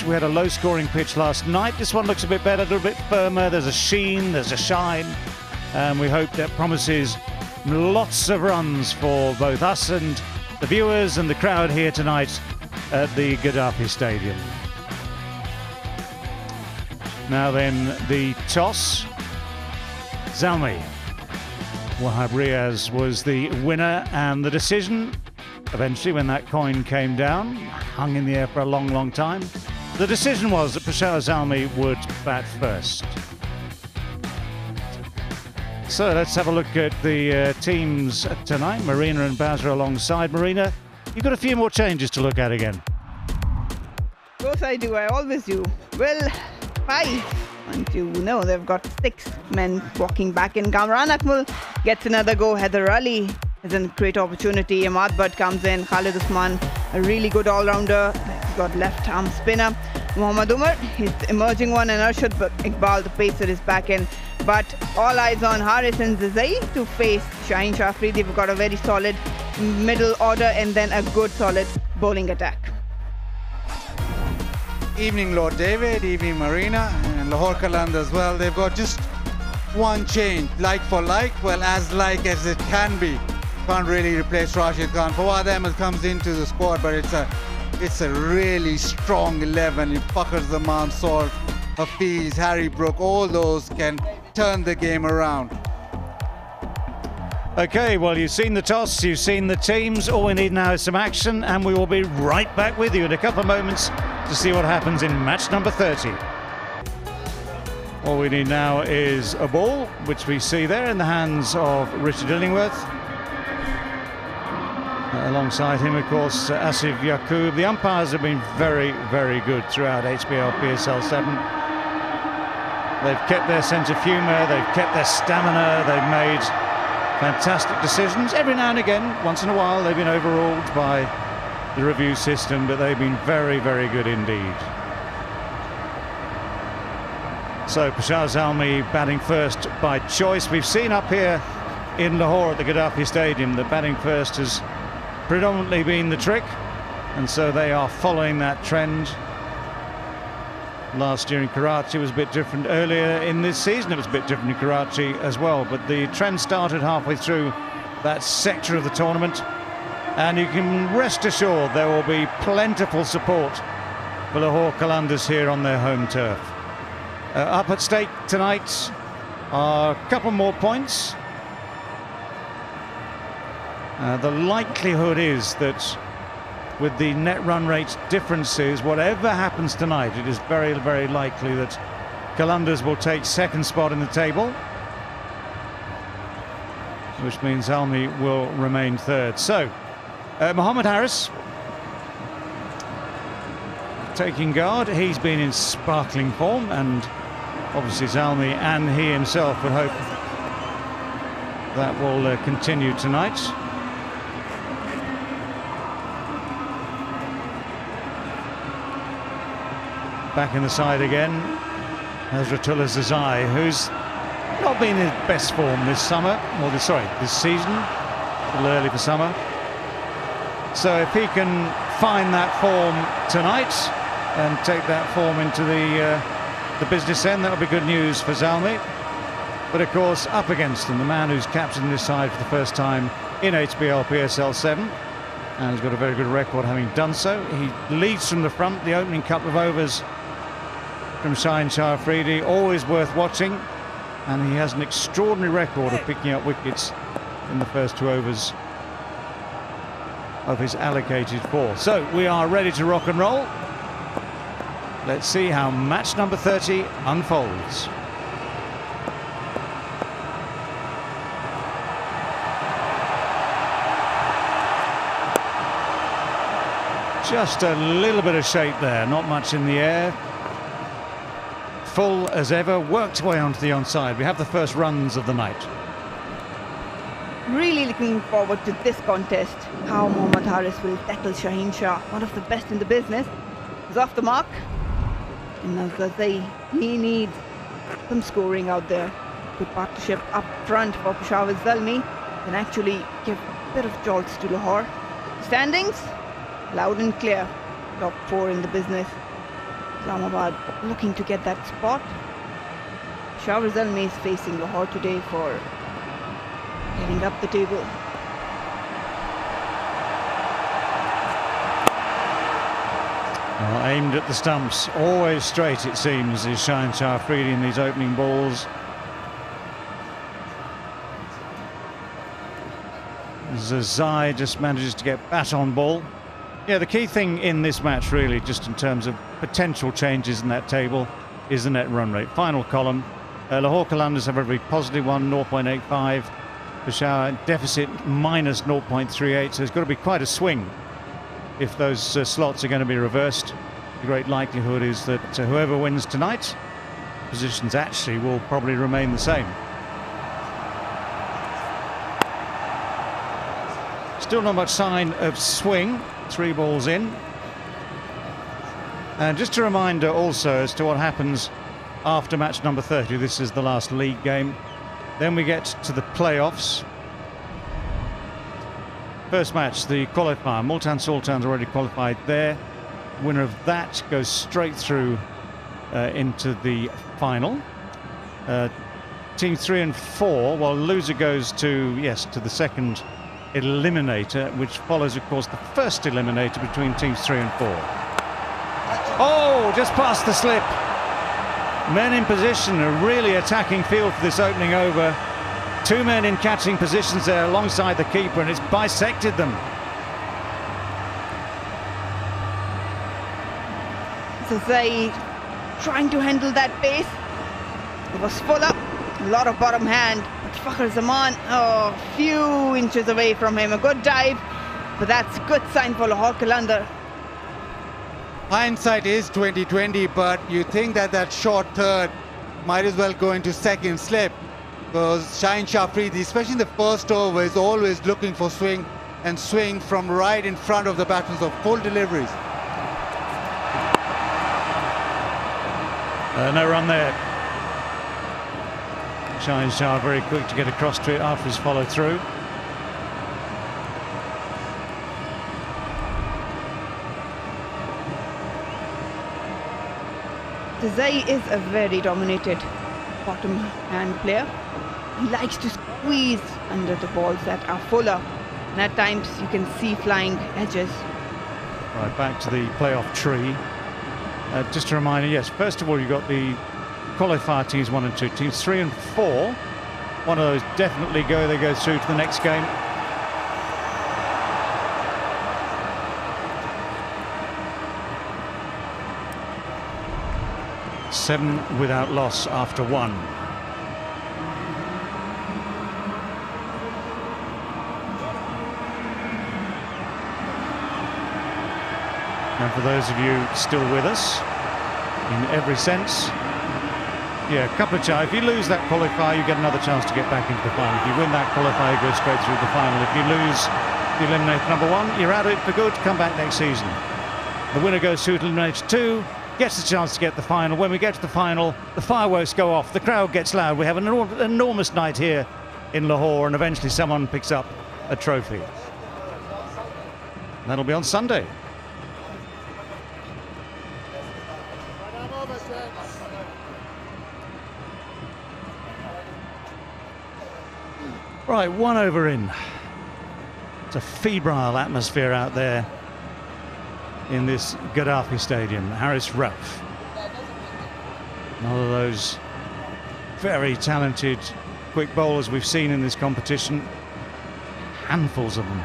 We had a low-scoring pitch last night. This one looks a bit better, a little bit firmer. There's a sheen, there's a shine. And we hope that promises lots of runs for both us and the viewers and the crowd here tonight at the Gaddafi Stadium. Now then, the toss. Zalmi. Wahab Riaz was the winner, and the decision, eventually when that coin came down, hung in the air for a long, long time. The decision was that Peshawar Zalmi would bat first. So let's have a look at the teams tonight. Marina and Basra alongside. Marina, you've got a few more changes to look at again. Of course I do, I always do. Well, 5. And you know they've got 6 men walking back in. Kamran Akmal gets another go. Heather Ali is a great opportunity. Ahmad Butt comes in. Khalid Usman, a really good all-rounder. He's got left arm spinner. Mohammad Umar, he's the emerging one. And Arshad Iqbal, the pacer, is back in. But all eyes on Haris and Zazai to face Shaheen Shafri. They've got a very solid middle order and then a good solid bowling attack. Evening Lord David, evening Marina and Lahore Qalandars as well. They've got just one change, like for like, well as like as it can be. Can't really replace Rashid Khan. Fawad Ahmed comes into the squad, but it's a really strong 11. Fakhr Zaman, Saul, Hafiz, Harry Brook, all those can turn the game around. Okay, well, you've seen the toss, you've seen the teams. All we need now is some action, and we will be right back with you in a couple of moments to see what happens in match number 30. All we need now is a ball, which we see there in the hands of Richard Illingworth. Alongside him, of course, Asif Yaqub. The umpires have been very, very good throughout HBL PSL 7. They've kept their sense of humour, they've kept their stamina, they've made fantastic decisions. Every now and again, once in a while, they've been overruled by the review system, but they've been very, very good indeed. So Peshawar Zalmi batting first by choice. We've seen up here in Lahore at the Gaddafi Stadium that batting first has predominantly been the trick, and so they are following that trend. Last year in Karachi was a bit different. Earlier in this season it was a bit different in Karachi as well, but the trend started halfway through that sector of the tournament, and you can rest assured there will be plentiful support for Lahore Qalandars here on their home turf. Up at stake tonight are a couple more points. The likelihood is that with the net run rate differences, whatever happens tonight, it is very, very likely that Qalandars will take second spot in the table, which means Zalmi will remain third. So, Mohammad Haris taking guard. He's been in sparkling form, and obviously Zalmi and he himself would hope that will continue tonight. Back in the side again, Hazratullah Zazai, who's not been in best form this summer, or this season, a little early for summer. So if he can find that form tonight and take that form into the business end, that would be good news for Zalmi. But of course, up against him, the man who's captained this side for the first time in HBL PSL 7, and has got a very good record having done so. He leads from the front, the opening couple of overs from Shaheen Shafri, always worth watching, and he has an extraordinary record of picking up wickets in the first 2 overs of his allocated 4. So we are ready to rock and roll. Let's see how match number 30 unfolds. Just a little bit of shape there, not much in the air. Full as ever, worked way onto the onside. We have the first runs of the night. Really looking forward to this contest. How Mohammad Haris will tackle Shaheen Shah, one of the best in the business. He's off the mark. And as I say, he needs some scoring out there. Good partnership up front for Peshawar Zalmi can actually give a bit of jolts to Lahore. Standings, loud and clear. Top 4 in the business. Islamabad looking to get that spot. Peshawar Zalmi is facing Lahore today for getting up the table. Well, aimed at the stumps, always straight it seems, is Shaheen Shah Afridi in these opening balls. Zazai just manages to get bat on ball. Yeah, the key thing in this match really, just in terms of potential changes in that table, is the net run rate. Final column, Lahore Qalandars have a very positive one, 0.85. Peshawar deficit minus 0.38, so there's got to be quite a swing if those slots are going to be reversed. The great likelihood is that whoever wins tonight, positions actually will probably remain the same. Still not much sign of swing. 3 balls in. And just a reminder also as to what happens after match number 30. This is the last league game. Then we get to the playoffs. First match, the qualifier. Multan Sultan's already qualified there. Winner of that goes straight through into the final. Team 3 and 4, while loser goes to the second eliminator, which follows, of course, the first eliminator between teams 3 and 4. Oh, just past the slip. Men in position, a really attacking field for this opening over. 2 men in catching positions there alongside the keeper, and it's bisected them. Zazai trying to handle that pace. It was full up, a lot of bottom hand. Fakhr Zaman, a few inches away from him. A good dive, but that's a good sign for Lahore Qalandars. Hindsight is 2020, but you think that short third might as well go into second slip, because Shaheen Shah Afridi, especially in the first over, is always looking for swing from right in front of the batsman, so full deliveries. No run there. Shaheen Shah very quick to get across to it after his follow through. Zazai is a very dominated bottom hand player. He likes to squeeze under the balls that are fuller, and at times you can see flying edges. Right, back to the playoff tree. Just a reminder, yes, first of all you've got the qualifier teams 1 and 2. Teams 3 and 4, one of those definitely they go through to the next game. Seven without loss after 1. And for those of you still with us, in every sense, yeah, a couple of chances. If you lose that qualifier, you get another chance to get back into the final. If you win that qualifier, you go straight through the final. If you lose the eliminator number 1, you're out of it for good. Come back next season. The winner goes through to eliminator 2, gets the chance to get the final. When we get to the final, the fireworks go off, the crowd gets loud. We have an enormous night here in Lahore, and eventually someone picks up a trophy. And that'll be on Sunday. Right, 1 over in. It's a febrile atmosphere out there in this Gaddafi Stadium. Haris Rauf, one of those very talented quick bowlers we've seen in this competition. Handfuls of them.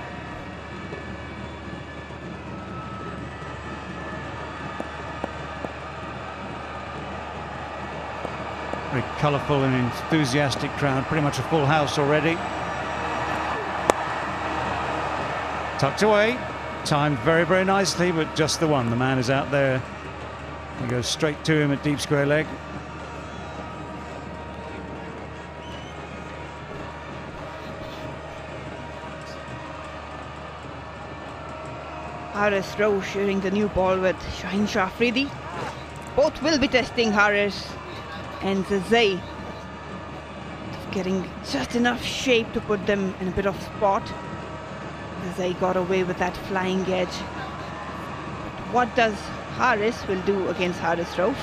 Very colourful and enthusiastic crowd, pretty much a full house already. Tucked away, timed very, very nicely, but just the one. The man is out there. He goes straight to him at deep square leg. Haris Rauf sharing the new ball with Shaheen Shah Afridi. Both will be testing Haris and Zazai, getting just enough shape to put them in a bit of spot. Zazai got away with that flying edge. But what does Haris will do against Haris Rauf.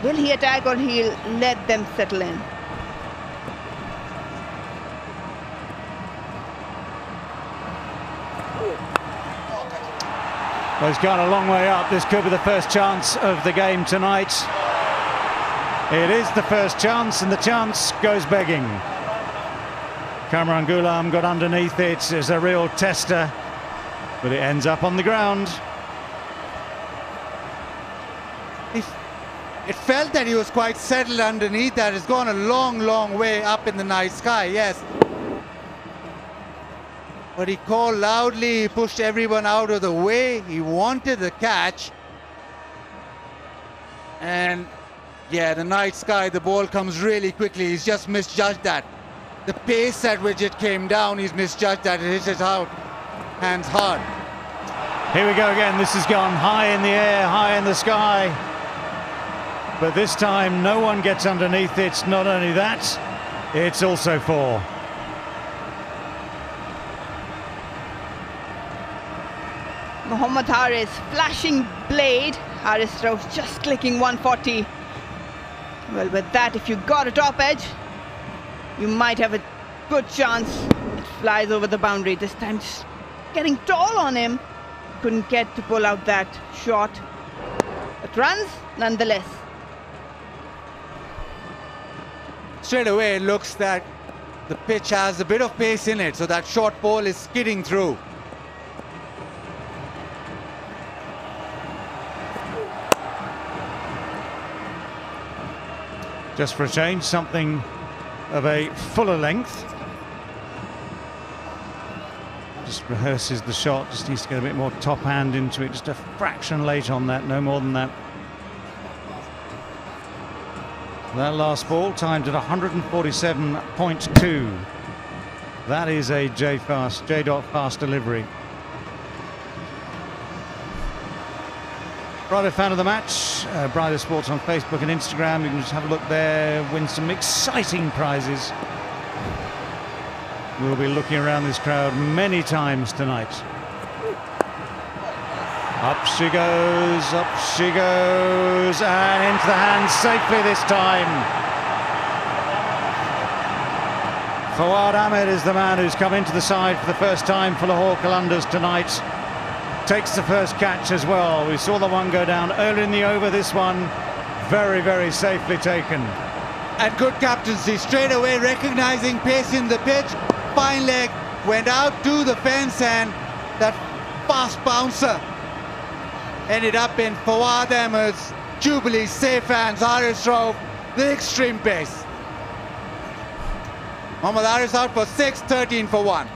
Will he attack or he'll let them settle in? Well, he's gone a long way up. This could be the first chance of the game tonight. It is the first chance, and the chance goes begging. Kamran Ghulam got underneath it as a real tester, but it ends up on the ground. It felt that he was quite settled underneath that. It's gone a long, long way up in the night sky, yes. But he called loudly, he pushed everyone out of the way. He wanted the catch. And yeah, the night sky, the ball comes really quickly. He's just misjudged that. The pace at which it came down, he's misjudged that. It hit his out, hands hard. Here we go again. This has gone high in the air, high in the sky. But this time, no one gets underneath it. Not only that, it's also four. Mohammad Haris, flashing blade. Haris Rauf just clicking 140. Well, with that, if you got a top edge, you might have a good chance. It flies over the boundary. This time, just getting tall on him. Couldn't get to pull out that shot. But runs, nonetheless. Straight away, it looks that the pitch has a bit of pace in it, so that short ball is skidding through. Just for a change, something of a fuller length. Just rehearses the shot, just needs to get a bit more top hand into it, just a fraction late on that, no more than that. That last ball timed at 147.2. That is a J-fast delivery. Brighter fan of the match, Brighter Sports on Facebook and Instagram. You can just have a look there, win some exciting prizes. We'll be looking around this crowd many times tonight. Up she goes, and into the hands safely this time. Fawad Ahmed is the man who's come into the side for the first time for Lahore Qalandars tonight. Takes the first catch as well. We saw the one go down early in the over. This one very, very safely taken. And good captaincy, straight away recognizing pace in the pitch. Fine leg, went out to the fence, and that fast bouncer ended up in Fawad Ahmed's Jubilee safe hands. Haris Rauf, the extreme pace. Mohammad Haris out for 6, 13 for 1.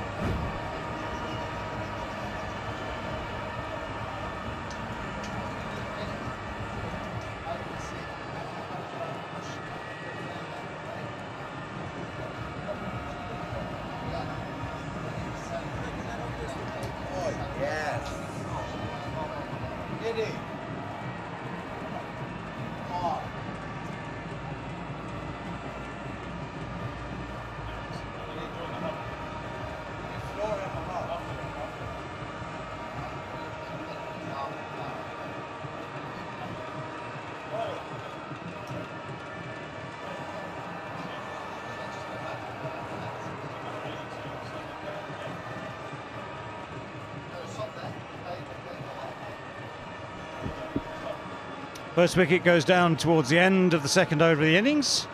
First wicket goes down towards the end of the second over of the innings.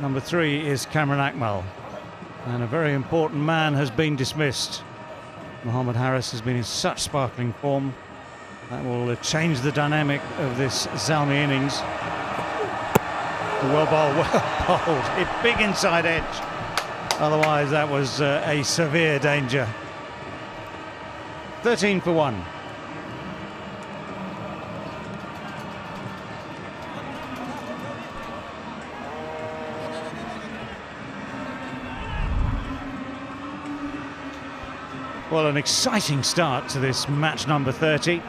Number 3 is Kamran Akmal. And a very important man has been dismissed. Mohammad Haris has been in such sparkling form. That will change the dynamic of this Zalmi innings. Well bowled. Hit big inside edge. Otherwise, that was a severe danger. 13 for 1. Well, an exciting start to this match number 30.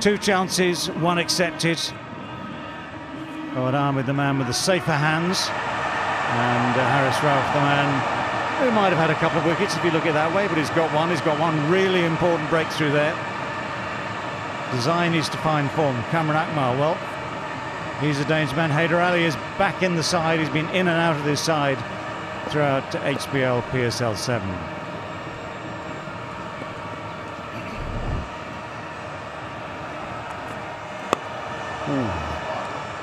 2 chances, 1 accepted. Fawad Ahmed, the man with the safer hands, and Haris Rauf, the man who might have had a couple of wickets if you look at it that way, but he's got one really important breakthrough there. Desai needs to find form. Kamran Akmal, well, he's a dangerous man. Haider Ali is back in the side. He's been in and out of this side throughout HBL PSL 7.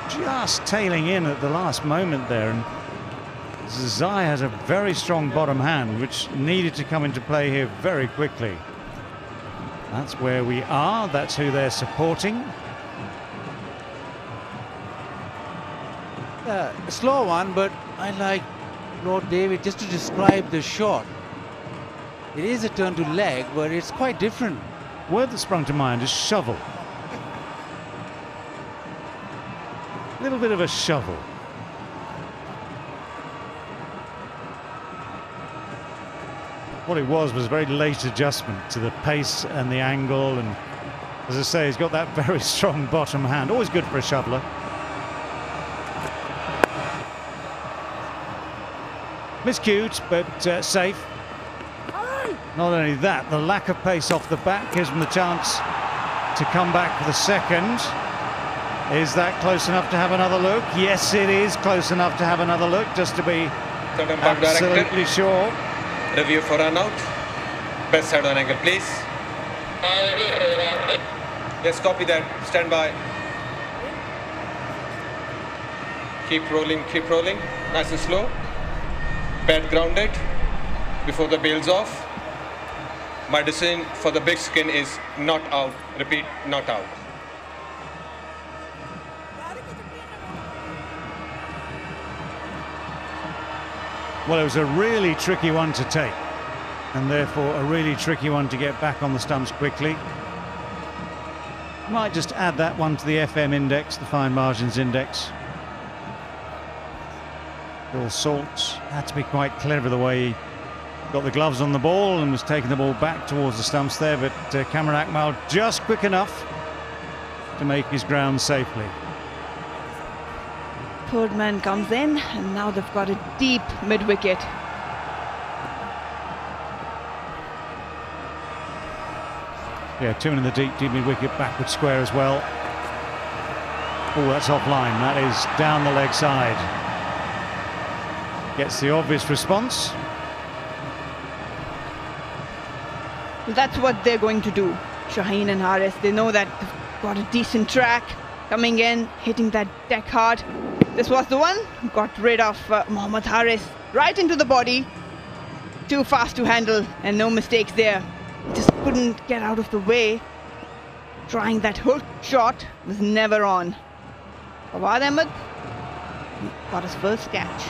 Just tailing in at the last moment there, and Desai has a very strong bottom hand which needed to come into play here very quickly. That's where we are, that's who they're supporting. A slow one, but I like Lord David just to describe the shot. It is a turn to leg, but it's quite different. Word that sprung to mind is shovel. A little bit of a shovel. What it was a very late adjustment to the pace and the angle, and as I say, he's got that very strong bottom hand. Always good for a shoveler. Miscued, but safe. Not only that, the lack of pace off the bat gives him the chance to come back for the second. Is that close enough to have another look? Yes, it is close enough to have another look, just to be absolutely sure. Review for run out. Best side on angle, please. Yes, copy that. Stand by. Keep rolling, nice and slow. Bat grounded before the bail's off. My decision for the big skin is not out. Repeat, not out. Well, it was a really tricky one to take, and therefore a really tricky one to get back on the stumps quickly. Might just add that one to the FM index, the fine margins index. Bill Saltz had to be quite clever the way he got the gloves on the ball and was taking the ball back towards the stumps there, but Kamran Akmal just quick enough to make his ground safely. Third man comes in, and now they've got a deep mid-wicket. Yeah, two in the deep mid-wicket, backward square as well. Oh, that's offline. That is down the leg side. Gets the obvious response. That's what they're going to do. Shaheen and Haris, they know that they've got a decent track. Coming in, hitting that deck hard. This was the one who got rid of Mohammad Haris right into the body. Too fast to handle, and no mistakes there. He just couldn't get out of the way. Trying that hook shot was never on. Fawad Ahmed got his first catch.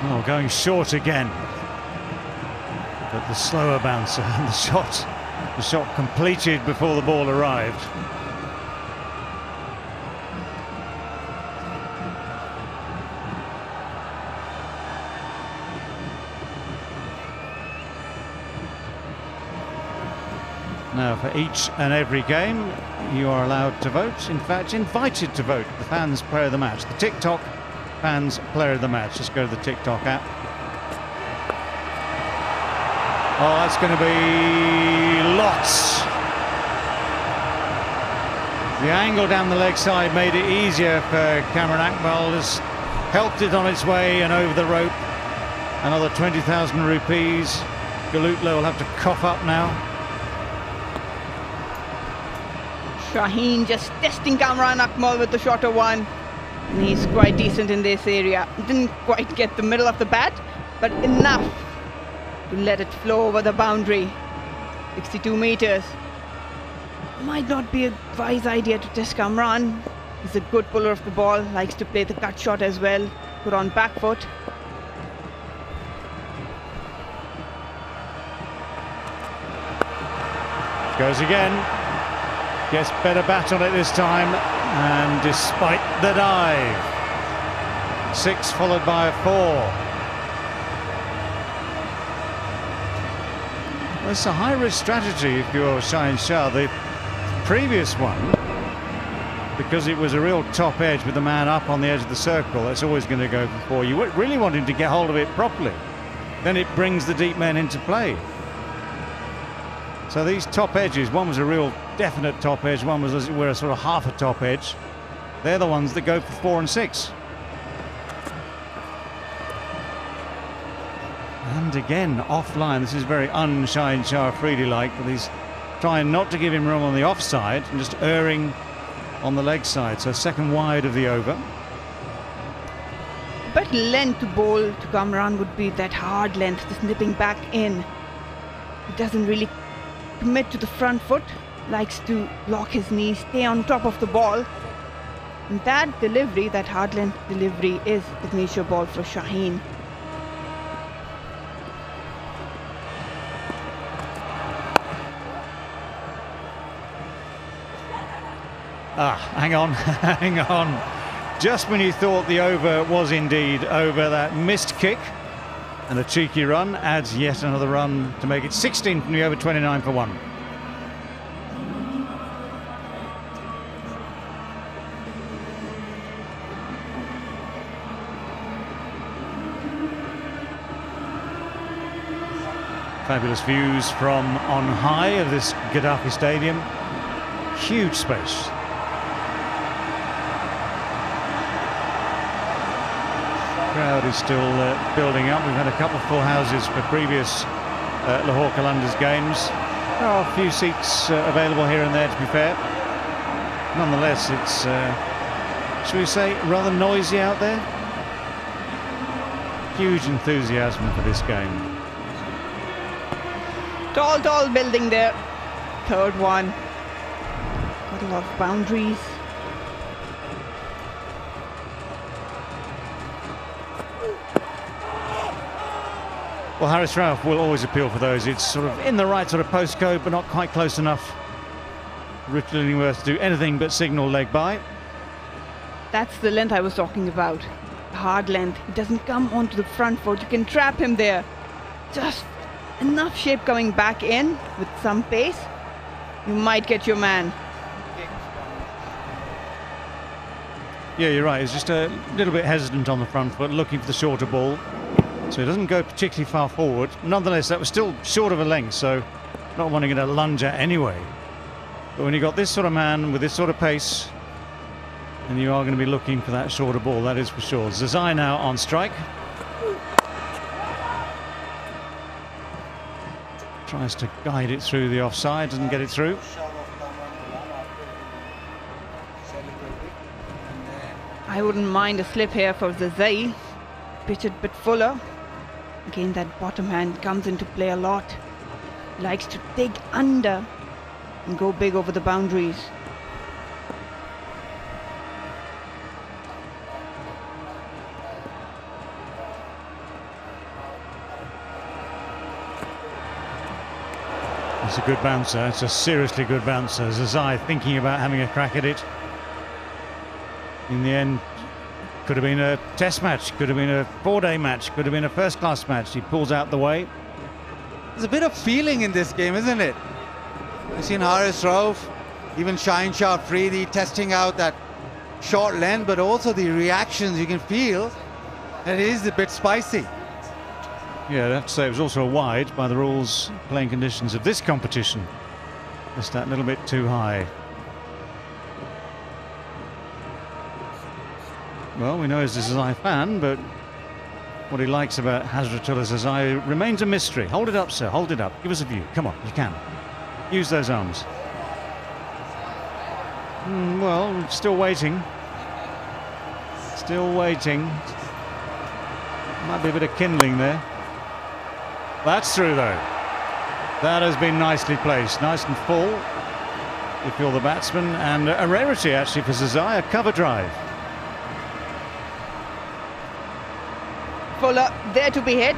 Oh, going short again. But the slower bouncer and the shot completed before the ball arrived. Now, for each and every game, you are allowed to vote. In fact, invited to vote. The fans player of the match. The TikTok fans player of the match. Just go to the TikTok app. Oh, that's going to be lots. The angle down the leg side made it easier for Kamran Akmal. Has helped it on its way and over the rope. Another 20,000 rupees. Galutlo will have to cough up now. Shaheen just testing Kamran Akmal with the shorter one. And he's quite decent in this area. Didn't quite get the middle of the bat, but enough to let it flow over the boundary. 62 meters. Might not be a wise idea to test Kamran. He's a good puller of the ball, likes to play the cut shot as well. Put on back foot. Goes again. Gets better bat on it this time, and despite the dive, 6 followed by a 4. Well, it's a high-risk strategy if you're Shaheen Shah. The previous one, because it was a real top edge with the man up on the edge of the circle, that's always going to go for 4. You really want him to get hold of it properly. Then it brings the deep men into play. So these top edges, one was a real definite top edge, one was, as it were, a sort of half a top edge. They're the ones that go for 4 and 6. And again, offline. This is very un-Shaheen Shah Afridi-like, but he's trying not to give him room on the offside and just erring on the leg side. So second wide of the over. But length to bowl to Kamran would be that hard length, just nipping back in. He doesn't really commit to the front foot, likes to lock his knees, stay on top of the ball. And that delivery, that hard length delivery, is the signature ball for Shaheen. Hang on, hang on. Just when you thought the over was indeed over, that missed kick and a cheeky run adds yet another run to make it 16 from the over, 29 for 1. Fabulous views from on high of this Gaddafi Stadium. Huge space. Crowd is still building up. We've had a couple of full houses for previous Lahore Qalandars games. There are a few seats available here and there, to be fair. Nonetheless, it's, shall we say, rather noisy out there. Huge enthusiasm for this game. Tall building there. Third one. Got a lot of boundaries. Well, Harris Ralph will always appeal for those. It's sort of in the right sort of postcode, but not quite close enough. Richard Illingworth to do anything but signal leg by. That's the length I was talking about. Hard length. He doesn't come onto the front foot. You can trap him there. Just enough shape coming back in with some pace. You might get your man. Yeah, you're right. He's just a little bit hesitant on the front foot, looking for the shorter ball. So he doesn't go particularly far forward. Nonetheless, that was still short of a length, so not wanting it to lunge at anyway. But when you've got this sort of man with this sort of pace, and you are going to be looking for that shorter ball, that is for sure. Zazai now on strike. Tries to guide it through the offside, doesn't get it through. I wouldn't mind a slip here for Zazai. Pitch it a bit fuller. Again, that bottom hand comes into play a lot. Likes to dig under and go big over the boundaries. It's a good bouncer. It's a seriously good bouncer. Zazai thinking about having a crack at it. In the end, could have been a test match, could have been a 4-day match, could have been a first-class match. He pulls out the way. There's a bit of feeling in this game, isn't it? We've seen Harris Rauf, even Shaheen Shah Afridi testing out that short length, but also the reactions you can feel that it is a bit spicy. Yeah, I'd have to say it was also a wide by the rules, playing conditions of this competition. Just that little bit too high. Well, we know he's a Zazai fan, but what he likes about Hazratullah Zazai remains a mystery. Hold it up, sir. Hold it up. Give us a view. Come on, you can. Use those arms. Well, still waiting. Still waiting. Might be a bit of kindling there. That's through, though. That has been nicely placed. Nice and full, if you're the batsman. And a rarity, actually, for Zazai, a cover drive. Fuller there to be hit.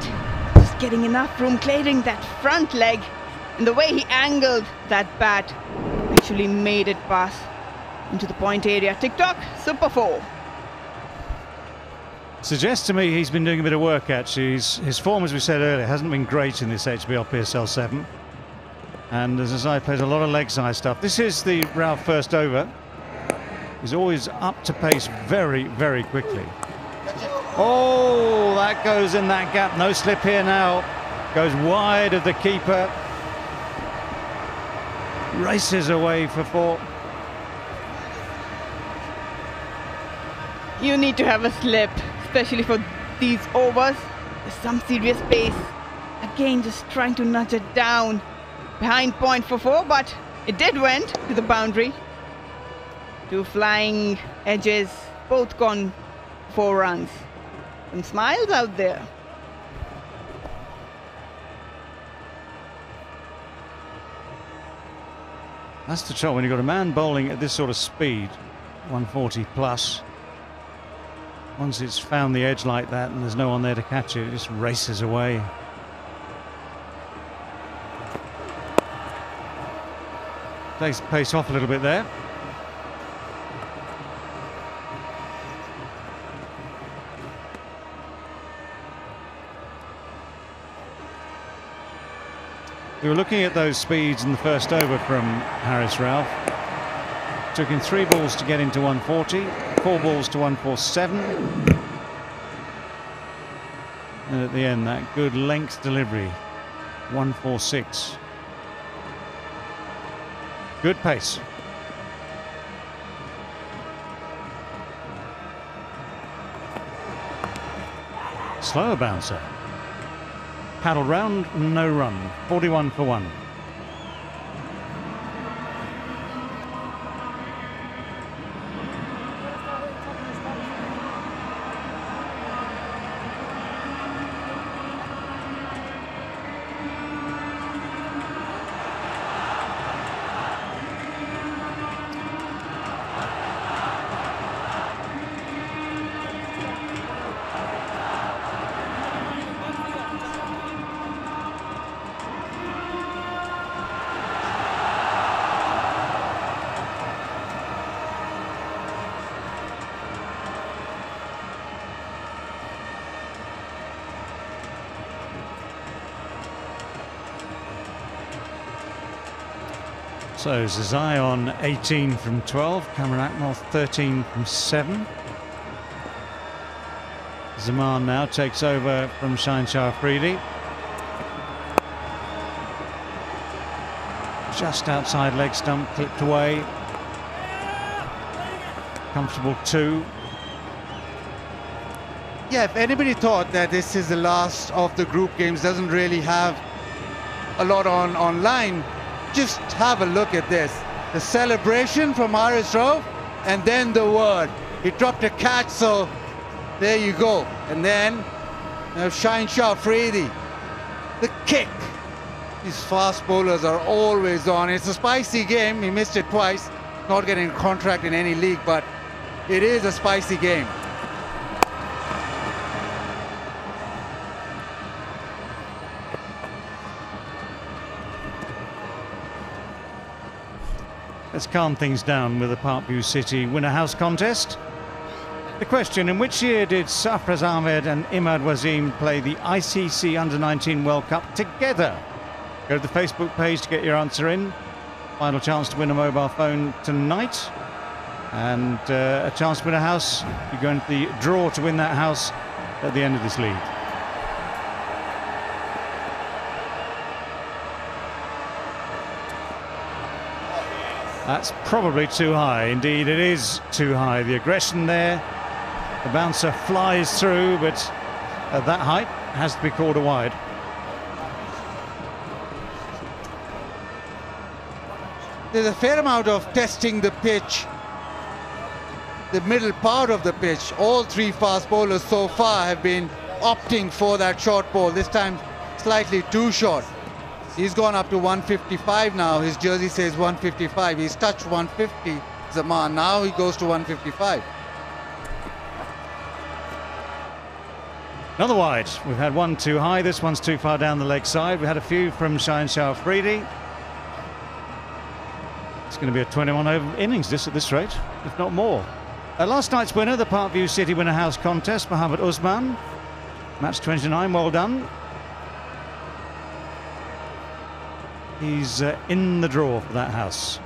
Just getting enough room, clearing that front leg. And the way he angled that bat actually made it pass into the point area. Tick-tock, super 4. Suggests to me he's been doing a bit of work, actually. His form, as we said earlier, hasn't been great in this HBL PSL 7. And as Zazai plays a lot of leg side stuff. This is the Ralph first over. He's always up to pace very, very quickly. Oh, that goes in that gap. No slip here now. Goes wide of the keeper. races away for 4. You need to have a slip, especially for these overs. There's some serious pace. Again, just trying to nudge it down behind point for 4, but it did went to the boundary. 2 flying edges, both gone 4 runs. Some smiles out there. That's the trouble when you've got a man bowling at this sort of speed, 140 plus. Once it's found the edge like that and there's no one there to catch it, it just races away. Takes the pace off a little bit there. We were looking at those speeds in the first over from Haris Rauf. Took him 3 balls to get into 140, 4 balls to 147. And at the end, that good length delivery, 146. Good pace. Slower bouncer. Paddle round, no run. 41 for 1. So Zazai on 18 from 12, Cameron Akmal 13 from 7. Zaman now takes over from Shaheen Shah Afridi. Just outside leg stump, clipped away. Comfortable 2. Yeah, if anybody thought that this is the last of the group games, doesn't really have a lot online, just have a look at this. The celebration from Haris Rauf, and then the word. He dropped a catch, so there you go. And then Shaheen Shah Afridi, the kick. These fast bowlers are always on. It's a spicy game. He missed it twice. Not getting a contract in any league, but it is a spicy game. Let's calm things down with the Parkview City Winner House contest. The question: in which year did Safraz Ahmed and Imad Wasim play the ICC Under-19 World Cup together? Go to the Facebook page to get your answer in. Final chance to win a mobile phone tonight. And a chance to win a house. You go into the draw to win that house at the end of this league. That's probably too high. Indeed, it is too high. The aggression there. The bouncer flies through, but at that height, has to be called a wide. There's a fair amount of testing the pitch, the middle part of the pitch. All 3 fast bowlers so far have been opting for that short ball. This time, slightly too short. He's gone up to 155 now. His jersey says 155. He's touched 150, Zaman. Now he goes to 155. Another wide. We've had one too high. This one's too far down the leg side. We had a few from Shaheen Shah Afridi. It's going to be a 21 over innings this at this rate, if not more. Last night's winner, the Parkview City Winner House contest, Mohammed Usman. Match 29, well done. He's in the draw for that house.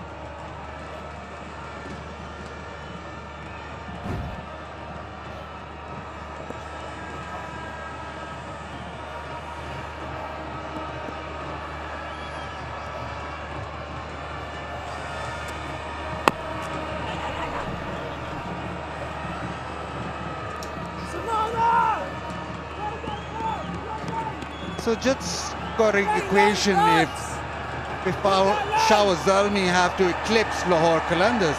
So just got an equation if Peshawar Zalmi have to eclipse Lahore Qalandars.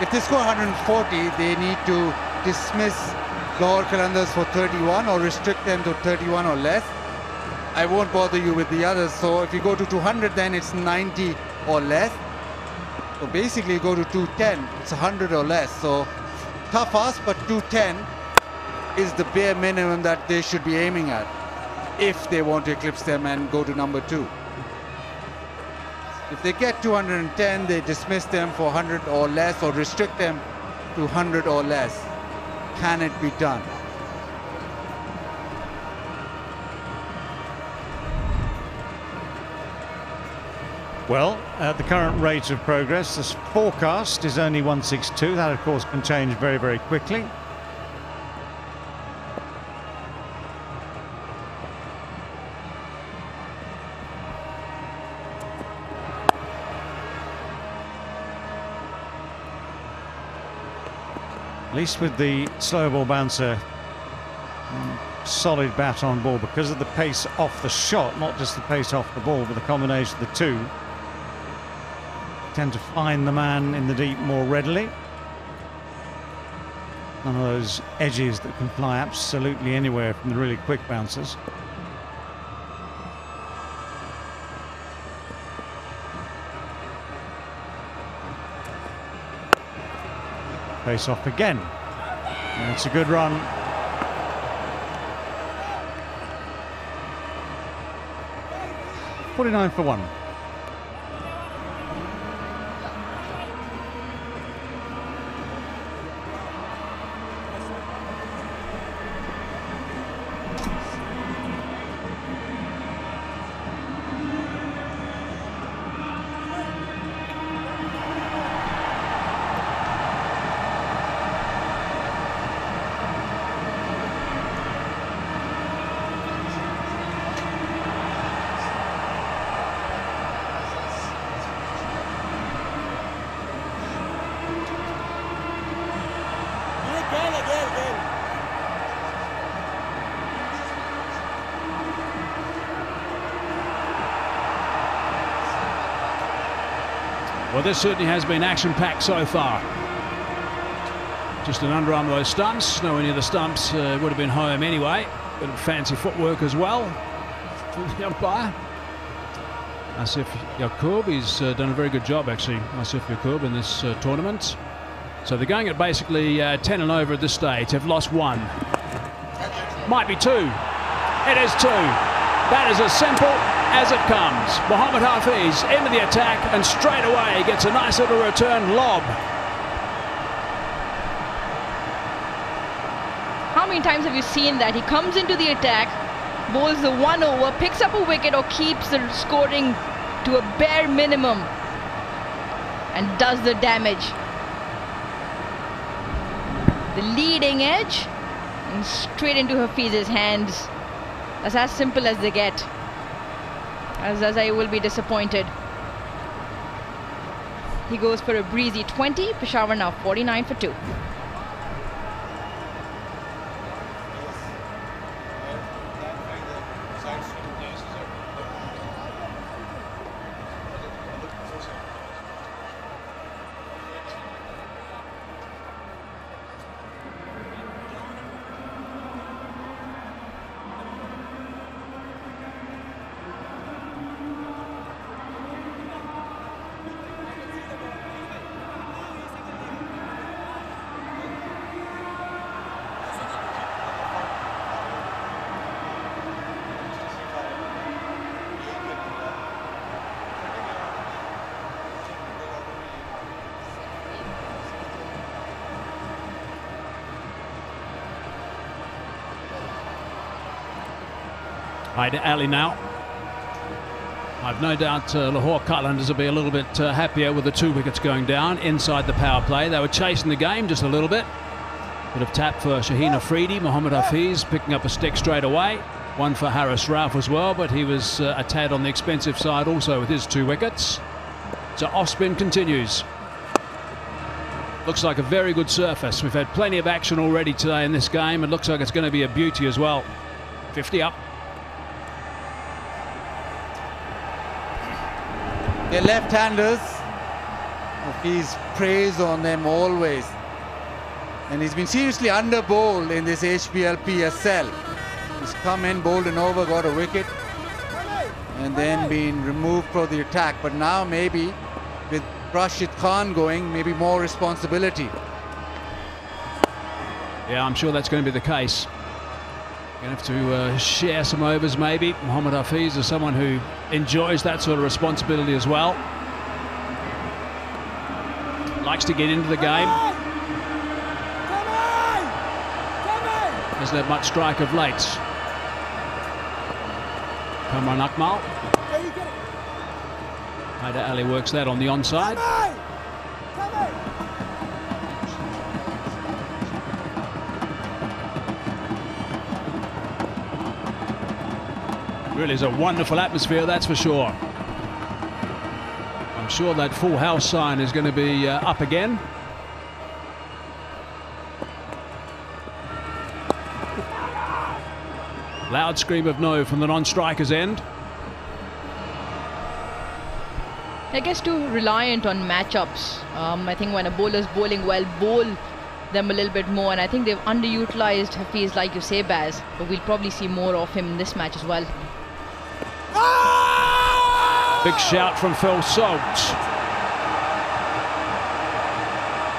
If they score 140, they need to dismiss Lahore Qalandars for 31 or restrict them to 31 or less. I won't bother you with the others. So if you go to 200, then it's 90 or less. So basically go to 210, it's 100 or less. So tough ask, but 210 is the bare minimum that they should be aiming at if they want to eclipse them and go to number 2. If they get 210, they dismiss them for 100 or less or restrict them to 100 or less. Can it be done? Well, at the current rate of progress, this forecast is only 162. That, of course, can change very, very quickly. At least with the slow ball bouncer, solid bat on ball because of the pace off the shot, not just the pace off the ball, but the combination of the two. Tend to find the man in the deep more readily. None of those edges that can fly absolutely anywhere from the really quick bouncers. Face off again. And it's a good run. $49 for 1. Well, this certainly has been action-packed so far. Just an underarm of those stumps. Nowhere near the stumps. Would have been home anyway. Bit of fancy footwork as well from the umpire. Asif Yaqub, he's done a very good job actually, Asif Yaqub, in this tournament. So they're going at basically 10 and over at this stage. They've lost 1. Might be 2. It is 2. That is as simple as it comes. Mohammad Hafiz into the attack and straight away gets a nice little return lob. How many times have you seen that? He comes into the attack, bowls the 1 over, picks up a wicket or keeps the scoring to a bare minimum and does the damage. The leading edge and straight into Hafiz's hands. That's as simple as they get. As I will be disappointed. He goes for a breezy 20. Peshawar now 49 for 2. Hyder Ali now. I've no doubt Lahore Qalandars will be a little bit happier with the 2 wickets going down inside the power play. They were chasing the game just a little bit. Bit of tap for Shaheen Afridi. Mohammad Hafiz picking up a stick straight away. 1 for Haris Rauf as well, but he was a tad on the expensive side also with his 2 wickets. So off spin continues. Looks like a very good surface. We've had plenty of action already today in this game. It looks like it's going to be a beauty as well. 50 up. They're left-handers. He's praise on them always. And he's been seriously under-bowled in this HBL PSL. He's come in, bowled and over, got a wicket, and then been removed for the attack. But now maybe with Rashid Khan going, maybe more responsibility. Yeah, I'm sure that's going to be the case. Going to have to share some overs maybe. Mohammad Hafiz is someone who enjoys that sort of responsibility as well. Likes to get into the game. Hasn't had much strike of late. Kamran Akmal. Haider Ali works that on the onside. Really is a wonderful atmosphere, that's for sure. I'm sure that full house sign is going to be up again. Loud scream of no from the non-striker's end. I guess too reliant on matchups. I think when a bowler's bowling well, bowl them a little bit more, and I think they've underutilized Hafiz, like you say, Baz, but we'll probably see more of him in this match as well. Big shout from Phil Salt.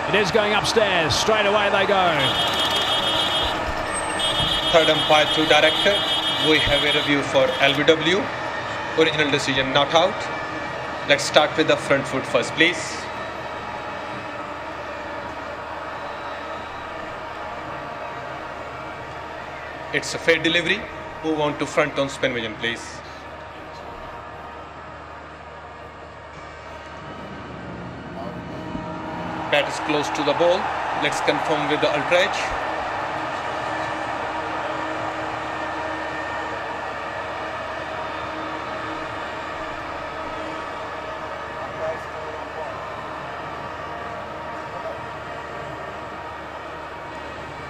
It is going upstairs. Straight away they go. Third umpire to director. We have a review for LBW. Original decision not out. Let's start with the front foot first, please. It's a fair delivery. Move on to front on spin vision, please. Bat is close to the ball. Let's confirm with the ultra edge.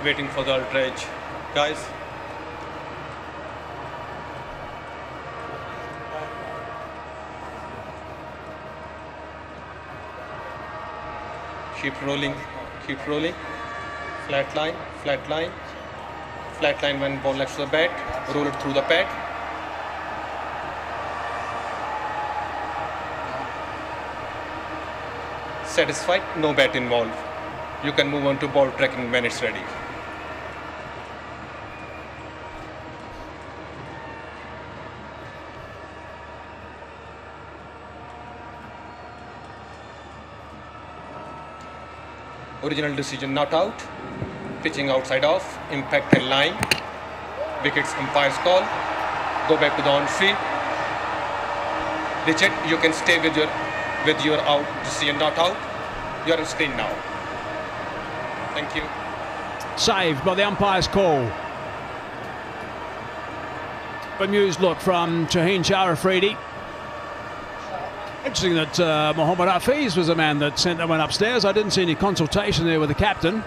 Waiting for the ultra edge, guys. Keep rolling, keep rolling. Flat line, flat line. Flat line when ball left to the bat. Roll it through the pad. Satisfied? No bat involved. You can move on to ball tracking when it's ready. Original decision not out. Pitching outside off. Impact and line. Wickets umpire's call. Go back to the on field. Richard, you can stay with your out decision not out. You are on screen now. Thank you. Saved by the umpire's call. Bemused look from Shaheen Shah Afridi. Interesting that Mohammad Hafiz was the man that sent that one upstairs. I didn't see any consultation there with the captain.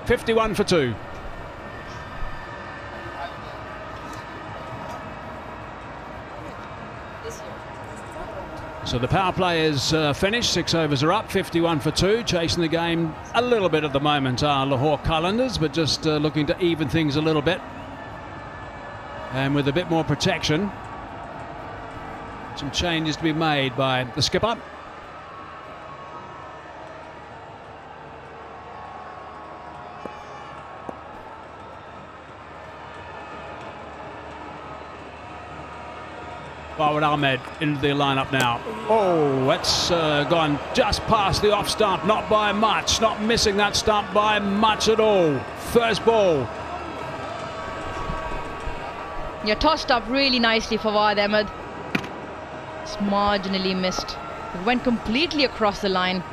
$51 for 2. So the power play is finished. 6 overs are up. 51 for 2. Chasing the game a little bit at the moment are Lahore Qalandars, but just looking to even things a little bit. And with a bit more protection. Some changes to be made by the skipper. Fawad Ahmed into the lineup now. Oh, that's gone just past the off stump. Not by much. Not missing that stump by much at all. First ball. Yeah, tossed up really nicely for Fawad Ahmed. It's marginally missed. It went completely across the line.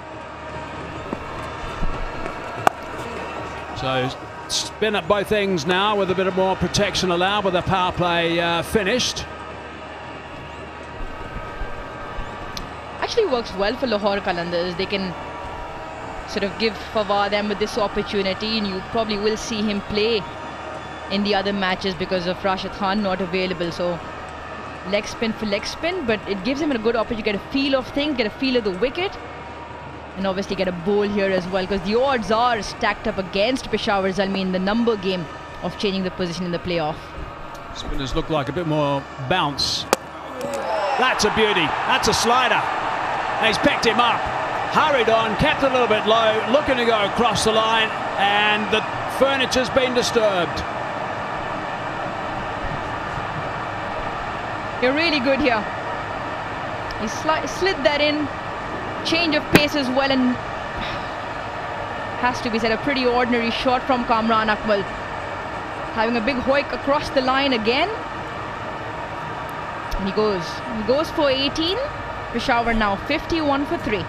So spin at both ends now with a bit of more protection allowed with the power play finished. Actually works well for Lahore Qalandars. They can sort of give Fawad Ahmed this opportunity, and you probably will see him play in the other matches because of Rashid Khan not available. So leg spin for leg spin, but it gives him a good opportunity to get a feel of things, get a feel of the wicket, and obviously get a bowl here as well, because the odds are stacked up against Peshawar Zalmi in the number game of changing the position in the playoff. Spinners look like a bit more bounce. That's a beauty. That's a slider. He's picked him up, hurried on, kept a little bit low, looking to go across the line, and the furniture's been disturbed. You're really good here. He slid that in. Change of pace as well, and has to be said, a pretty ordinary shot from Kamran Akmal. Having a big hoik across the line again. And he goes for 18. Peshawar now 51 for 3.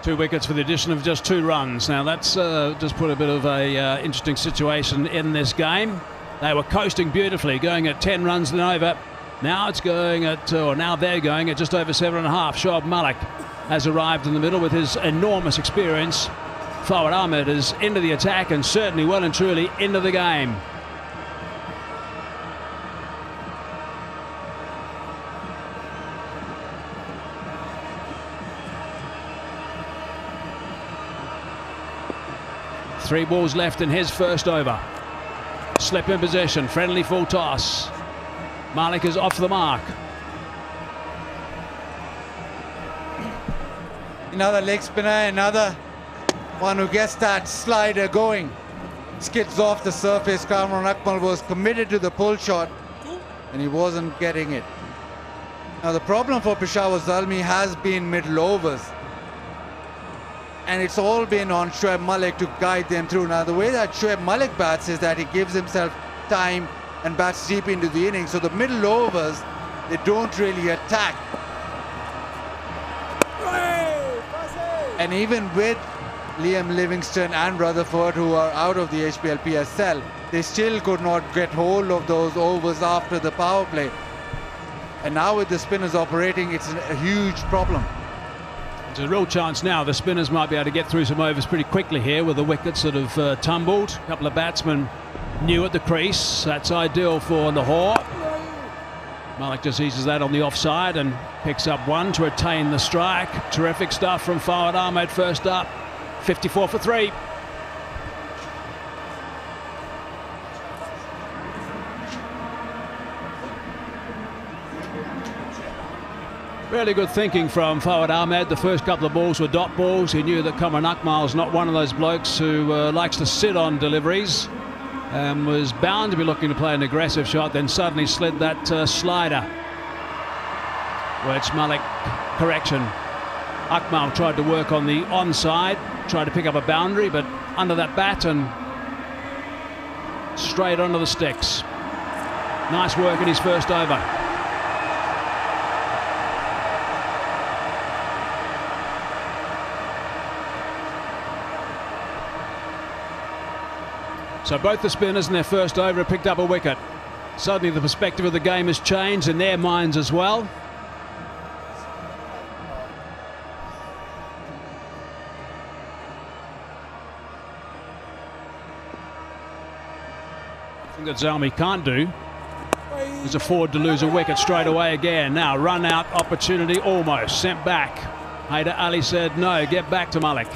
Two wickets for the addition of just 2 runs. Now that's just put a bit of a interesting situation in this game. They were coasting beautifully, going at 10 runs and over. Now it's going at, or now they're going at just over 7.5. Shoaib Malik has arrived in the middle with his enormous experience. Fawad Ahmed is into the attack and certainly well and truly into the game. Three balls left in his first over. Slip in position, friendly full toss. Malik is off the mark. Another leg spinner, another one who gets that slider going. Skids off the surface. Kamran Akmal was committed to the pull shot and he wasn't getting it. Now the problem for Peshawar Zalmi has been middle overs. And it's all been on Shoaib Malik to guide them through. Now the way that Shoaib Malik bats is that he gives himself time and bats deep into the innings. So the middle overs, they don't really attack. And even with Liam Livingstone and Rutherford, who are out of the HBL PSL, they still could not get hold of those overs after the power play. And now with the spinners operating, it's a huge problem. There's a real chance now the spinners might be able to get through some overs pretty quickly here with the wickets that have tumbled. A couple of batsmen new at the crease. That's ideal for Lahore. Malik just eases that on the offside and picks up one to retain the strike. Terrific stuff from Fawad Ahmed first up. 54 for 3. Really good thinking from Fawad Ahmed. The first couple of balls were dot balls. He knew that Kamran Akmal's not one of those blokes who likes to sit on deliveries, and was bound to be looking to play an aggressive shot. Then suddenly slid that slider, which Malik, correction, Akmal tried to work on the onside, tried to pick up a boundary, but under that bat and straight onto the sticks. Nice work in his first over. So both the spinners in their first over have picked up a wicket. Suddenly the perspective of the game has changed in their minds as well. I think that Zalmi can't do is afford to lose a wicket straight away again. Now run out opportunity almost sent back. Haider Ali said no, get back to Malik.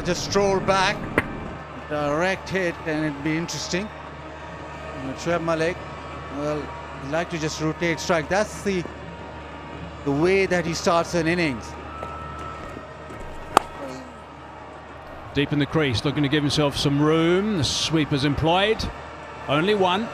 Just stroll back, direct hit, and it'd be interesting. Shoaib Malik, well, he'd like to just rotate strike. That's the way that he starts an innings. Deep in the crease, looking to give himself some room. The sweeper's employed. Only one.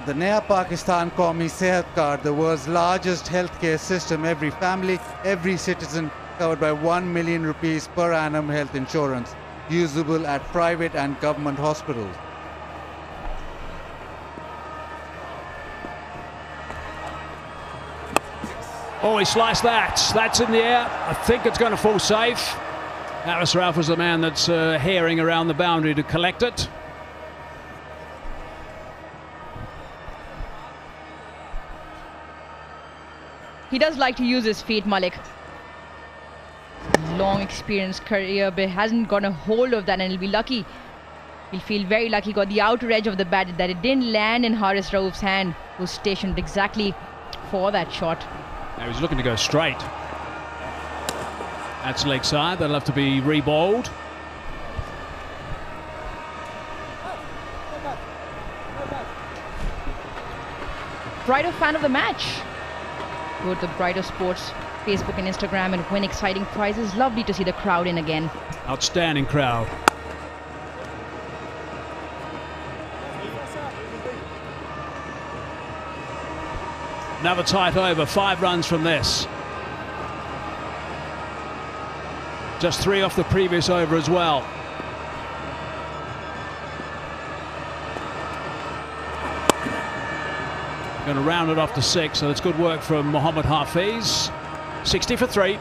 The Naya Pakistan Qawmi Sehat Card, the world's largest healthcare system. Every family, every citizen covered by 1 million rupees per annum health insurance, usable at private and government hospitals. Oh, he sliced that. That's in the air. I think it's going to fall safe. Haris Rauf was the man that's herring around the boundary to collect it. He does like to use his feet, Malik. Long experienced career, but hasn't got a hold of that, and he'll be lucky. He'll feel very lucky. Got the outer edge of the bat, that it didn't land in Haris Rauf's hand, who's stationed exactly for that shot. Now he's looking to go straight. That's leg side. That'll have to be re-bowled. Brighter fan of the match. Go to the Brighter Sports Facebook and Instagram and win exciting prizes. Lovely to see the crowd in again. Outstanding crowd. Another tight over, 5 runs from this. Just 3 off the previous over as well. Going to round it off to 6, so it's good work from Mohammad Hafiz. 60 for 3.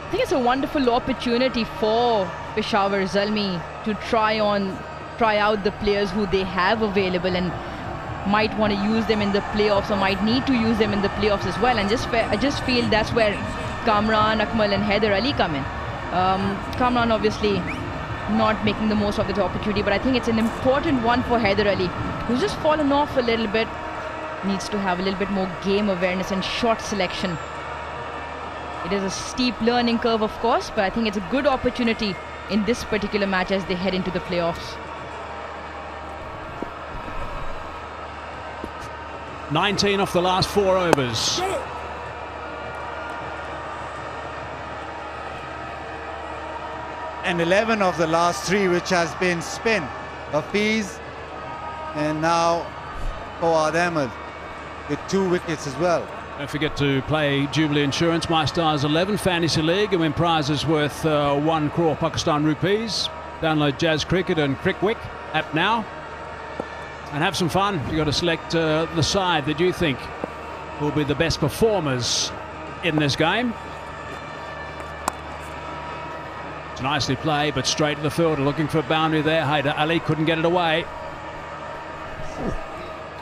I think it's a wonderful opportunity for Peshawar Zalmi to try out the players who they have available and might want to use them in the playoffs, or might need to use them in the playoffs as well. And I just feel that's where Kamran, Akmal and Haider Ali come in. Kamran obviously not making the most of the opportunity, but I think it's an important one for Haider Ali, who's just fallen off a little bit. Needs to have a little bit more game awareness and shot selection. It is a steep learning curve, of course, but I think it's a good opportunity in this particular match as they head into the playoffs. 19 off the last 4 overs. And 11 of the last 3, which has been spin. Hafiz and now Fawad Ahmed with 2 wickets as well. Don't forget to play Jubilee Insurance My Stars 11 Fantasy League and win prizes worth 1 crore Pakistan rupees. Download Jazz Cricket and Crickwick app now and have some fun. You've got to select the side that you think will be the best performers in this game. It's nicely played, but straight to the fielder, looking for a boundary there. Haider Ali couldn't get it away.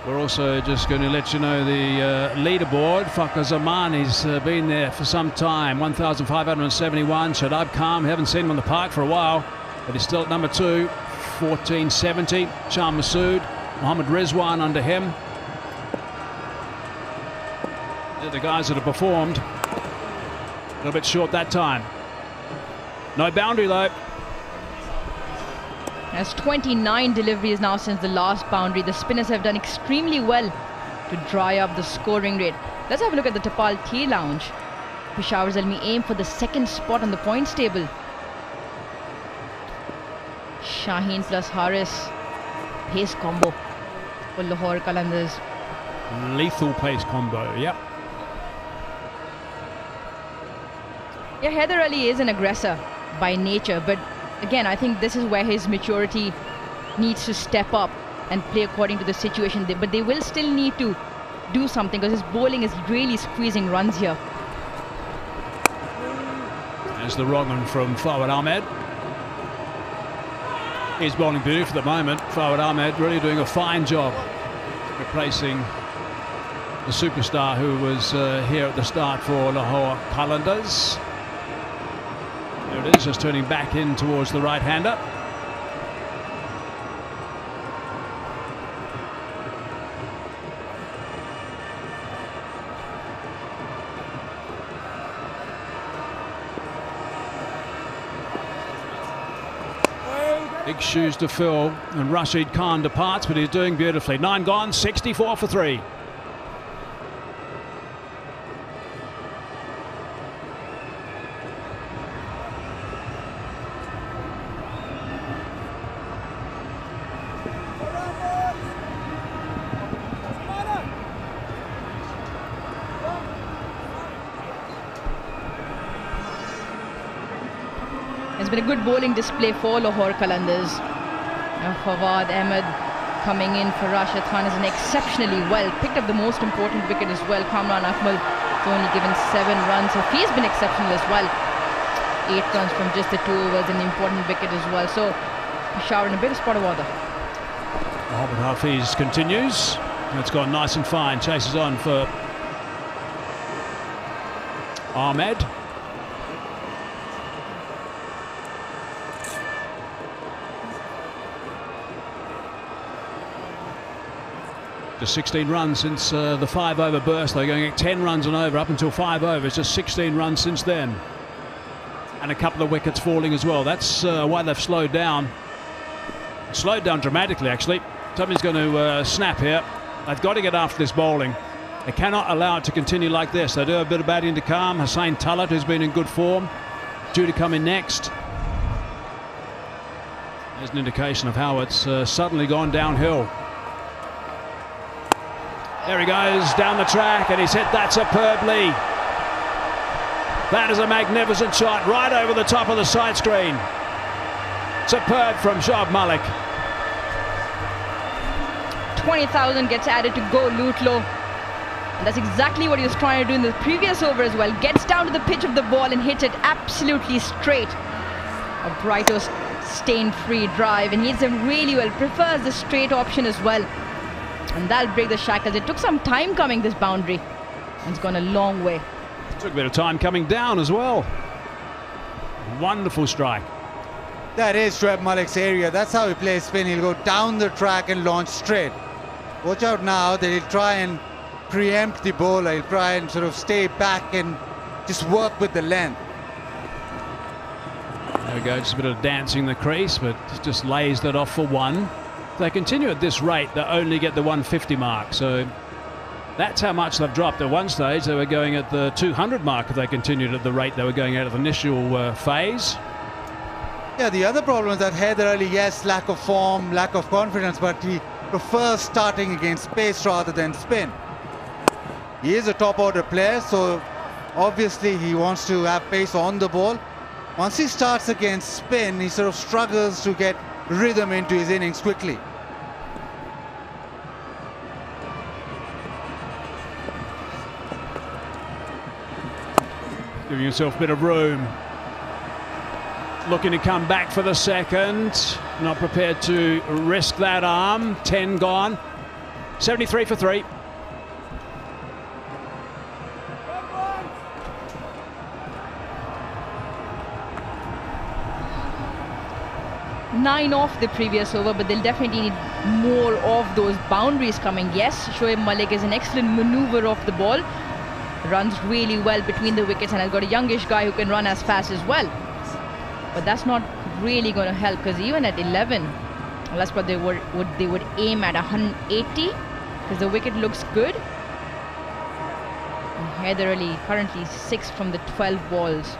We're also just going to let you know the leaderboard. Fakhar Zamani's been there for some time, 1,571. Shadab Khan, we haven't seen him on the park for a while, but he's still at number 2, 1,470. Shah Masood, Mohammad Rizwan under him. They're the guys that have performed. A little bit short that time. No boundary though. There's 29 deliveries now since the last boundary. The spinners have done extremely well to dry up the scoring rate. Let's have a look at the Tapal Tea Lounge. Peshawar Zalmi aim for the 2nd spot on the points table. Shaheen plus Haris. Pace combo for Lahore Qalandars. Lethal pace combo, yep. Yeah, Haider Ali is an aggressor by nature, but again, I think this is where his maturity needs to step up and play according to the situation. But they will still need to do something because his bowling is really squeezing runs here. There's the wrong one from Fawad Ahmed. He's bowling beautiful at the moment. Fawad Ahmed really doing a fine job replacing the superstar who was here at the start for Lahore Qalandars. There it is, just turning back in towards the right-hander. Big shoes to fill, and Rashid Khan departs, but he's doing beautifully. 9 gone, 64 for 3. It's been a good bowling display for Lahore Qalandars. Fawad Ahmed coming in for Rashid Khan has done exceptionally well. Picked up the most important wicket as well. Kamran Akmal has only given 7 runs, so he's been exceptional as well. 8 runs from just the 2 overs, an important wicket as well. So Peshawar in a bit of spot of order. Mohammad Hafiz continues. It's gone nice and fine. Chases on for Ahmed. Just 16 runs since the 5-over burst. They're going at 10 runs and over up until 5 overs. Just 16 runs since then. And a couple of wickets falling as well. That's why they've slowed down. Slowed down dramatically, actually. Something's going to snap here. They've got to get after this bowling. They cannot allow it to continue like this. They do a bit of batting to calm. Hussain Talat, who's been in good form, due to come in next. There's an indication of how it's suddenly gone downhill. There he goes down the track, and he's hit that superbly. That is a magnificent shot right over the top of the side screen. Superb from Shoaib Malik. 20,000 gets added to go Lutlow. And that's exactly what he was trying to do in the previous over as well. Gets down to the pitch of the ball and hits it absolutely straight. A Brighto stain-free drive, and he hits him really well. Prefers the straight option as well. And that'll break the shackles. It took some time coming, this boundary. And it's gone a long way. It took a bit of time coming down as well. Wonderful strike. That is Shoaib Malik's area. That's how he plays spin. He'll go down the track and launch straight. Watch out now that he'll try and preempt the bowler. He'll try and sort of stay back and just work with the length. There we go, just a bit of dancing the crease, but just lays that off for 1. If they continue at this rate, they only get the 150 mark. So that's how much they've dropped. At one stage, they were going at the 200 mark if they continued at the rate they were going at the initial phase. Yeah, the other problem is that Haider Ali, yes, lack of form, lack of confidence, but he prefers starting against pace rather than spin. He is a top order player, so obviously he wants to have pace on the ball. Once he starts against spin, he sort of struggles to get rhythm into his innings quickly. Giving yourself a bit of room. Looking to come back for the second. Not prepared to risk that arm. 10 gone. 73 for 3. Nine off the previous over, but they'll definitely need more of those boundaries coming. Yes, Shoaib Malik is an excellent maneuver off the ball. Runs really well between the wickets and has got a youngish guy who can run as fast as well. But that's not really going to help, because even at 11, well, that's what they would aim at 180, because the wicket looks good. And Haider Ali currently 6 from the 12 balls.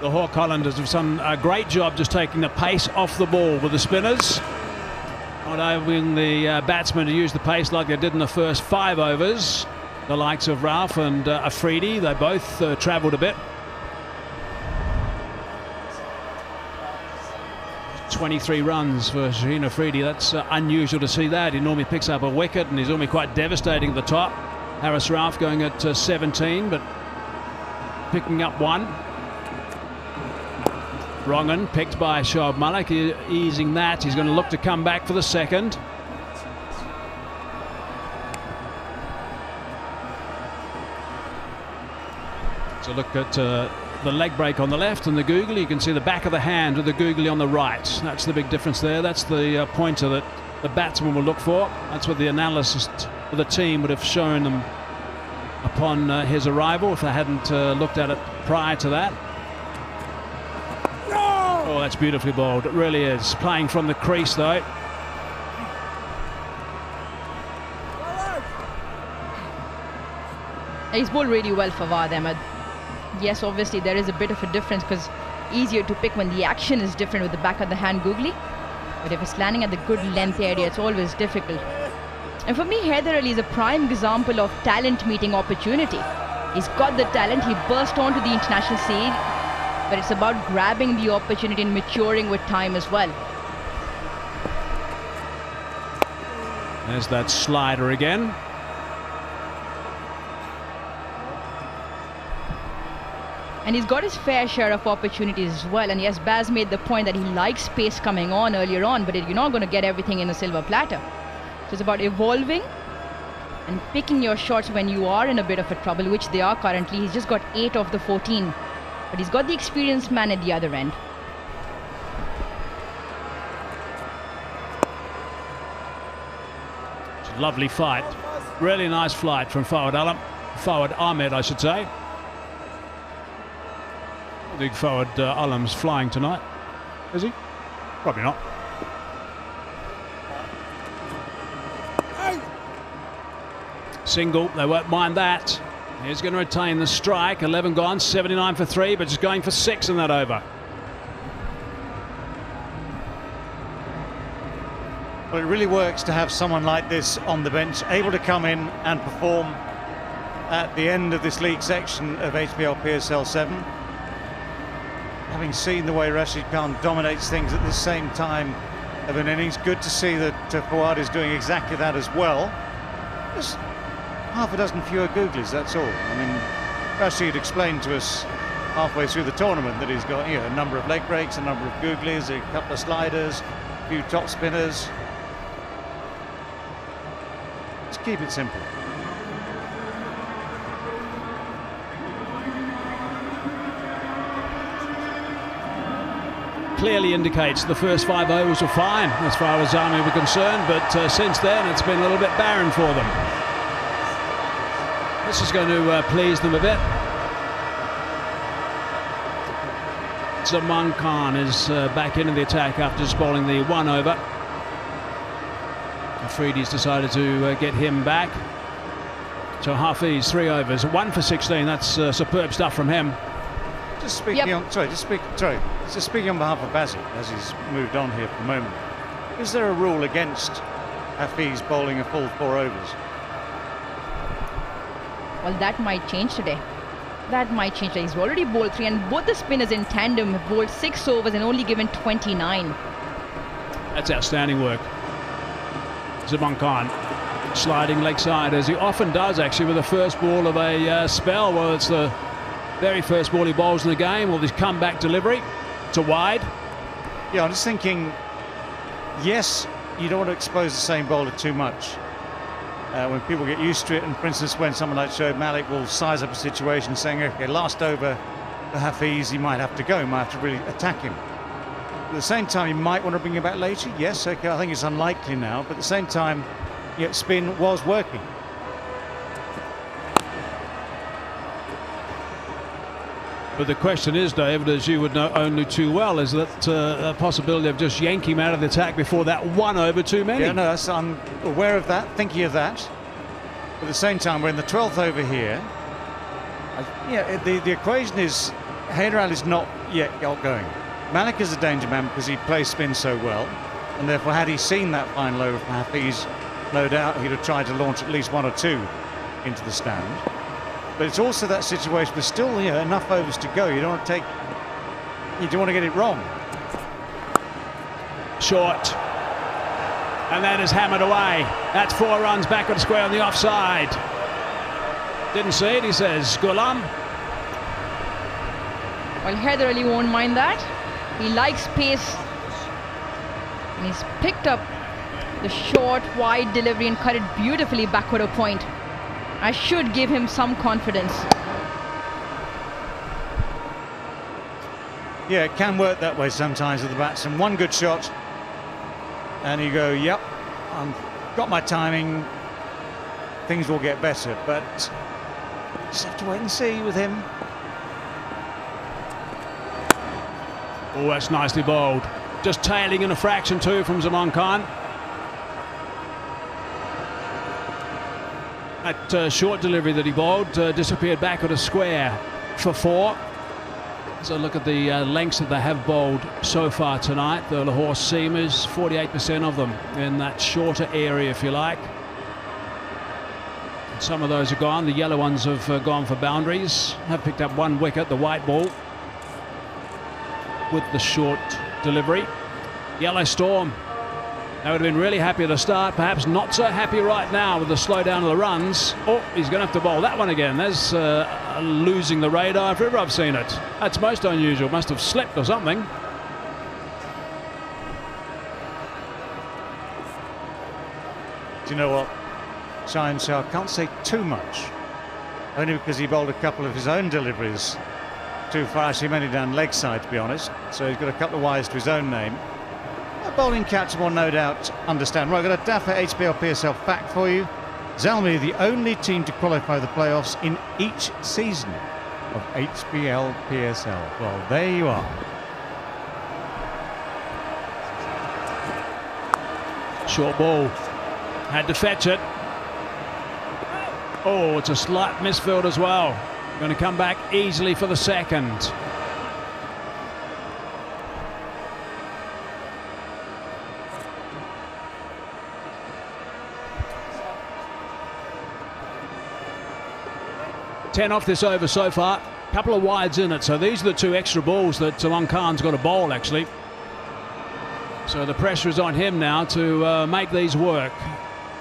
The Lahore Qalandars have done a great job just taking the pace off the ball with the spinners. Not allowing the batsmen to use the pace like they did in the first 5 overs. The likes of Rauf and Afridi, they both travelled a bit. 23 runs for Shaheen Afridi. That's unusual to see that. He normally picks up a wicket and he's normally quite devastating at the top. Haris Rauf going at 17, but picking up one. Wrongan picked by Shoaib Malik, easing that. He's going to look to come back for the second. So look at the leg break on the left and the googly. You can see the back of the hand with the googly on the right. That's the big difference there. That's the pointer that the batsman will look for. That's what the analyst of the team would have shown them upon his arrival if they hadn't looked at it prior to that. Oh, that's beautifully bowled. It really is. Playing from the crease though. He's bowled really well for Fawad Ahmed. Yes, obviously there is a bit of a difference because easier to pick when the action is different with the back of the hand googly. But if it's landing at the good length area, it's always difficult. And for me, Haider Ali is a prime example of talent meeting opportunity. He's got the talent, he burst onto the international scene, but it's about grabbing the opportunity and maturing with time as well. There's that slider again. And he's got his fair share of opportunities as well. And yes, Baz made the point that he likes pace coming on earlier on, but you're not going to get everything in a silver platter. So it's about evolving and picking your shots when you are in a bit of a trouble, which they are currently. He's just got 8 of the 14, but he's got the experienced man at the other end. It's a lovely fight. Really nice flight from Fawad Ahmed, I should say. I think Fawad Alam's flying tonight. Is he? Probably not. Single, they won't mind that. He's going to retain the strike. 11 gone, 79 for 3, but just going for 6 in that over. Well, it really works to have someone like this on the bench, able to come in and perform at the end of this league section of HBL PSL 7. Having seen the way Rashid Khan dominates things at the same time of an innings, good to see that Fawad is doing exactly that as well. Just half a dozen fewer googlies, that's all. I mean, Rashid explained to us halfway through the tournament that he's got, you know, a number of leg breaks, a number of googlies, a couple of sliders, a few top spinners. Let's keep it simple. Clearly indicates the first 5 overs were fine as far as Zalmi were concerned, but since then it's been a little bit barren for them. This is going to please them a bit. Zaman Khan is back into the attack after just bowling the 1 over. Afridi's decided to get him back. So Hafiz, 3 overs, 1 for 16. That's superb stuff from him. Just speaking on, just speaking on behalf of Bazzi, as he's moved on here for a moment, is there a rule against Hafiz bowling a full 4 overs? Well, that might change today. That might change today. He's already bowled 3, and both the spinners in tandem have bowled 6 overs and only given 29. That's outstanding work. Zaman Khan sliding leg side, as he often does actually with the first ball of a spell. Well, it's the very first ball he bowls in the game, or this comeback delivery to wide. Yeah, I'm just thinking, yes, you don't want to expose the same bowler too much. When people get used to it, and for instance, when someone like Shoaib Malik will size up a situation saying, okay, last over for Hafiz, he might have to go, he might have to really attack him. At the same time, you might want to bring him back later. Yes, okay, I think it's unlikely now, but at the same time, yeah, spin was working. But the question is, David, as you would know only too well, is that a possibility of just yanking him out of the attack before that 1 over too many? Yeah, no, I'm aware of that, thinking of that. But at the same time, we're in the 12th over here. Yeah, the equation is Haider Ali is not yet outgoing. Malik is a danger man because he plays spin so well, and therefore had he seen that final over from Hafiz, no doubt he'd have tried to launch at least 1 or 2 into the stand. But it's also that situation with still, you know, enough overs to go. You don't want to get it wrong. short. And that is hammered away. That's 4 runs back at the square on the offside. Didn't see it, he says, Ghulam. Well, Heather Ali won't mind that. He likes pace. And he's picked up the short, wide delivery and cut it beautifully backward a point. I should give him some confidence. Yeah, it can work that way sometimes with the batsman. One good shot, and you go, yep, I've got my timing, things will get better, but just have to wait and see with him. Oh, that's nicely bowled. Just tailing in a fraction too from Zaman Khan. That short delivery that he bowled disappeared back at a square for 4. So look at the lengths that they have bowled so far tonight. The Lahore seamers, 48% of them in that shorter area, if you like. And some of those are gone. The yellow ones have gone for boundaries. Have picked up 1 wicket, the white ball, with the short delivery. Yellow Storm. They would have been really happy at the start, perhaps not so happy right now with the slowdown of the runs. Oh, he's going to have to bowl that one again. There's losing the radar if ever I've seen it. That's most unusual. Must have slipped or something. Do you know what? Shine Shah can't say too much, only because he bowled a couple of his own deliveries too far. Actually, mainly down leg side, to be honest. So he's got a couple of wides to his own name. A bowling catch will no doubt understand. Right, I've got a Daffer HBL PSL fact for you. Zalmi, the only team to qualify the playoffs in each season of HBL PSL. Well, there you are. Short ball. Had to fetch it. Oh, it's a slight misfield as well. Going to come back easily for the second. Ten off this over so far. Couple of wides in it. So these are the 2 extra balls that Zaman Khan's got to bowl, actually. So the pressure is on him now to make these work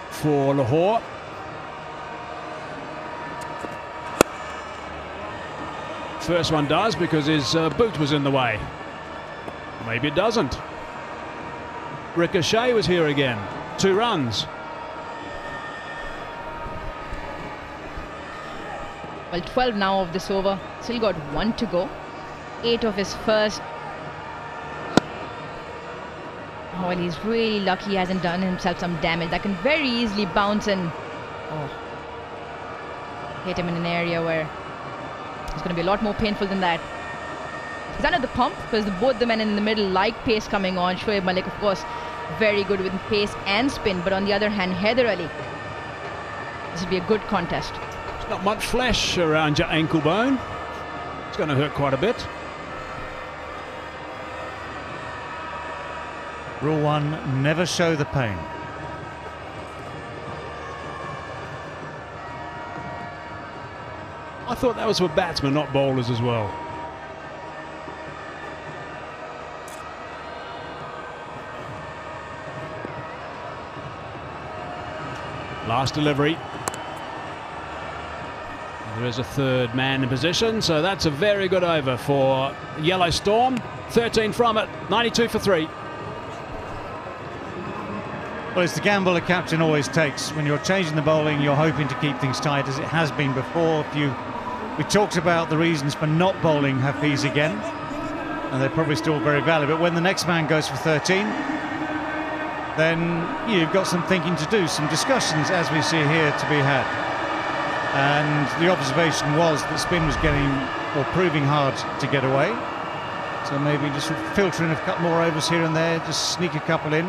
for Lahore. First one does because his boot was in the way. Maybe it doesn't. Ricochet was here again. 2 runs. Well, 12 now of this over. Still got 1 to go. 8 of his first. Oh, and he's really lucky he hasn't done himself some damage. That can very easily bounce and hit him in an area where it's going to be a lot more painful than that. He's under the pump because both the men in the middle like pace coming on. Shoaib Malik, of course, very good with pace and spin. But on the other hand, Heather Ali, this will be a good contest. There's not much flesh around your ankle bone. It's going to hurt quite a bit. Rule 1, never show the pain. I thought that was for batsmen, not bowlers as well. Last delivery. There is a 3rd man in position, so that's a very good over for Yellow Storm. 13 from it, 92 for 3. Well, it's the gamble a captain always takes. When you're changing the bowling, you're hoping to keep things tight, as it has been before. We talked about the reasons for not bowling Hafiz again, and they're probably still very valid. But when the next man goes for 13, then you've got some thinking to do, some discussions, as we see here, to be had. And the observation was that spin was getting, or proving hard to get away. So maybe just filter in a couple more overs here and there, just sneak a couple in.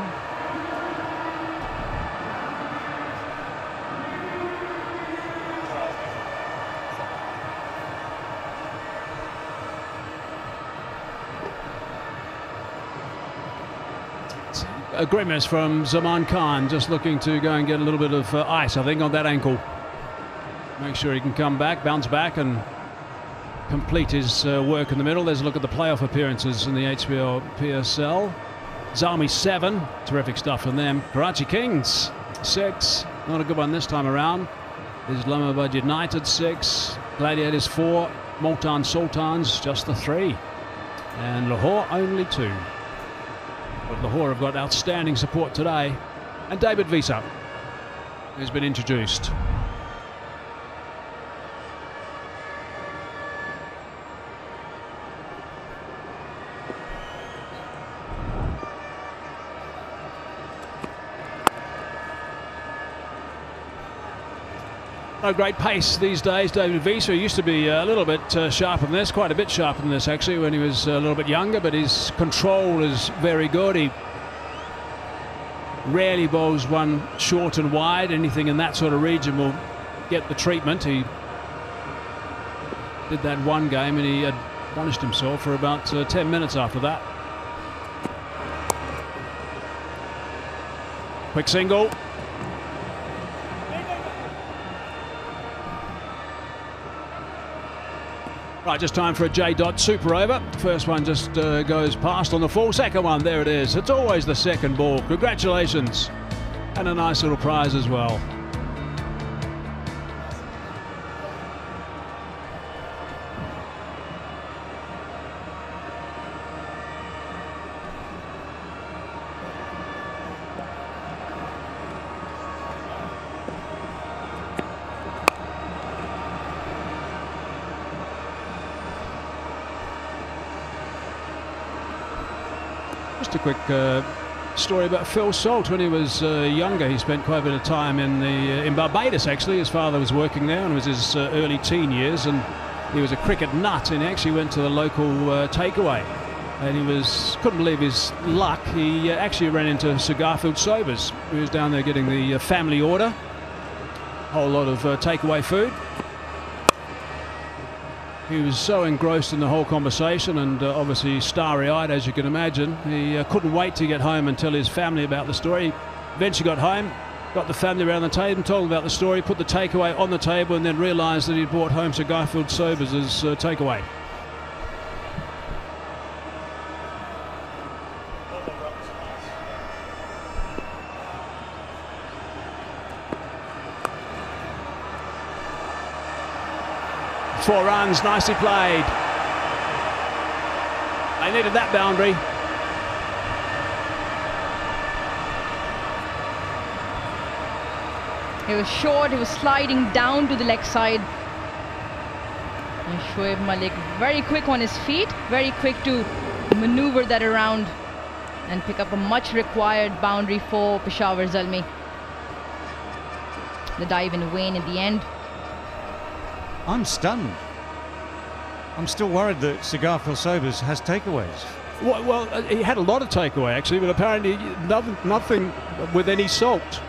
A grimace from Zaman Khan, just looking to go and get a little bit of ice, I think, on that ankle. Make sure he can come back, bounce back and complete his work in the middle. There's a look at the playoff appearances in the HBL PSL. Zalmi 7. Terrific stuff from them. Karachi Kings 6. Not a good one this time around. Islamabad United 6. Gladiators 4. Multan Sultans just the 3. And Lahore only 2. But Lahore have got outstanding support today. And David Visa, who's been introduced. No great pace these days. David Visa used to be a little bit sharper than this, quite a bit sharper than this actually when he was a little bit younger, but his control is very good. He rarely bowls one short and wide. Anything in that sort of region will get the treatment. He did that one game and he had punished himself for about 10 minutes after that. Quick single. Right, just time for a J. Super over. First one just goes past on the full. Second one, there it is. It's always the second ball. Congratulations. And a nice little prize as well. Just a quick story about Phil Salt. When he was younger, he spent quite a bit of time in Barbados actually. His father was working there and it was his early teen years, and he was a cricket nut and he actually went to the local takeaway and he couldn't believe his luck. He actually ran into Sir Garfield Sobers, who was down there getting the family order, a whole lot of takeaway food. He was so engrossed in the whole conversation and obviously starry-eyed, as you can imagine. He couldn't wait to get home and tell his family about the story. Eventually got home, got the family around the table, told them about the story, put the takeaway on the table, and then realised that he'd brought home Sir Garfield Sobers as takeaway. Four runs, nicely played. They needed that boundary. He was short, he was sliding down to the leg side. And Shoaib Malik very quick on his feet, very quick to maneuver that around and pick up a much required boundary for Peshawar Zalmi. The dive in Wayne in the end. I'm stunned. I'm still worried that Sir Garfield Sobers has takeaways. Well, he had a lot of takeaway actually, but apparently nothing with any salt.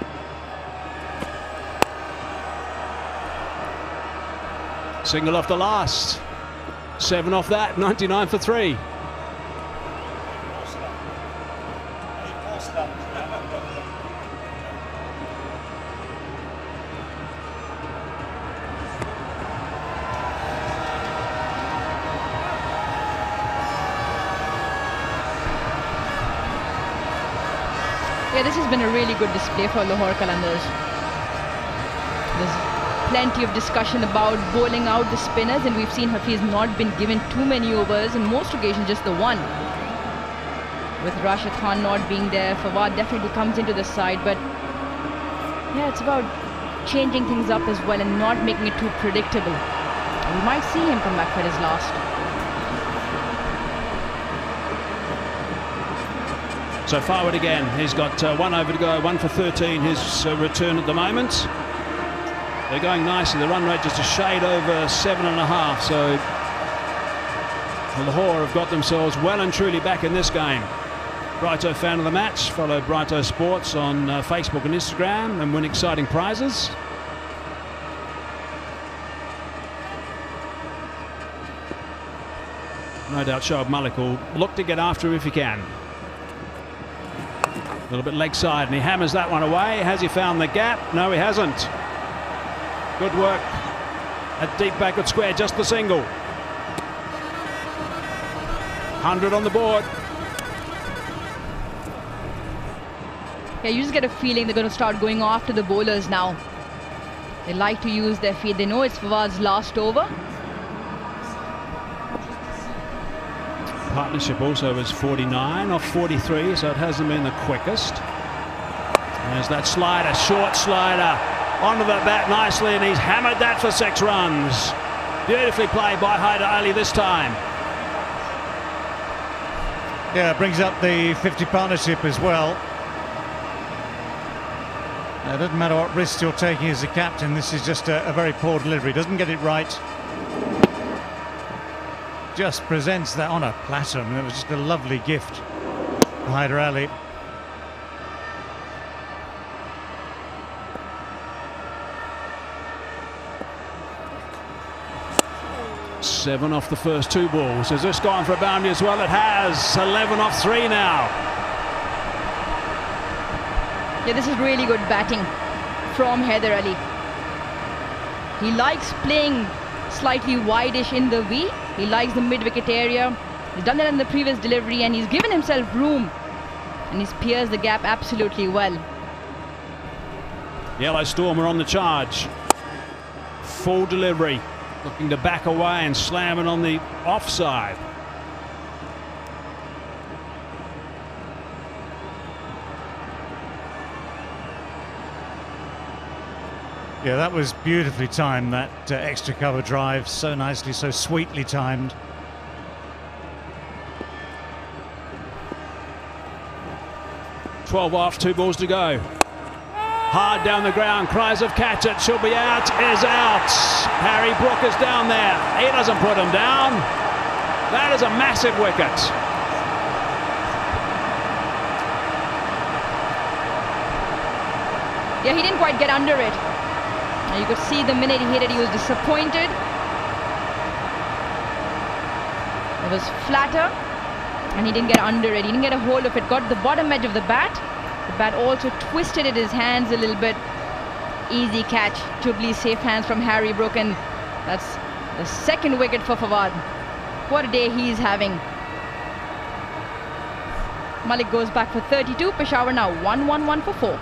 Single off the last. 7 off that, 99 for 3. Yeah, this has been a really good display for Lahore Qalandars. There's plenty of discussion about bowling out the spinners, and we've seen Hafiz not been given too many overs, in most occasions just the one. With Rashid Khan not being there, Fawad definitely comes into the side, but yeah, it's about changing things up as well and not making it too predictable. We might see him come back for his last. So forward again, he's got 1 over to go, 1 for 13, his return at the moment. They're going nicely, the run rate just a shade over 7.5, so Lahore have got themselves well and truly back in this game. Brighto fan of the match, follow Brighto Sports on Facebook and Instagram and win exciting prizes. No doubt Shoaib Malik will look to get after him if he can. A little bit leg side and he hammers that one away. Has he found the gap? No, he hasn't. Good work at deep backward square, just the single. 100 on the board. Yeah, you just get a feeling they're going to start going after the bowlers now. They like to use their feet. They know it's Fawad's last over. Partnership also was 49 off 43, so it hasn't been the quickest. There's that slider, short slider, onto the bat nicely, and he's hammered that for 6 runs. Beautifully played by Hyder Ali this time. Yeah, brings up the 50 partnership as well. It doesn't matter what risks you're taking as a captain, this is just a very poor delivery. Doesn't get it right. Just presents that on a platter. I mean, it was just a lovely gift for Hyder Ali. Seven off the first 2 balls. Has this gone for a boundary as well? It has. 11 off 3 now. Yeah, this is really good batting from Hyder Ali. He likes playing slightly wideish in the V. He likes the mid-wicket area. He's done that in the previous delivery, and he's given himself room. And he's pierced the gap absolutely well. Yellow Storm are on the charge. Full delivery. Looking to back away and slam it on the offside. Yeah, that was beautifully timed, that extra cover drive. So nicely, so sweetly timed. .12 off, 2 balls to go. Hard down the ground, cries of catch it, should be out, is out. Harry Brook is down there. He doesn't put him down. That is a massive wicket. Yeah, he didn't quite get under it. You could see the minute he hit it, he was disappointed. It was flatter, and he didn't get under it. He didn't get a hold of it. Got the bottom edge of the bat. The bat also twisted in his hands a little bit. Easy catch. Jubilee's safe hands from Harry Brook, and that's the 2nd wicket for Fawad. What a day he's having. Malik goes back for 32. Peshawar now 1-1-1 for 4.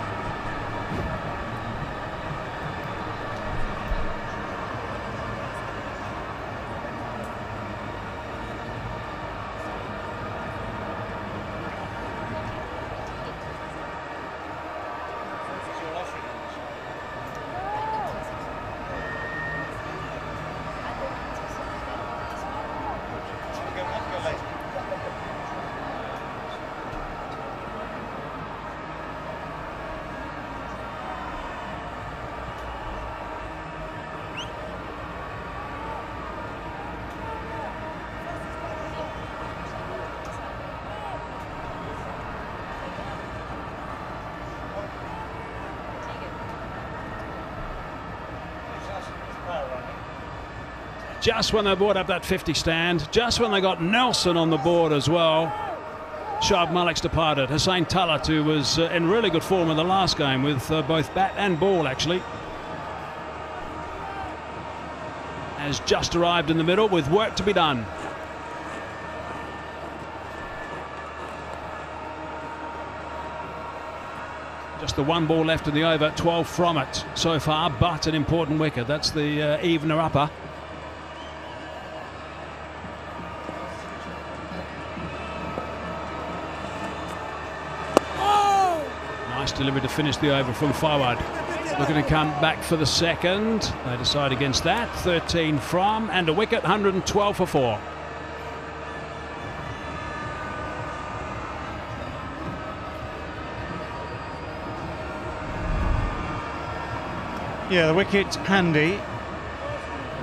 Just when they brought up that 50 stand, just when they got Nelson on the board as well, Shoaib Malik's departed. Hussain Talat, who was in really good form in the last game with both bat and ball actually, has just arrived in the middle with work to be done. Just the 1 ball left in the over, 12 from it so far, but an important wicket. That's the evener upper. Nice delivery to finish the over from Fawad. Looking to come back for the 2nd. They decide against that. 13 from and a wicket, 112 for 4. Yeah, the wicket handy.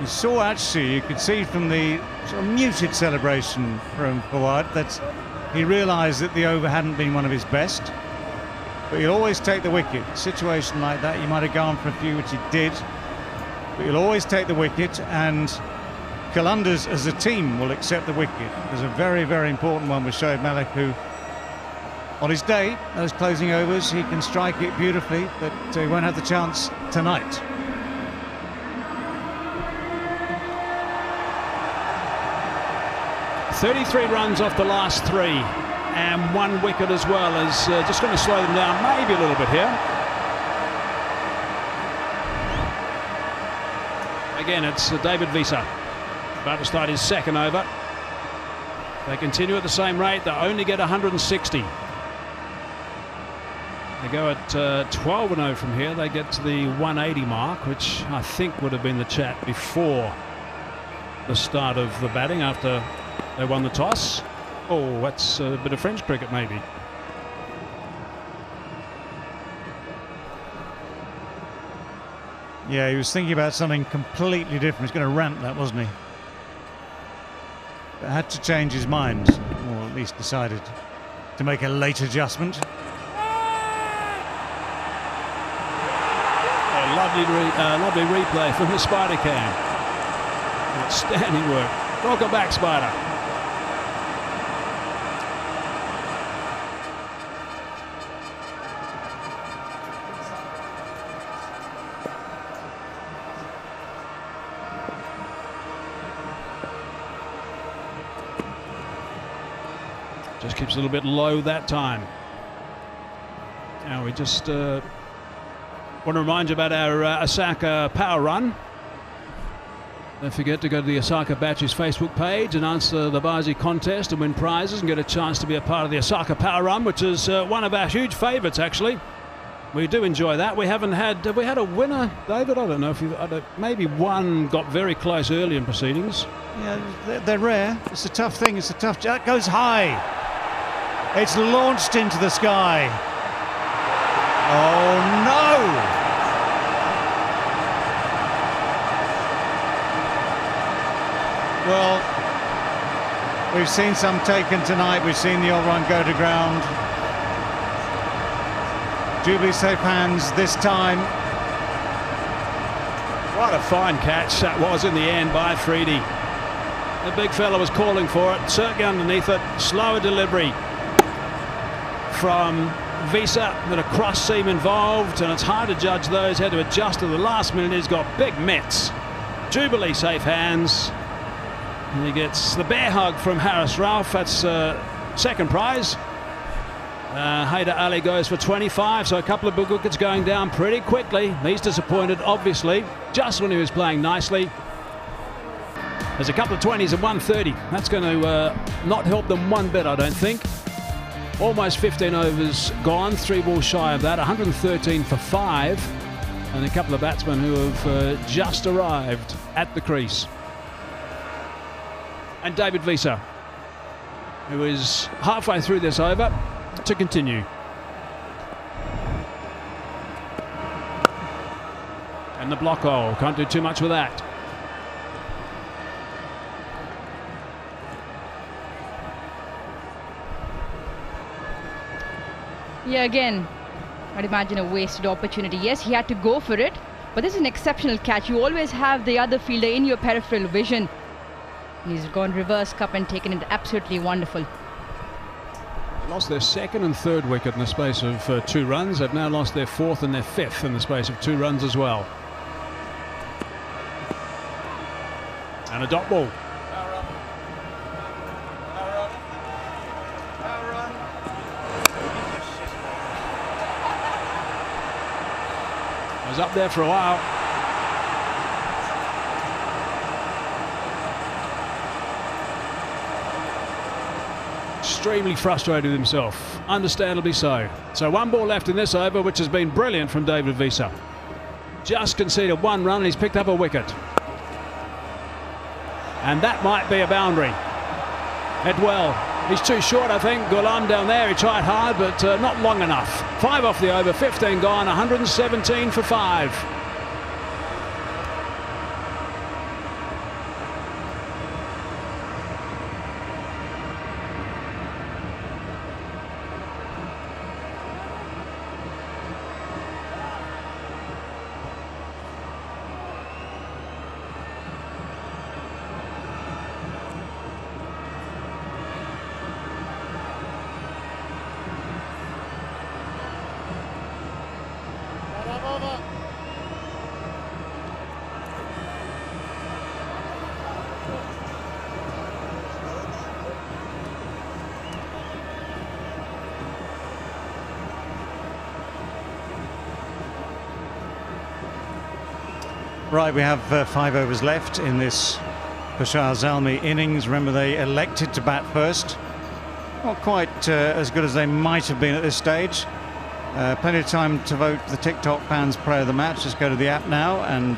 You saw, actually, you could see from the sort of muted celebration from Fawad that he realised that the over hadn't been one of his best. But you'll always take the wicket. A situation like that, you might have gone for a few, which he did. But you'll always take the wicket, and Qalandars as a team will accept the wicket. There's a very, very important one with Shoaib Malik, who, on his day, those closing overs, he can strike it beautifully, but he won't have the chance tonight. .33 runs off the last 3. and 1 wicket as well. Is just going to slow them down maybe a little bit here. Again, it's David Visa about to start his second over. They continue at the same rate. They only get 160. They go at 12-0 from here. They get to the 180 mark, which I think would have been the chat before the start of the batting after they won the toss. Oh, that's a bit of French cricket maybe. Yeah, he was thinking about something completely different. He was going to rant that, wasn't he? But had to change his mind, or at least decided to make a late adjustment. Lovely replay from the Spider cam. Outstanding work. Welcome back, Spider. Just keeps a little bit low that time. Now we just want to remind you about our Osaka Power Run. Don't forget to go to the Osaka Batteries Facebook page and answer the Bazi contest and win prizes and get a chance to be a part of the Osaka Power Run, which is one of our huge favourites actually. We do enjoy that. We haven't had, have we had a winner, David? I don't know if you've, maybe one got very close early in proceedings. Yeah, they're rare. It's a tough thing. It's a tough. That goes high. It's launched into the sky. Oh no! Well, we've seen some taken tonight. We've seen the old one go to ground. Jubilee safe hands this time. What a fine catch that was in the end by Afridi. The big fella was calling for it. Certainly underneath it. Slower delivery from Visa, with a cross seam involved, and it's hard to judge those. Had to adjust at the last minute. He's got big mitts. Jubilee safe hands. And he gets the bear hug from Harris Ralph. That's second prize. Haider Ali goes for 25, so a couple of big wickets going down pretty quickly. He's disappointed, obviously, just when he was playing nicely. There's a couple of 20s and 130. That's going to not help them one bit, I don't think. Almost 15 overs gone, 3 balls shy of that, 113 for 5, and a couple of batsmen who have just arrived at the crease. And David Visa, who is halfway through this over, to continue. And the block hole, can't do too much with that. Yeah, again, I'd imagine a wasted opportunity. Yes, he had to go for it, but this is an exceptional catch. You always have the other fielder in your peripheral vision. He's gone reverse cup and taken it absolutely wonderful. They lost their second and third wicket in the space of 2 runs. They've now lost their 4th and their 5th in the space of 2 runs as well. And a dot ball. Was up there for a while. Extremely frustrated himself, understandably so. So 1 ball left in this over, which has been brilliant from David Visa. Just conceded 1 run and he's picked up a wicket. And that might be a boundary. Edwell, he's too short, I think. Ghulam down there, he tried hard, but not long enough. 5 off the over, 15 gone, 117 for 5. Right, we have 5 overs left in this Peshawar Zalmi innings. Remember, they elected to bat first. Not quite as good as they might have been at this stage. Plenty of time to vote the TikTok fans player of the match. Just go to the app now and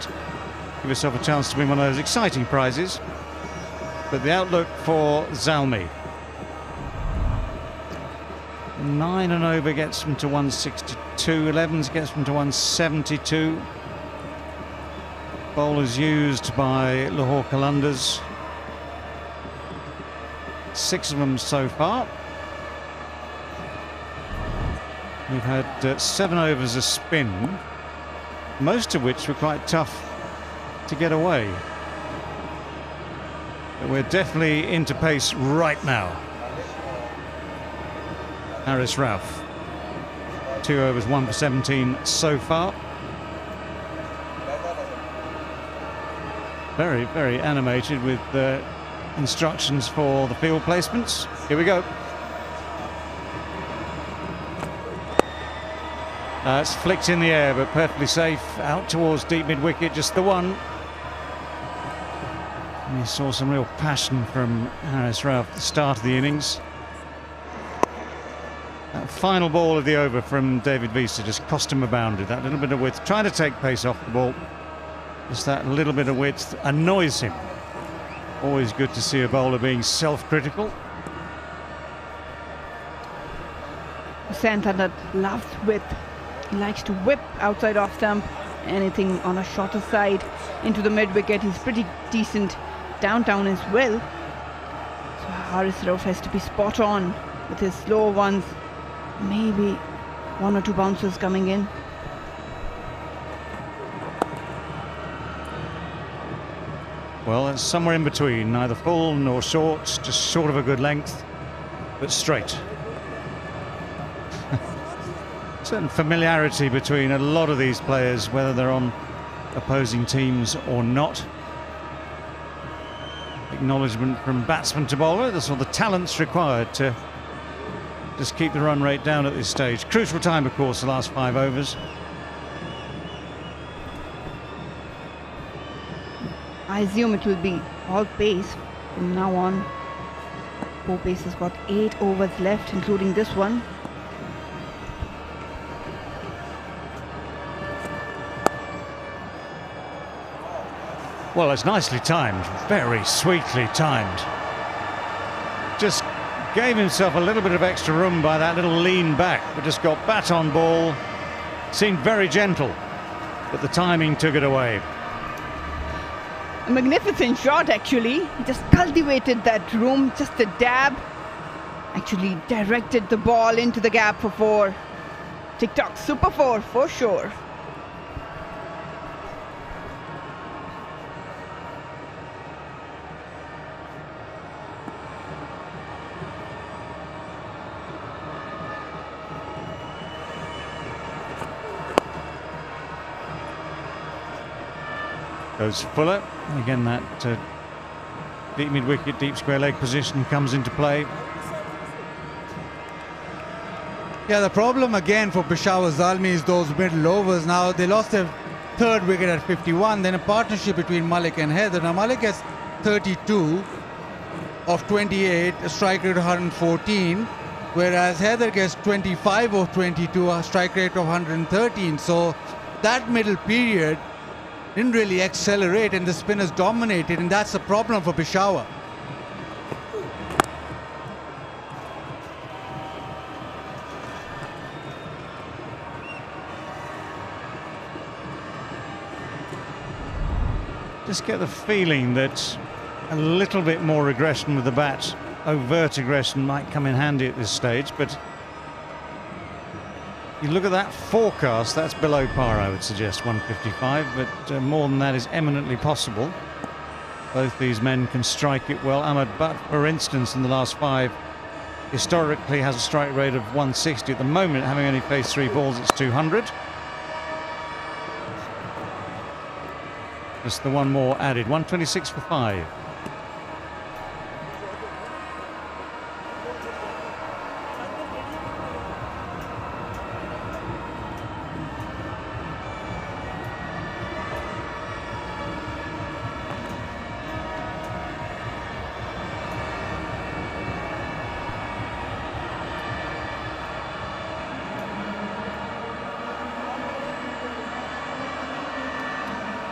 give yourself a chance to win one of those exciting prizes. But the outlook for Zalmi. 9 and over gets them to 162. 11s gets them to 172. Bowlers used by Lahore Qalandars. 6 of them so far. We've had 7 overs of spin, most of which were quite tough to get away. But we're definitely into pace right now. Haris Rauf, 2 overs, 1 for 17 so far. Very, very animated with instructions for the field placements. Here we go. It's flicked in the air, but perfectly safe. Out towards deep mid-wicket, just the one. And you saw some real passion from Haris Rauf at the start of the innings. That final ball of the over from David Visa just cost him a boundary. That little bit of width, trying to take pace off the ball. Just that little bit of width annoys him. Always good to see a bowler being self-critical. Santana loves width. He likes to whip outside off stump. Anything on a shorter side into the mid-wicket. He's pretty decent downtown as well. So Haris Rauf has to be spot on with his slow ones. Maybe 1 or 2 bouncers coming in. Well, it's somewhere in between, neither full nor short, just short of a good length, but straight. Certain familiarity between a lot of these players, whether they're on opposing teams or not. Acknowledgement from batsman to bowler. That's all the talents required to just keep the run rate down at this stage. Crucial time, of course, the last 5 overs. I assume it will be all pace from now on. Four Pace has got 8 overs left, including this one. Well, it's nicely timed, very sweetly timed. Just gave himself a little bit of extra room by that little lean back, but just got bat on ball. Seemed very gentle, but the timing took it away. A magnificent shot, actually. He just cultivated that room, just a dab. Actually directed the ball into the gap for 4. TikTok Super 4 for sure. Goes Fuller. Again, that deep mid-wicket, deep square leg position comes into play. Yeah, the problem again for Peshawar Zalmi is those middle overs. Now, they lost their 3rd wicket at 51, then a partnership between Malik and Heather. Now, Malik gets 32 of 28, a strike rate of 114, whereas Heather gets 25 of 22, a strike rate of 113. So, that middle period didn't really accelerate and the spinners dominated, and that's a problem for Peshawar. Just get the feeling that a little bit more aggression with the bat, overt aggression, might come in handy at this stage, but you look at that forecast, that's below par, I would suggest, 155, but more than that is eminently possible. Both these men can strike it well. Ahmed Butt, for instance, in the last 5, historically has a strike rate of 160. At the moment, having only faced 3 balls, it's 200. Just the one more added, 126 for 5.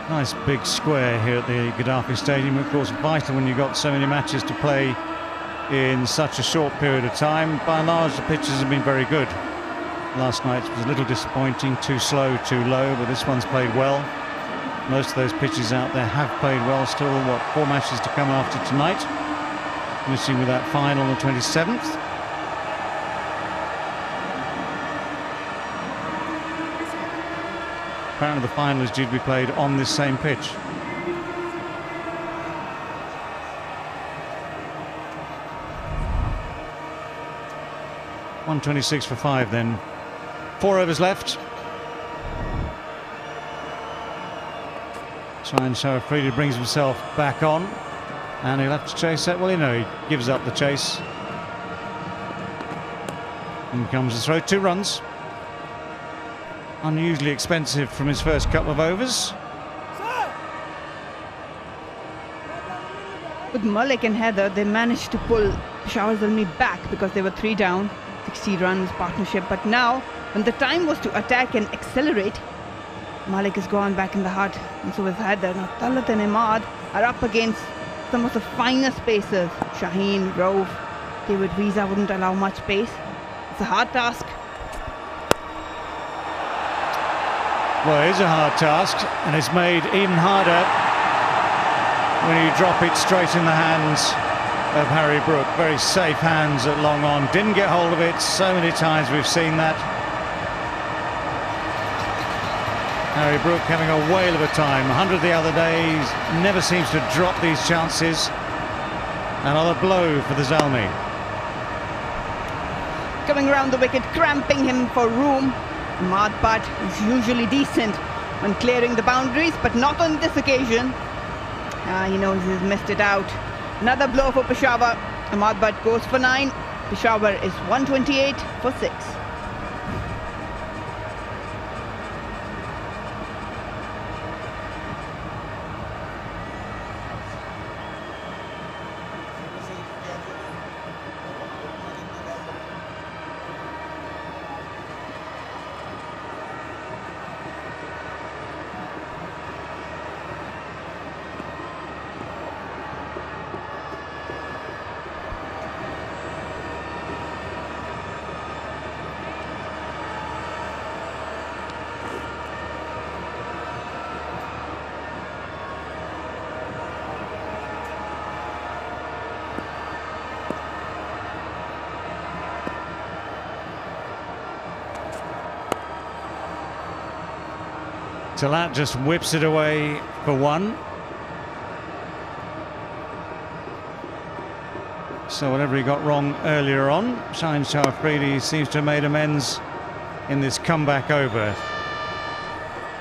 Nice big square here at the Gaddafi Stadium. Of course, vital when you've got so many matches to play in such a short period of time. By and large, the pitches have been very good. Last night was a little disappointing, too slow, too low, but this one's played well. Most of those pitches out there have played well. Still, what, 4 matches to come after tonight. Finishing with that final on the 27th. Apparently the final is due to be played on this same pitch. .126 for 5 then. 4 overs left. Shahin Afridi brings himself back on, and he'll have to chase that. Well, you know, he gives up the chase. In comes the throw, 2 runs. Unusually expensive from his first couple of overs. With Malik and Heather, they managed to pull Peshawar Zalmi back because they were 3 down, 60 runs partnership. But now, when the time was to attack and accelerate, Malik has gone back in the hut, and so has Heather. Now Talat and Imad are up against some of the finest pacers. Shaheen, Rauf, David Visa wouldn't allow much pace. It's a hard task. Well, it is a hard task, and it's made even harder when you drop it straight in the hands of Harry Brook. Very safe hands at long on. Didn't get hold of it. So many times we've seen that. Harry Brook having a whale of a time. 100 the other day. Never seems to drop these chances. Another blow for the Zalmi. Coming round the wicket, cramping him for room. Ahmad Butt is usually decent when clearing the boundaries, but not on this occasion. He knows he's missed it out. Another blow for Peshawar. Ahmad Butt goes for 9. Peshawar is 128 for 6. Talat just whips it away for 1. So whatever he got wrong earlier on, Shahin Afridi seems to have made amends in this comeback over.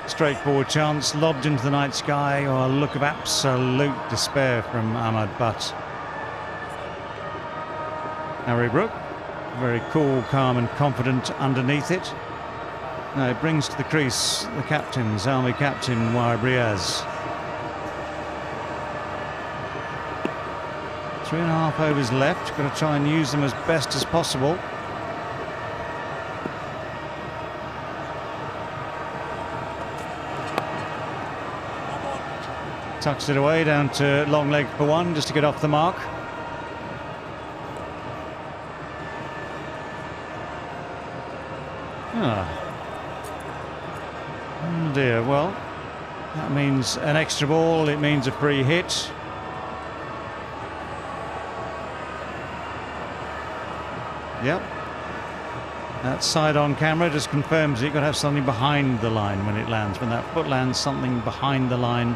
Straightforward chance, lobbed into the night sky, or a look of absolute despair from Ahmad Butt. Harry Brook, very cool, calm and confident underneath it. Now it brings to the crease the captain, Zalmi captain, Wahab Riaz. 3.5 overs left, got to try and use them as best as possible. Tucks it away down to long leg for 1, just to get off the mark. Oh dear, well, that means an extra ball, it means a free hit. Yep. That side on camera just confirms you've got to have something behind the line when it lands. When that foot lands, something behind the line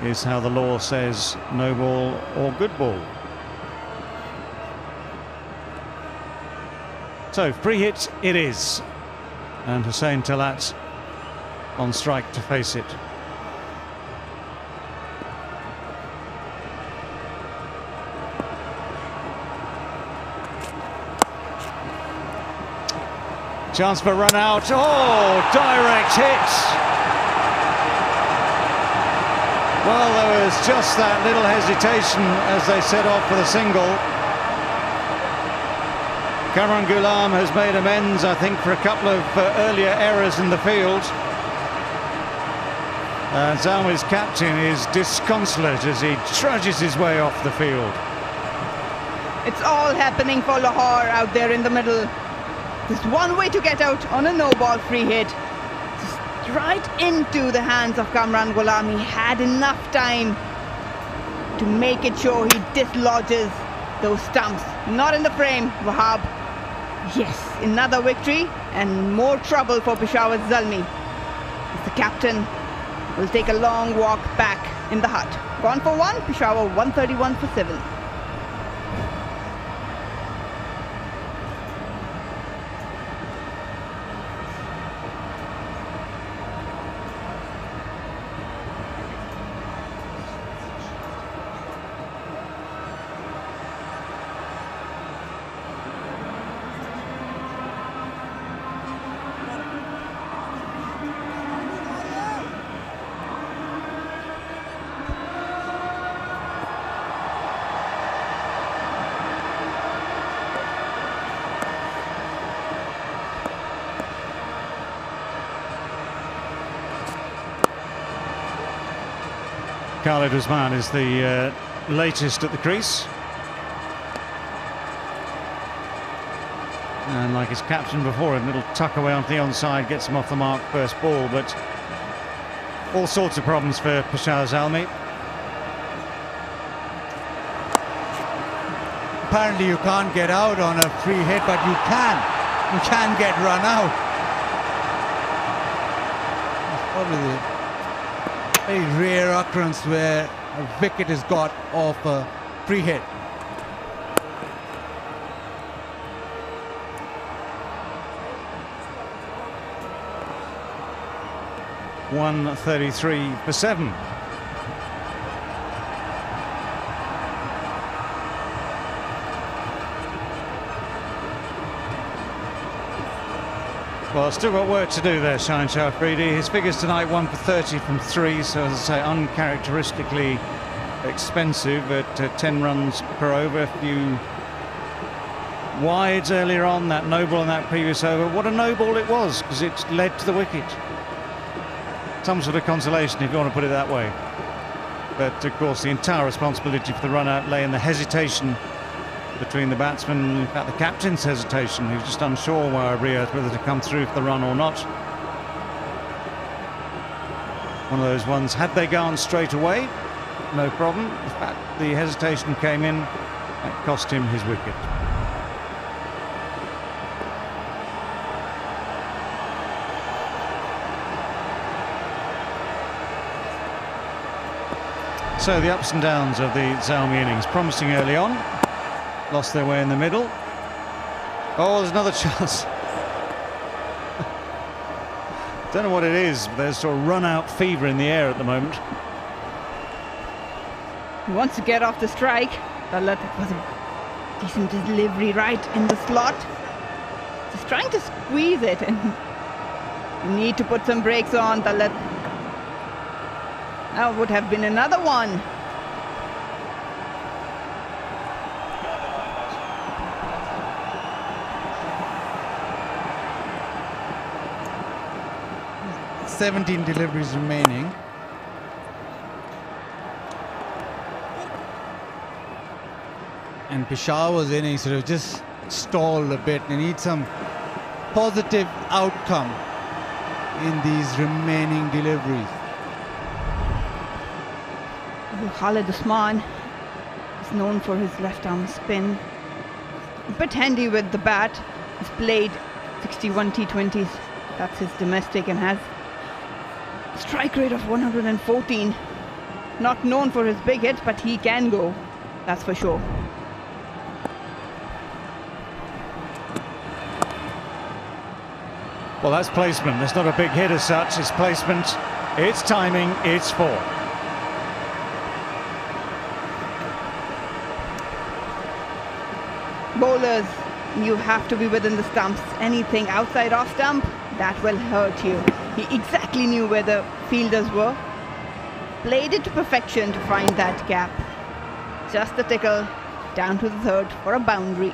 is how the law says no ball or good ball. So, free hit it is. And Hussain Talat on strike to face it. Chance for run out. Oh, direct hit. Well, there was just that little hesitation as they set off for the single. Kamran Ghulam has made amends, I think, for a couple of earlier errors in the field. Zalmi's captain is disconsolate as he trudges his way off the field. It's all happening for Lahore out there in the middle. There's one way to get out on a no-ball free hit. Just right into the hands of Kamran Ghulam. He had enough time to make it sure he dislodges those stumps. Not in the frame, Wahab. Yes, another victory and more trouble for Peshawar Zalmi. As the captain will take a long walk back in the hut. Gone for one, Peshawar 131 for 7. Khalid Usman is the latest at the crease. And like his captain before him, little tuck away onto the onside, gets him off the mark first ball, but all sorts of problems for Peshawar Zalmi. Apparently you can't get out on a free hit, but you can get run out. It's probably the very rare occurrence where a wicket is got off a free hit. .133 for 7. Well, still got work to do there, Shaheen Shah Afridi. His figures tonight 1 for 30 from 3, so as I say, uncharacteristically expensive at 10 runs per over. A few wides earlier on, that no ball in that previous over. What a no ball it was, because it led to the wicket. Some sort of consolation, if you want to put it that way. But of course, the entire responsibility for the run out lay in the hesitation between the batsmen, in fact the captain's hesitation. He was just unsure why Riyadh whether to come through for the run or not. One of those ones, had they gone straight away, no problem. In fact, the hesitation came in, that cost him his wicket. So the ups and downs of the Zalmi innings, promising early on. Lost their way in the middle. Oh, there's another chance. Don't know what it is, but there's sort of run-out fever in the air at the moment. He wants to get off the strike. That was a decent delivery right in the slot. Just trying to squeeze it, and you need to put some brakes on. That would have been another one. 17 deliveries remaining. And Peshawar's innings sort of just stalled a bit. They need some positive outcome in these remaining deliveries. Khalid Usman is known for his left arm spin. A bit handy with the bat. He's played 61 T20s. That's his domestic, and has a strike rate of 114. Not known for his big hits, but he can go. That's for sure. Well, that's placement. That's not a big hit as such. It's placement. It's timing. It's 4. Bowlers, you have to be within the stumps. Anything outside off stump, that will hurt you. He exactly knew where the fielders were. Played it to perfection to find that gap. Just a tickle down to the third for a boundary.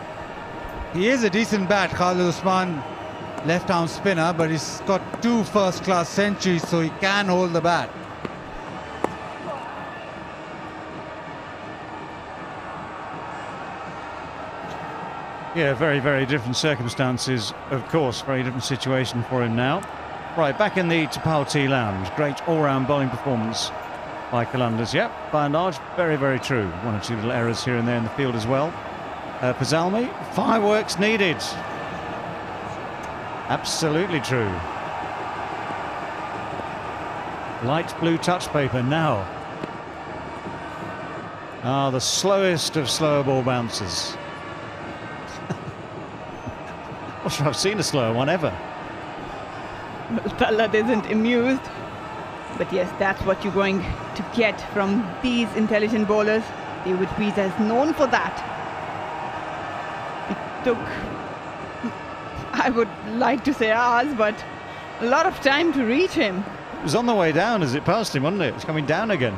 He is a decent bat, Khalid Usman, left arm spinner, but he's got 2 first-class centuries, so he can hold the bat. Yeah, very, very different circumstances, of course. Very different situation for him now. Right, back in the Tapal Lounge. Great all-round bowling performance by Qalandars. Yep, by and large, very, very true. One or two little errors here and there in the field as well. For Zalmi, fireworks needed. Absolutely true. Light blue touch paper now. Ah, the slowest of slower ball bounces. Not sure I've seen a slower one ever. Well, Talat isn't amused. But yes, that's what you're going to get from these intelligent bowlers. David Pease is known for that. It took, I would like to say hours, but a lot of time to reach him. It was on the way down as it passed him, wasn't it? It's coming down again.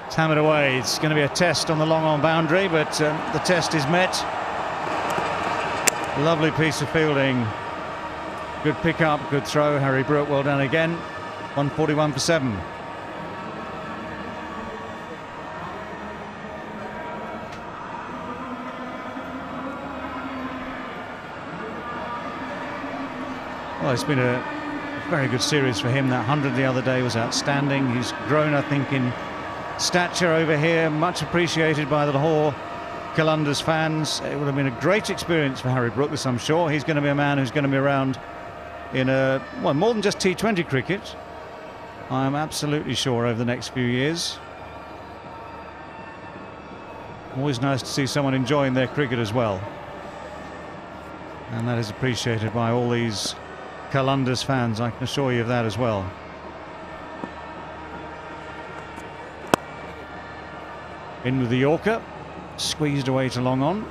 It's hammered away. It's going to be a test on the long-on boundary, but the test is met. Lovely piece of fielding. Good pick-up, good throw. Harry Brook, well done again. 141 for 7. Well, it's been a very good series for him. That 100 the other day was outstanding. He's grown, I think, in stature over here. Much appreciated by the Lahore Qalandars fans. It would have been a great experience for Harry Brook, this I'm sure. He's going to be a man who's going to be around in well, more than just T20 cricket. I'm absolutely sure over the next few years. Always nice to see someone enjoying their cricket as well. And that is appreciated by all these Qalandars fans, I can assure you of that as well. In with the Yorker, squeezed away to long on.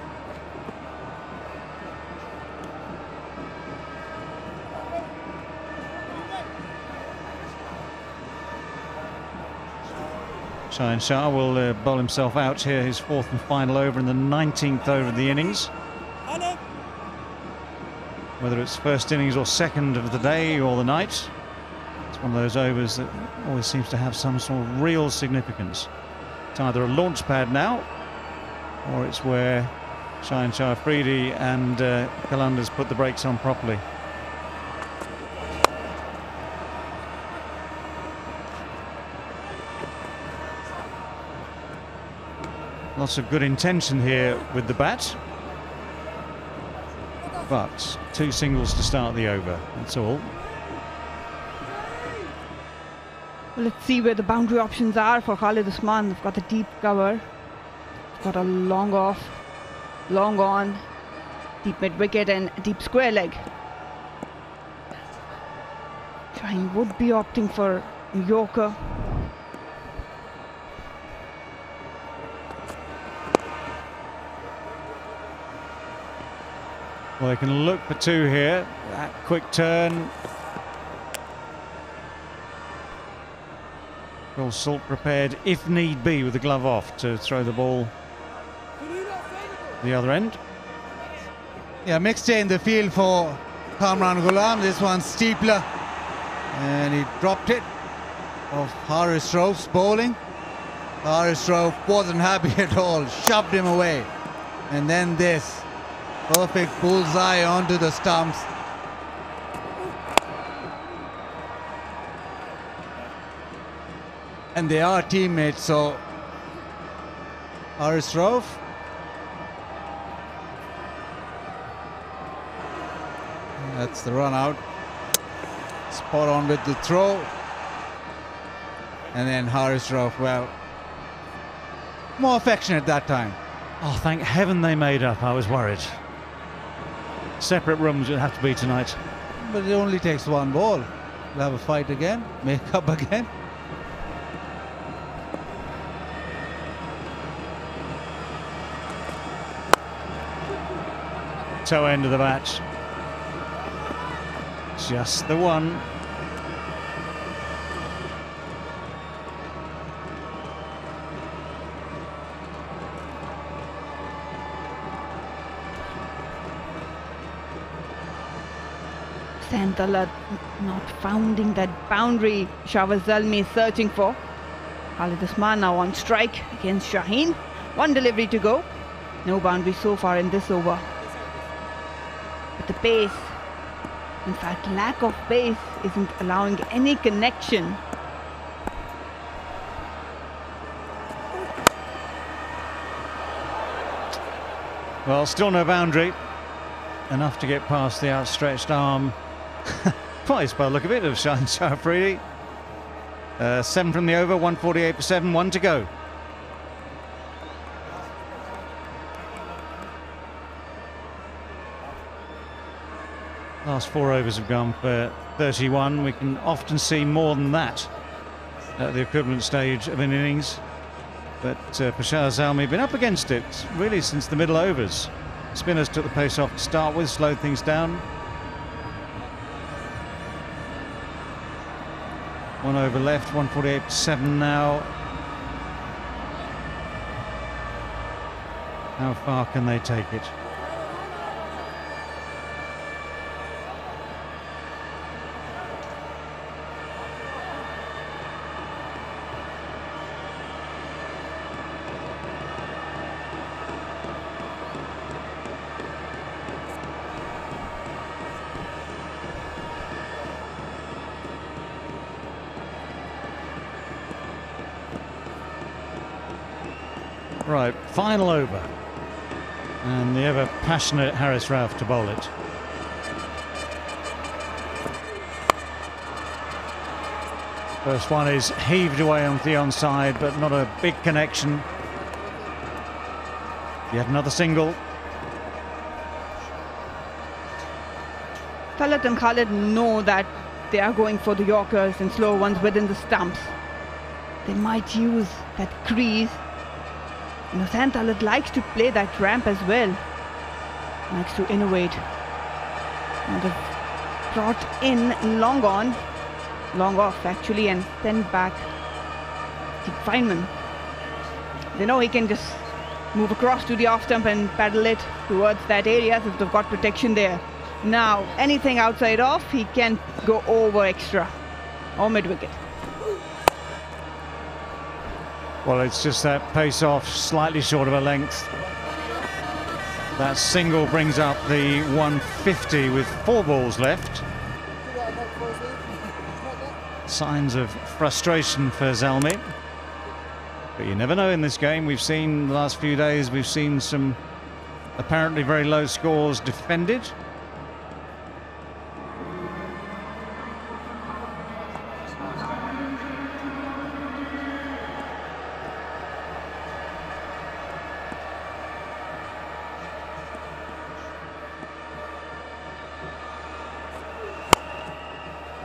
Shaheen Shah will bowl himself out here, his 4th and final over in the 19th over of the innings. Whether it's first innings or second of the day or the night, it's one of those overs that always seems to have some sort of real significance. It's either a launch pad now, or it's where Shaheen Shah Afridi and Qalandars put the brakes on properly. Lots of good intention here with the bat. But 2 singles to start the over, that's all. Well, let's see where the boundary options are for Khalid Usman. They've got a deep cover. They've got a long off, long on, deep mid-wicket and deep square leg. Shaheen would be opting for Yorker. Well, they can look for 2 here. That quick turn. All Salt prepared, if need be, with the glove off to throw the ball the other end. Yeah, mixed in the field for Kamran Ghulam. This one's steepler. And he dropped it off Haris Rauf's bowling. Haris Rauf wasn't happy at all. Shoved him away. And then this. Perfect bullseye onto the stumps. And they are teammates, so Haris Rauf. That's the run out. Spot on with the throw. And then Haris Rauf, well, more affectionate that time. Oh, thank heaven they made up. I was worried. Separate rooms it'll have to be tonight. But it only takes 1 ball. We'll have a fight again, make up again. Toe end of the bat. Just the one. Talat not finding that boundary Peshawar Zalmi is searching for. Khalid Usman now on strike against Shaheen. 1 delivery to go. No boundary so far in this over. But the pace, in fact lack of pace, isn't allowing any connection. Well, still no boundary. Enough to get past the outstretched arm. Twice by the look of it, of Shaheen Shah Afridi. 7 from the over, 148 for 7, 1 to go. Last 4 overs have gone for 31. We can often see more than that at the equivalent stage of an innings. But Peshawar Zalmi been up against it really since the middle overs. Spinners took the pace off to start with, slowed things down. 1 over left, 148 for 7 now. How far can they take it? Right, final over. And the ever passionate Haris Rauf to bowl it. First one is heaved away onto the onside, but not a big connection. Yet another single. Talat and Khalid know that they are going for the Yorkers and slow ones within the stumps. They might use that crease. You know, Hussain Talat likes to play that ramp as well. Likes to innovate. And they've brought in long on, long off actually, and sent back to Feynman. They know he can just move across to the off stump and paddle it towards that area if they've got protection there. Now, anything outside off, he can go over extra or mid wicket. Well, it's just that pace off, slightly short of a length. That single brings up the 150 with 4 balls left. Signs of frustration for Zalmi. But you never know in this game. We've seen the last few days, we've seen some apparently very low scores defended.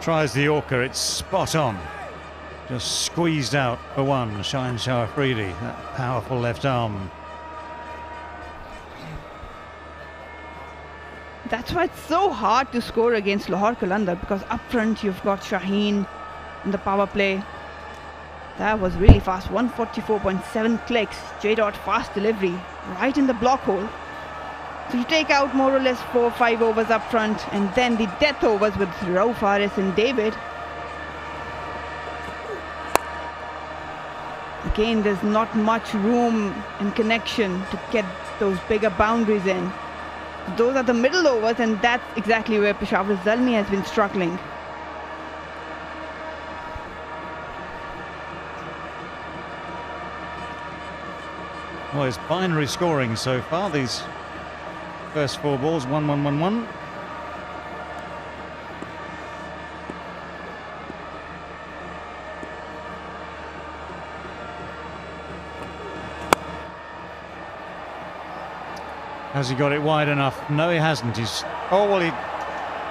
Tries the Yorker, it's spot on. Just squeezed out for one. Shaheen Shah Afridi, that powerful left arm. That's why it's so hard to score against Lahore Qalandars, because up front you've got Shaheen in the power play. That was really fast, 144.7 clicks, J-dot fast delivery, right in the block hole. So you take out more or less 4 or 5 overs up front, and then the death overs with Rauf, Haris and David. Again, there's not much room and connection to get those bigger boundaries in. Those are the middle overs, and that's exactly where Peshawar Zalmi has been struggling. Well, it's binary scoring so far. These first 4 balls, 1-1-1-1. Has he got it wide enough? No, he hasn't. He's... Oh, well, he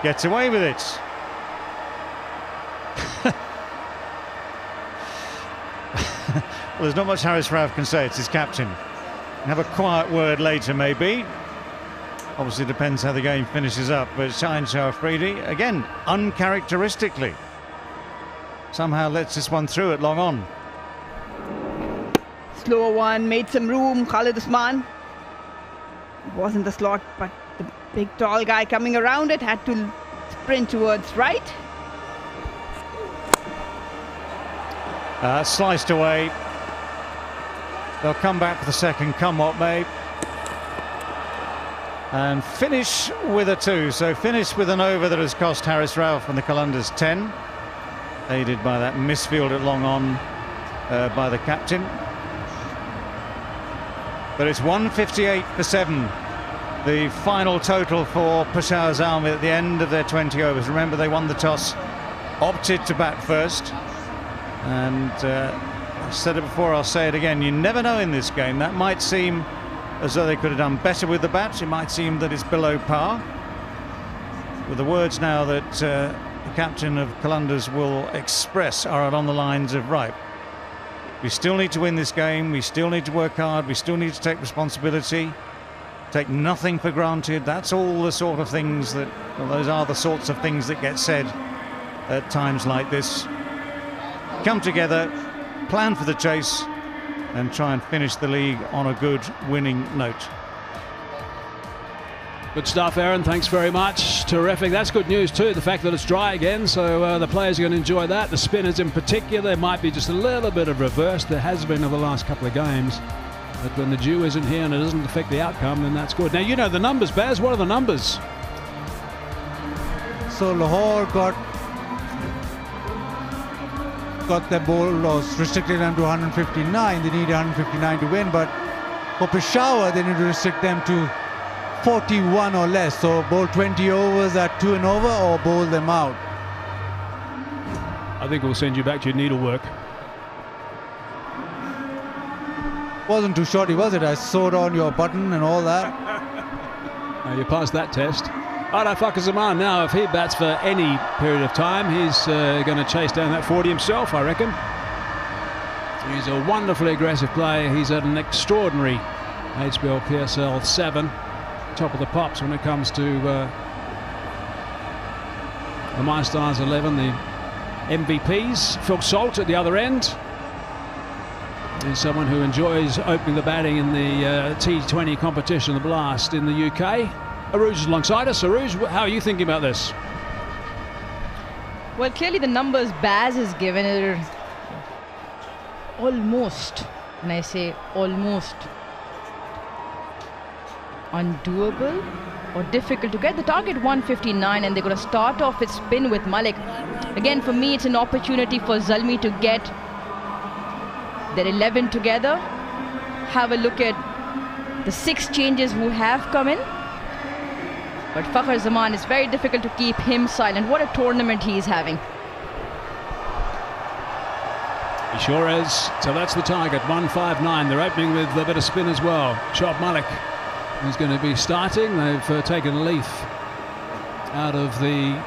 gets away with it. Well, there's not much Haris Rauf can say. It's his captain. Have a quiet word later, maybe. Obviously, depends how the game finishes up. But Shaheen Shah Afridi, again, uncharacteristically, somehow lets this one through at long on. Slower one, made some room. Khalid Usman was in the slot, but the big tall guy coming around it had to sprint towards right. Sliced away. They'll come back for the second, come what may. and finish with a 2. So finish with an over that has cost Harris Ralph and the Qalandars 10, aided by that misfield at long on by the captain. But it's 158 for 7, the final total for Peshawar Zalmi at the end of their 20 overs. Remember, they won the toss, opted to bat first, and I've said it before, I'll say it again, you never know in this game. That might seem as though they could have done better with the bats. It might seem that it's below par. With the words now that the captain of Qalandars will express are along the lines of, right, we still need to win this game, we still need to work hard, we still need to take responsibility, take nothing for granted. That's all the sort of things that, well, those are the sorts of things that get said at times like this. Come together, plan for the chase, and try and finish the league on a good winning note. Good stuff, Aaron. Thanks very much. Terrific. That's good news too, the fact that it's dry again, so the players are going to enjoy that. The spinners in particular, there might be just a little bit of reverse. There has been over the last couple of games. But when the dew isn't here and it doesn't affect the outcome, then that's good. Now, you know the numbers, Baz. What are the numbers? So Lahore got their ball loss, restricted them to 159. They need 159 to win, but for Peshawar, they need to restrict them to 41 or less. So bowl 20 overs at 2 and over, or bowl them out. I think we'll send you back to your needlework. Wasn't too shorty, was it? I sewed on your button and all that. You passed that test. Alright, Fakhar Zaman now, if he bats for any period of time, he's going to chase down that 40 himself, I reckon. He's a wonderfully aggressive player. He's at an extraordinary HBL PSL 7. Top of the pops when it comes to the My Stars 11, the MVPs. Phil Salt at the other end. He's someone who enjoys opening the batting in the T20 competition, the Blast in the UK. Arooj is alongside us. Arooj, how are you thinking about this? Well, clearly the numbers Baz has given are almost, and I say almost, undoable or difficult to get. The target 159, and they're going to start off with spin with Malik. Again, for me, it's an opportunity for Zalmi to get their 11 together. Have a look at the 6 changes who have come in. But Fakhar Zaman, it's very difficult to keep him silent. What a tournament he's having. He sure is. So that's the target, 159. They're opening with a bit of spin as well. Shoaib Malik is going to be starting. They've taken a leaf out of the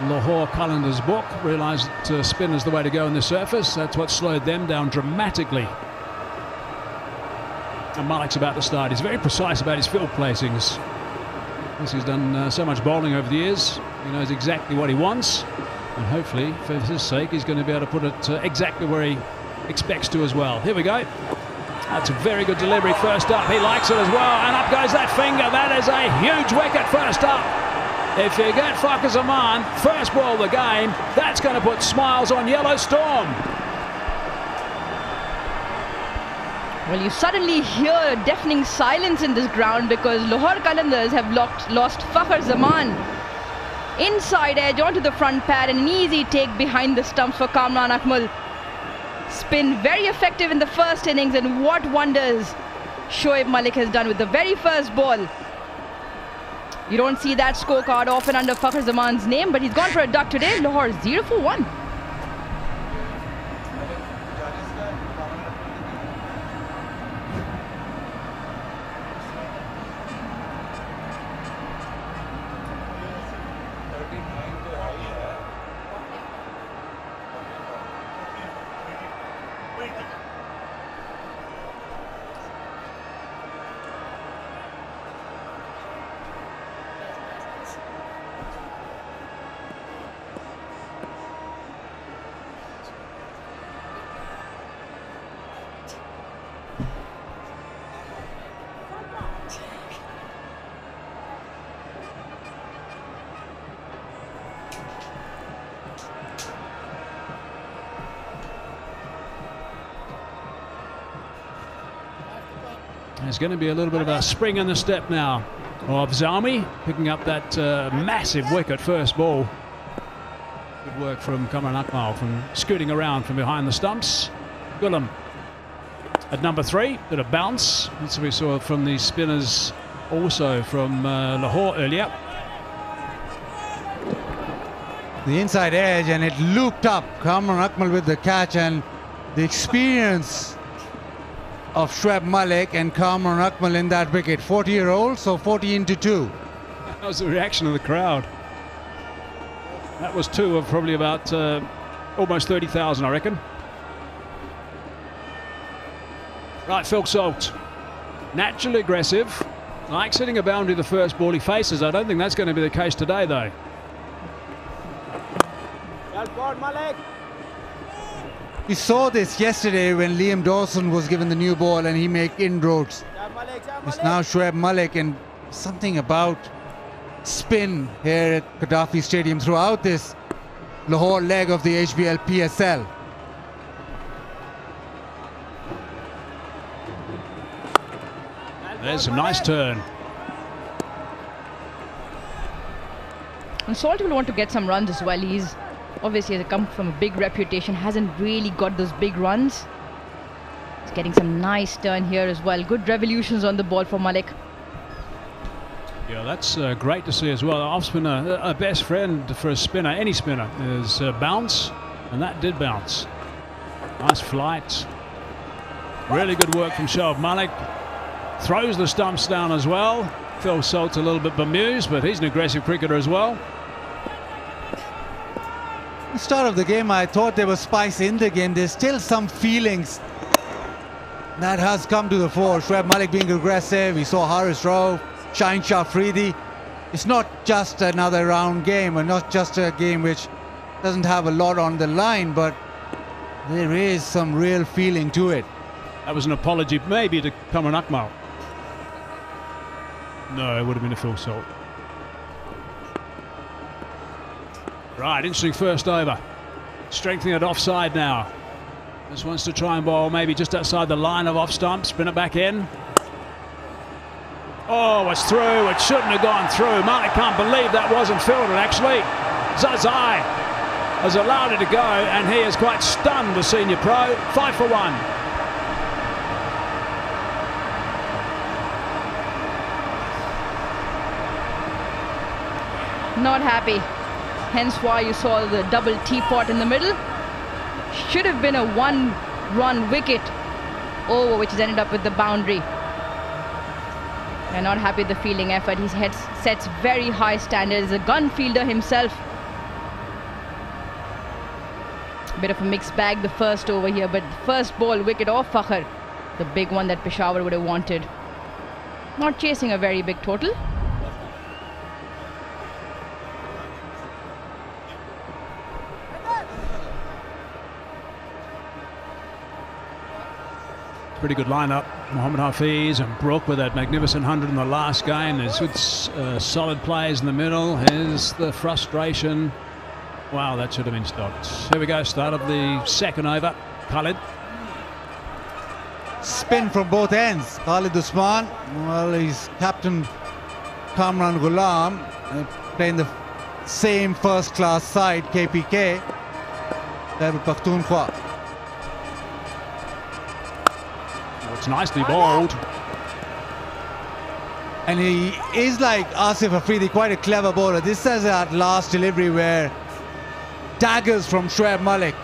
Lahore Qalandars book. Realised that spin is the way to go on the surface. That's what slowed them down dramatically. And Malik's about to start. He's very precise about his field placings. He's done so much bowling over the years. He knows exactly what he wants. And hopefully, for his sake, he's going to be able to put it exactly where he expects to as well. Here we go. That's a very good delivery first up. He likes it as well. And up goes that finger. That is a huge wicket first up. If you get Fakhar Zaman, first ball of the game, that's going to put smiles on Yellowstorm. Well, you suddenly hear a deafening silence in this ground because Lahore Qalandars have lost Fakhar Zaman. Inside edge onto the front pad, and an easy take behind the stumps for Kamran Akmal. Spin very effective in the first innings, and what wonders Shoaib Malik has done with the very first ball. You don't see that scorecard often under Fakhar Zaman's name, but he's gone for a duck today. Lahore 0 for 1. There's going to be a little bit of a spring in the step now of Zalmi, picking up that massive wicket first ball. Good work from Kamran Akmal from scooting around from behind the stumps. Gulam at number 3, bit of bounce. That's what we saw from the spinners also from Lahore earlier. The inside edge, and it looped up. Kamran Akmal with the catch, and the experience of Shoaib Malik and Kamran Akmal in that wicket. 40-year-old, so 40 into 2. That was the reaction of the crowd. That was 2 of probably about almost 30,000, I reckon. Right, Phil Salt, naturally aggressive, likes hitting a boundary the first ball he faces. I don't think that's going to be the case today, though. We saw this yesterday when Liam Dawson was given the new ball and he made inroads. It's now Shoaib Malik, and something about spin here at Gaddafi Stadium throughout this Lahore leg of the HBL PSL. There's a nice turn. And Salt will want to get some runs as well. He's obviously has come from a big reputation, hasn't really got those big runs. He's getting some nice turn here as well. Good revolutions on the ball for Malik. Yeah, that's great to see as well. Off spinner, a best friend for a spinner, any spinner, is bounce, and that did bounce. Nice flight. Really good work from Shoaib Malik. Throws the stumps down as well. Phil Salt's a little bit bemused, but he's an aggressive cricketer as well. At the start of the game, I thought there was spice in the game. There's still some feelings that has come to the fore. Shoaib Malik being aggressive. We saw Haris Rao, Shaheen Shah Afridi. It's not just another round game, or not just a game which doesn't have a lot on the line, but there is some real feeling to it. That was an apology maybe to Kamran Akmal. No, it would have been a Phil Salt. Right, interesting first over. Strengthening it offside now. This wants to try and bowl maybe just outside the line of off stump. Spin it back in. Oh, it's through. It shouldn't have gone through. Malik can't believe that wasn't fielded, actually. Zazai has allowed it to go, and he is quite stunned, the senior pro. 5 for 1. Not happy. Hence why you saw the double teapot in the middle. Should have been a 1-run wicket over, which has ended up with the boundary. They're not happy with the fielding effort. He sets very high standards. A gun fielder himself. A bit of a mixed bag the first over here, but the first ball wicket off Fakhr, the big one that Peshawar would have wanted. Not chasing a very big total. Pretty good lineup. Mohammad Hafiz and Brook with that magnificent 100 in the last game. There's good solid players in the middle. Here's the frustration. Wow, that should have been stopped. Here we go, start of the second over. Khalid. Spin from both ends. Khalid Usman, well, he's captain Kamran Ghulam, playing the same first-class side, KPK, Khyber Pakhtunkhwa. It's nicely bowled. And he is like Asif Afridi, quite a clever bowler. This is that last delivery where daggers from Shoaib Malik.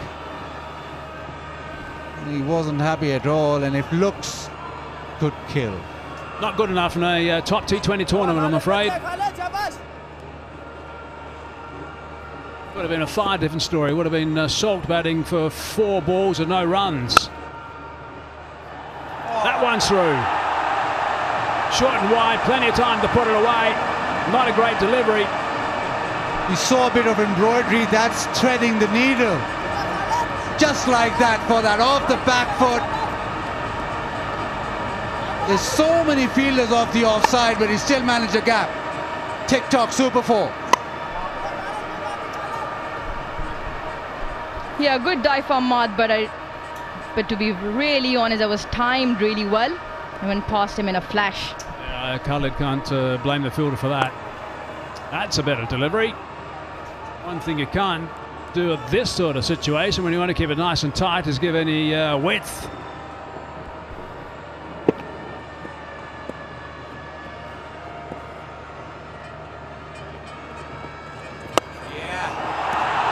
He wasn't happy at all, and if looks could kill. Not good enough in a top T20 tournament, I'm afraid. Would have been a far different story. Would have been Salt batting for 4 balls and no runs. That one's through. Short and wide, plenty of time to put it away. Not a great delivery. You saw a bit of embroidery, that's threading the needle. Just like that for that off the back foot. There's so many fielders off the offside, but he still managed a gap. TikTok Super 4. Yeah, good dive from Ahmad, but to be really honest, I was timed really well. I went past him in a flash. Khalid can't blame the fielder for that. That's a better delivery. One thing you can't do at this sort of situation when you want to keep it nice and tight is give any width.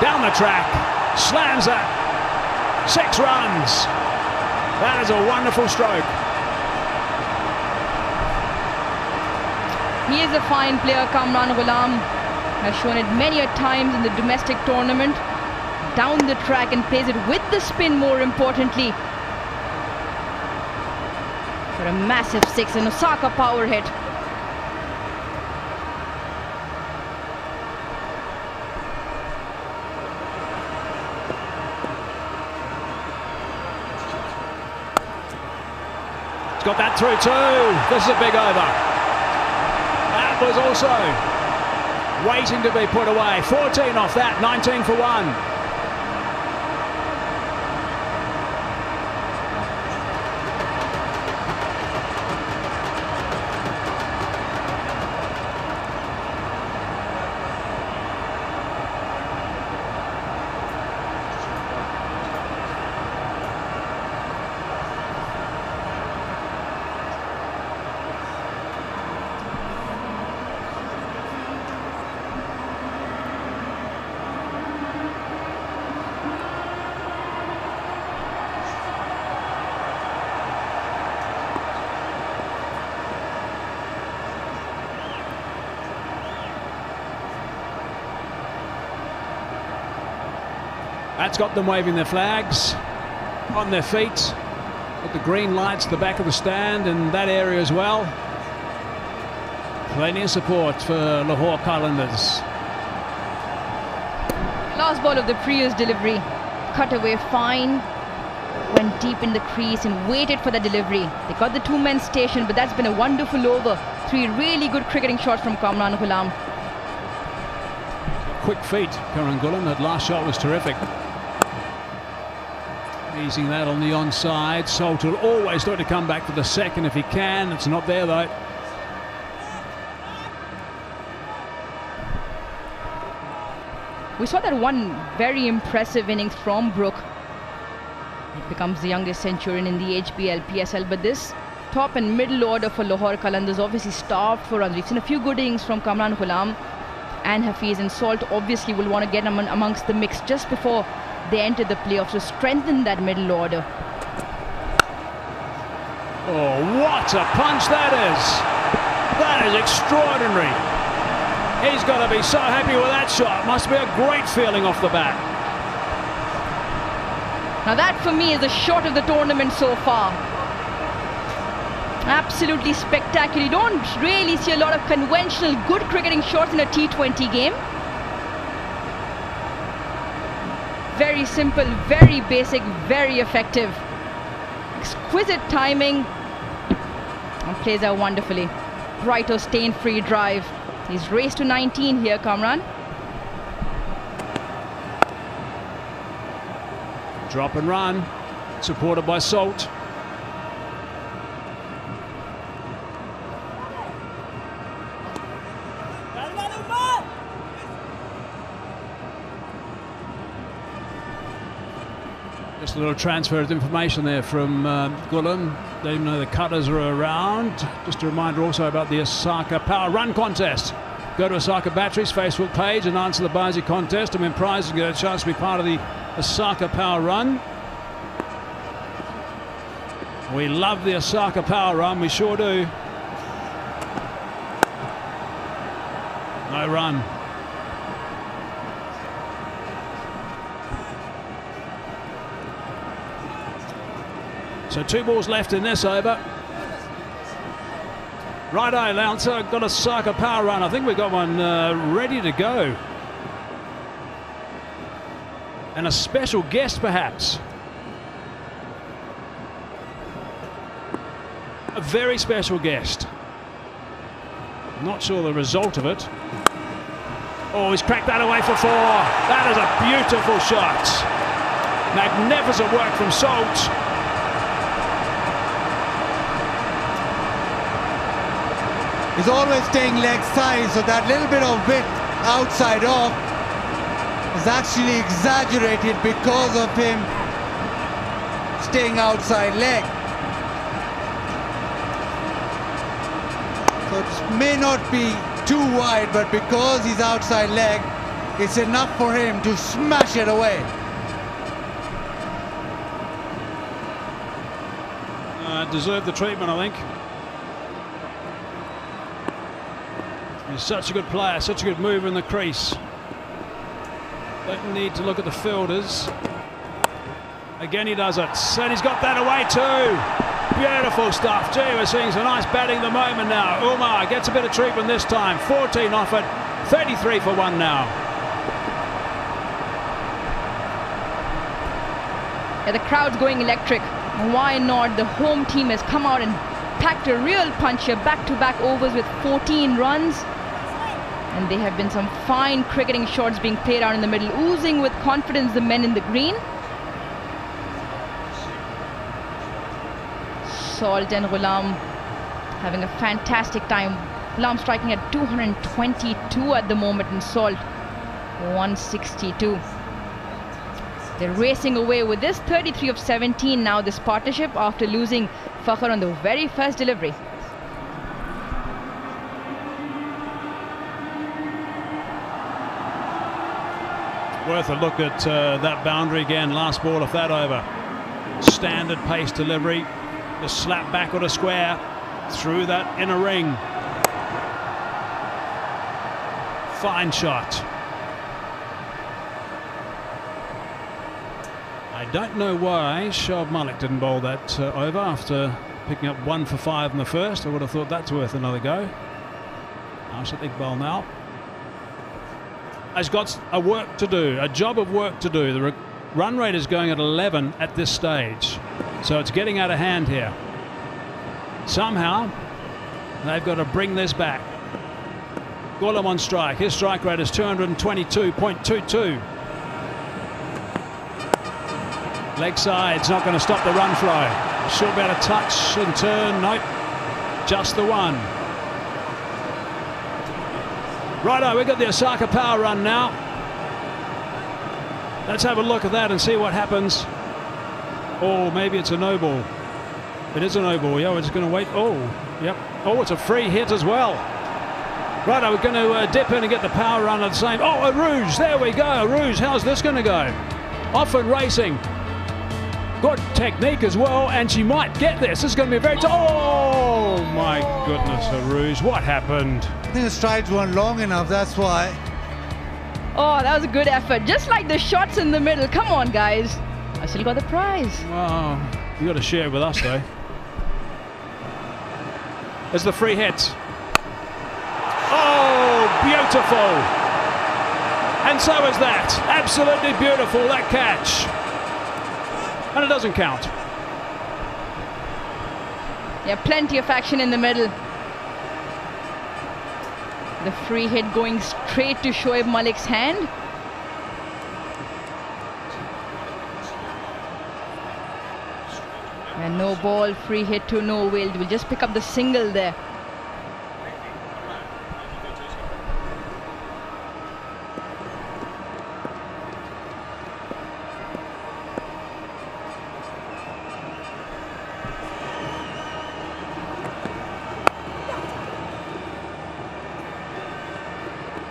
Down the track, slams it, 6 runs. That is a wonderful stroke. He is a fine player, Kamran Ghulam. Has shown it many a times in the domestic tournament. Down the track and plays it with the spin, more importantly. For a massive 6, an Osaka power hit. He's got that through too. This is a big over. That was also waiting to be put away. 14 off that, 19 for 1. That's got them waving their flags, on their feet, with the green lights at the back of the stand and that area as well. Plenty of support for Lahore Qalandars. Last ball of the previous delivery. Cut away fine. Went deep in the crease and waited for the delivery. They got the 2-man station, but that's been a wonderful over. 3 really good cricketing shots from Kamran Ghulam. Quick feet, Kamran Ghulam. That last shot was terrific. Easing that on the onside. Salt will always look to come back for the second if he can. It's not there though. We saw that one very impressive innings from Brook. He becomes the youngest centurion in the HBL PSL, but this top and middle order for Lahore Qalandars obviously starved for runs. We've seen a few good innings from Kamran Ghulam and Hafiz, and Salt obviously will want to get amongst the mix just before they enter the playoffs to strengthen that middle order. Oh, what a punch that is! That is extraordinary. He's got to be so happy with that shot. Must be a great feeling off the bat. Now that for me is the shot of the tournament so far. Absolutely spectacular. You don't really see a lot of conventional good cricketing shots in a T20 game. Very simple, very basic, very effective. Exquisite timing. And plays out wonderfully. Brighto stain-free drive. He's raced to 19 here, Kamran. Drop and run. Supported by Salt. Just a little transfer of information there from Ghulam. They even know the cutters are around. Just a reminder also about the Osaka Power Run Contest. Go to Osaka Batteries Facebook page and answer the Bazi contest and win prizes and get a chance to be part of the Osaka Power Run. We love the Osaka Power Run, we sure do. No run. So 2 balls left in this over. Righto, Lancer, got a Osaka Power Run. I think we've got one ready to go. And a special guest, perhaps. A very special guest. Not sure the result of it. Oh, he's cracked that away for 4. That is a beautiful shot. Magnificent work from Salt. is always staying leg side, so that little bit of width outside off is actually exaggerated because of him staying outside leg. So it may not be too wide, but because he's outside leg, it's enough for him to smash it away. Deserved the treatment, I think. He's such a good player, such a good mover in the crease. Don't need to look at the fielders. Again, he does it. And he's got that away too. Beautiful stuff. Gee, we're seeing some nice batting at the moment now. Umar gets a bit of treatment this time. 14 off it. 33 for 1 now. Yeah, the crowd's going electric. Why not? The home team has come out and packed a real punch here. Back-to-back overs with 14 runs. And there have been some fine cricketing shots being played out in the middle. Oozing with confidence, the men in the green. Salt and Ghulam having a fantastic time. Ghulam striking at 222 at the moment, and Salt 162. They're racing away with this 33 of 17 now, this partnership, after losing Fakhr on the very first delivery. Worth a look at that boundary again. Last ball of that over. Standard pace delivery. The slap back on a square through that inner ring. Fine shot. I don't know why Shoaib Malik didn't bowl that over after picking up 1 for 5 in the first. I would have thought that's worth another go. Arshad Iqbal now has got a work to do, a job of work to do. The run rate is going at 11 at this stage, so it's getting out of hand here. Somehow they've got to bring this back. Ghulam on strike. His strike rate is 222.22. Leg side's not going to stop the run flow. Should be able to touch and turn. Nope, just the one. Righto, we've got the Osaka power run now. Let's have a look at that and see what happens. Oh, maybe it's a no ball. It is a no ball. Yeah, we're just going to wait. Oh, yep. Oh, it's a free hit as well. Righto, we're going to dip in and get the power run at the same. Oh, a Rouge. There we go. A Rouge. How's this going to go? Off and racing. Good technique as well, and she might get this. This is going to be a very... Oh, my goodness, a Rouge. What happened? I think the strides weren't long enough, that's why. Oh, that was a good effort. Just like the shots in the middle. Come on, guys. I still got the prize. Wow. You got to share it with us, though. There's the free hit. Oh, beautiful. And so is that. Absolutely beautiful, that catch. And it doesn't count. Yeah, plenty of action in the middle. The free hit going straight to Shoaib Malik's hand. And no ball, free hit to no Wild. We'll just pick up the single there.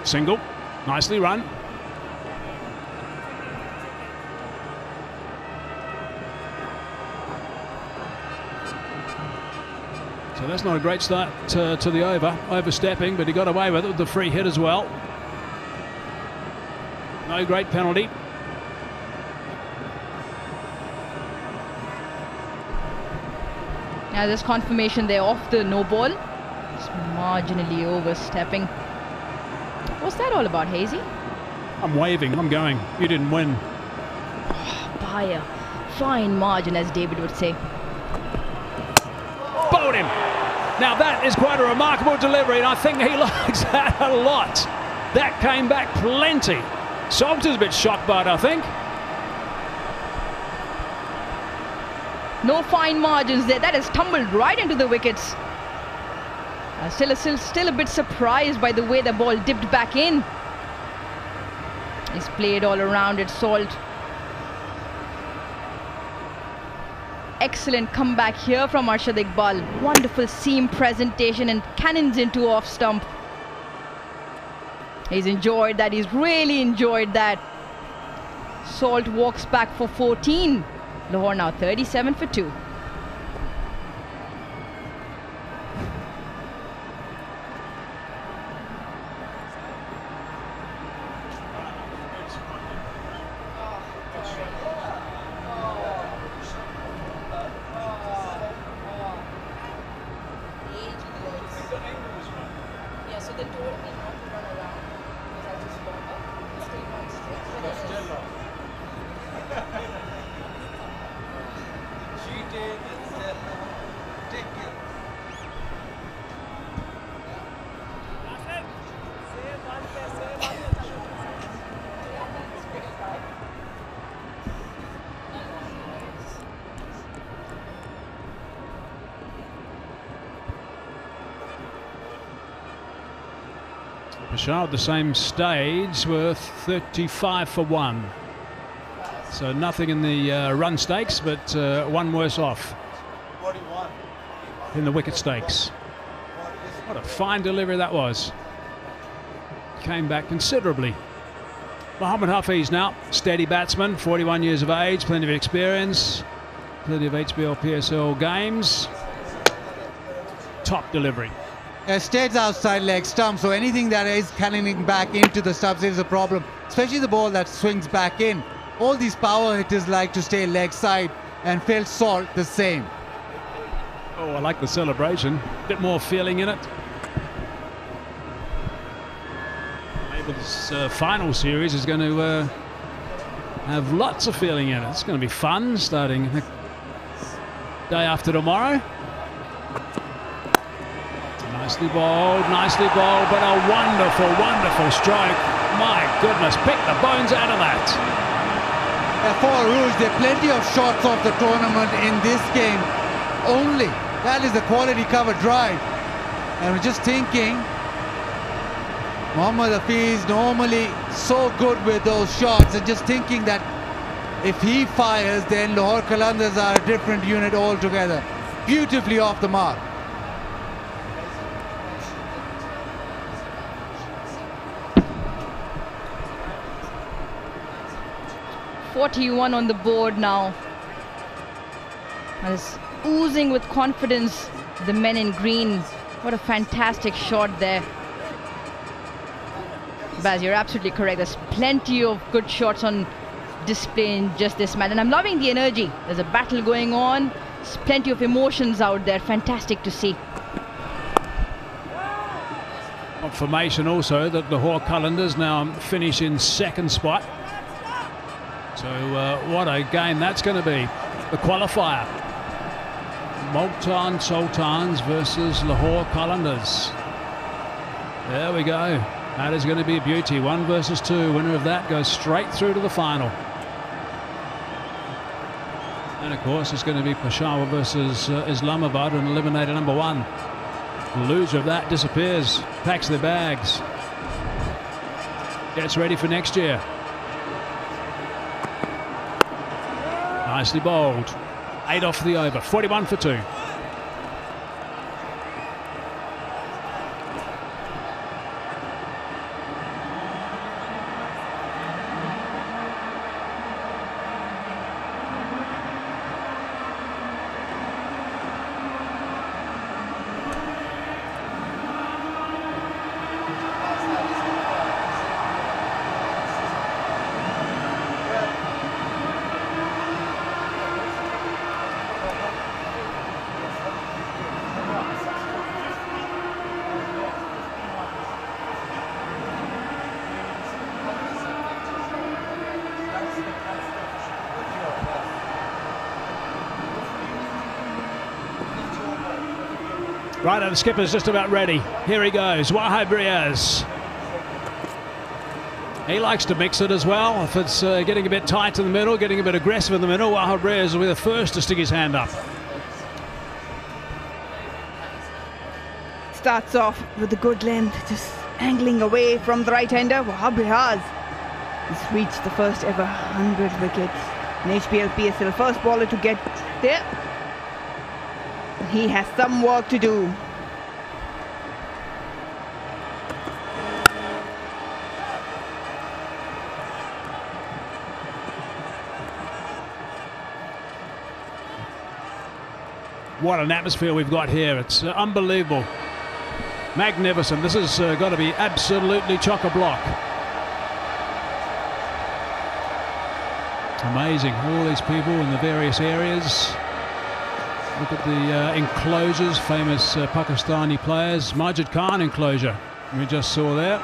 Single, nicely run. So that's not a great start to the over. Overstepping, but he got away with it with the free hit as well. No great penalty. Now there's confirmation there off the no ball. Just marginally overstepping. What's that all about, Hazy? I'm waving, I'm going. You didn't win. By a fine margin, as David would say. Bowled him. Now that is quite a remarkable delivery, and I think he likes that a lot. That came back plenty. Salter's a bit shocked by it, I think. No fine margins there. That has tumbled right into the wickets. Still a bit surprised by the way the ball dipped back in. He's played all around it, Salt. Excellent comeback here from Arshad Iqbal. Wonderful seam presentation and cannons into off stump. He's enjoyed that. He's really enjoyed that. Salt walks back for 14. Lahore now 37 for 2. Peshawar at the same stage were 35 for 1. So nothing in the run stakes, but one worse off in the wicket stakes. What a fine delivery that was. Came back considerably. Mohammad Hafiz now, steady batsman, 41 years of age, plenty of experience, plenty of HBL PSL games. Top delivery. Stays outside leg stump, so anything that is cannoning back into the stumps is a problem, especially the ball that swings back in. All these power hitters like to stay leg side, and Phil Salt the same. Oh, I like the celebration. Bit more feeling in it. Maybe this final series is going to have lots of feeling in it. It's going to be fun starting the day after tomorrow. Nicely bowled, but a wonderful, wonderful stroke. My goodness, pick the bones out of that. For Rouge, there are plenty of shots off the tournament in this game. Only that is the quality cover drive. And we're just thinking, Mohammad Hafiz normally so good with those shots, and just thinking that if he fires, then Lahore Qalandars are a different unit altogether. Beautifully off the mark. 41 on the board now. Is oozing with confidence, the men in green. What a fantastic shot there. Baz, you're absolutely correct. There's plenty of good shots on display in just this match, and I'm loving the energy. There's a battle going on. There's plenty of emotions out there. Fantastic to see. Confirmation also that Lahore Qalandars now finish in second spot. So what a game that's going to be. The qualifier. Multan Sultans versus Lahore Qalandars. There we go. That is going to be a beauty. 1 versus 2. Winner of that goes straight through to the final. And of course it's going to be Peshawar versus Islamabad and eliminator number 1. The loser of that disappears, packs their bags, gets ready for next year. Nicely bowled. 8 off the over. 41 for 2. Right, and the skipper's just about ready. Here he goes, Wahab Riaz. He likes to mix it as well. If it's getting a bit tight in the middle, getting a bit aggressive in the middle, Wahab Riaz will be the first to stick his hand up. starts off with a good length, just angling away from the right-hander. Wahab Riaz has reached the first ever 100 wickets. An HBL PSL first bowler to get there. He has some work to do. What an atmosphere we've got here. It's unbelievable. Magnificent. This has got to be absolutely chock-a-block. Amazing. All these people in the various areas. Look at the enclosures, famous Pakistani players. Majid Khan enclosure we just saw there.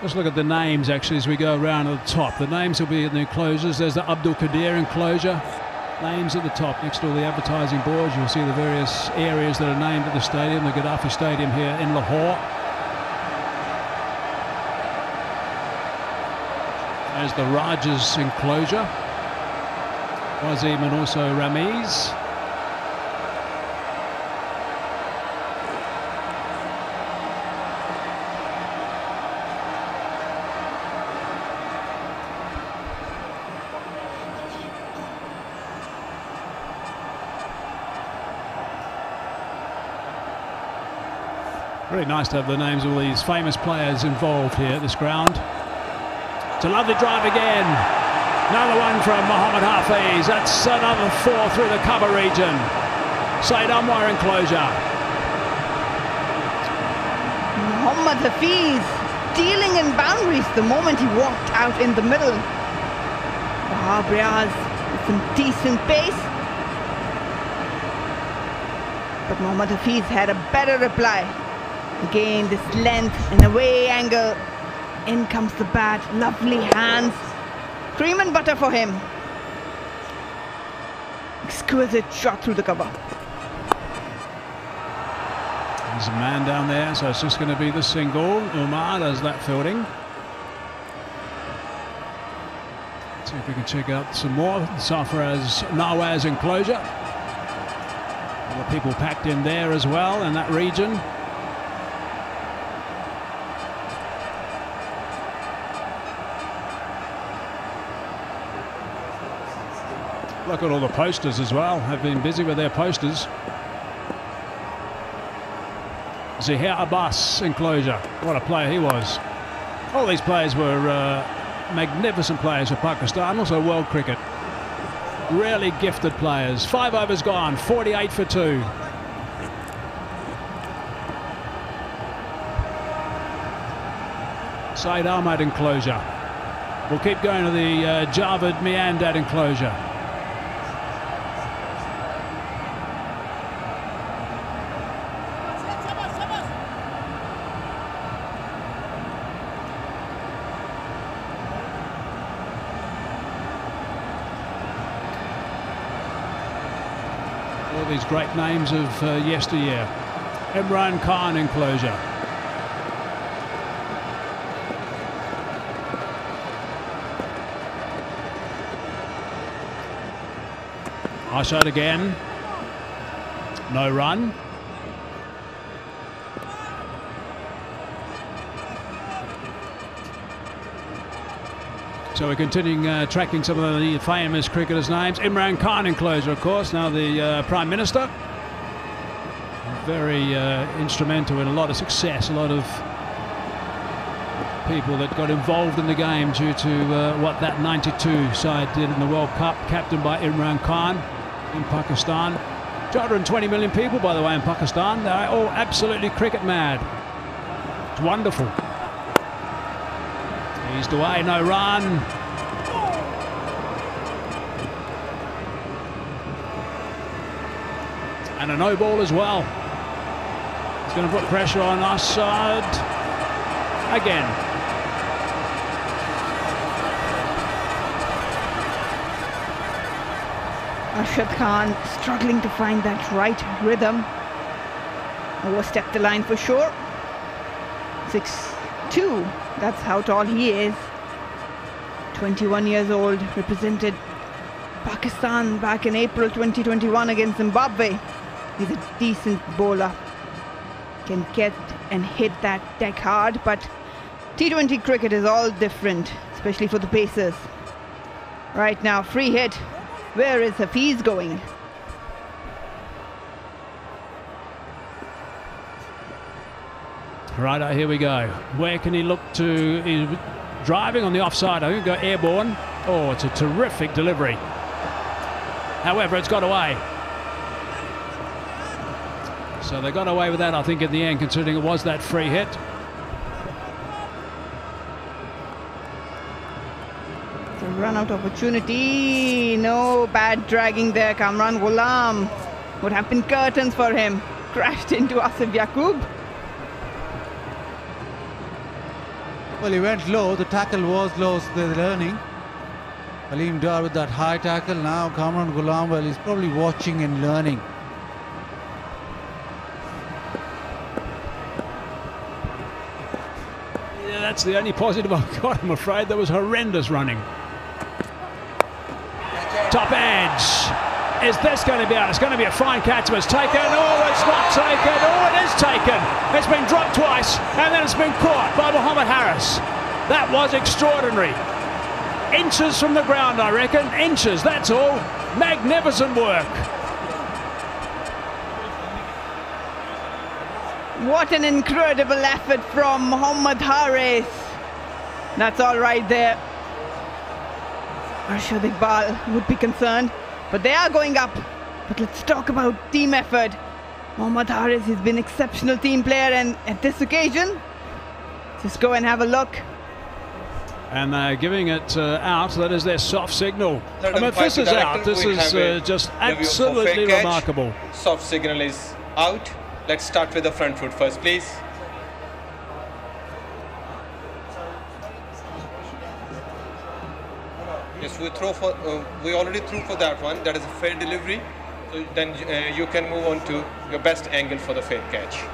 Let's look at the names actually as we go around at the top. The names will be in the enclosures. There's the Abdul Qadir enclosure. Names at the top next to all the advertising boards. You'll see the various areas that are named at the stadium. The Gaddafi Stadium here in Lahore. There's the Rajas enclosure. Wazim and also Ramiz. Very nice to have the names of all these famous players involved here at this ground. It's a lovely drive again. Another one from Mohammad Hafiz. That's another 4 through the cover region. Said Anwar enclosure. Mohammad Hafiz dealing in boundaries the moment he walked out in the middle. Wahab Riaz with some decent pace. But Mohammad Hafiz had a better reply. Again, this length and away angle. In comes the bat. Lovely hands. Cream and butter for him. Exquisite shot through the cover. There's a man down there, so it's just going to be the single. Umar does that fielding. See if we can check out some more. Safraz Nawaz enclosure. All the people packed in there as well in that region. Look at all the posters as well. Have been busy with their posters. Zahir Abbas enclosure. What a player he was. All these players were magnificent players for Pakistan. Also world cricket. Really gifted players. 5 overs gone. 48 for 2. Saeed Ahmad enclosure. We'll keep going to the Javed Miandad enclosure. All these great names of yesteryear. Imran Khan enclosure. Ashad again. No run. So we're continuing tracking some of the famous cricketers' names. Imran Khan enclosure, of course, now the Prime Minister. Very instrumental in a lot of success, a lot of people that got involved in the game due to what that 92 side did in the World Cup, captained by Imran Khan in Pakistan. 220 million people, by the way, in Pakistan. They're all absolutely cricket mad. It's wonderful. Eased away, no run. And a no ball as well. It's going to put pressure on Assad again. Arshad Khan struggling to find that right rhythm. Overstepped the line for sure. 6'2", that's how tall he is. 21 years old, represented Pakistan back in April 2021 against Zimbabwe. He's a decent bowler. Can get and hit that deck hard, but T20 cricket is all different, especially for the pacers. Right now, free hit. Where is Hafiz going? Right, here we go. Where can he look to? He's driving on the offside. I think go airborne. Oh, it's a terrific delivery. However, it's got away. So they got away with that, I think, in the end, considering it was that free hit. It's a run-out opportunity. No bad dragging there. Kamran Ghulam would have been curtains for him. Crashed into Asif Yaqub. Well, he went low. The tackle was low, so they're learning. Aleem Dar with that high tackle. Now Kamran Ghulam, well, he's probably watching and learning. Yeah, that's the only positive I've got, I'm afraid. That was horrendous running. Top edge. Is this going to be out? It's going to be a fine catch, but it's taken. Oh, it's not taken. Oh, it is taken. It's been dropped twice, and then it's been caught by Mohammed Harris. That was extraordinary. Inches from the ground, I reckon. Inches, that's all. Magnificent work. What an incredible effort from Mohammed Harris. That's all right there. Arshad Iqbal would be concerned, but they are going up. But let's talk about team effort. Mohammed Harris has been an exceptional team player, and at this occasion, just go and have a look. And they're giving it out. That is their soft signal. Let I mean, if this is out, this we have is just absolutely fair catch. remarkable. Soft signal is out. Let's start with the front foot first, please. Yes, we already threw for that one. That is a fair delivery. So then you can move on to your best angle for the fair catch.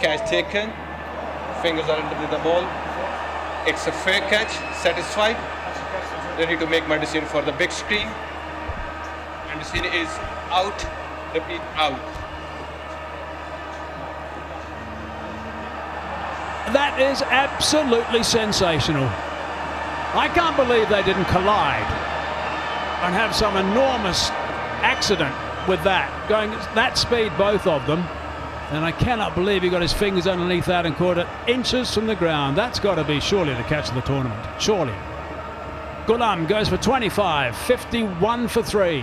Catch taken. Fingers are under the ball. It's a fair catch. Satisfied. Ready to make my decision for the big screen. And decision is out. Repeat, out. That is absolutely sensational. I can't believe they didn't collide and have some enormous accident with that. Going that speed, both of them. And I cannot believe he got his fingers underneath that and caught it inches from the ground. That's got to be surely the catch of the tournament. Surely. Ghulam goes for 25, 51 for 3.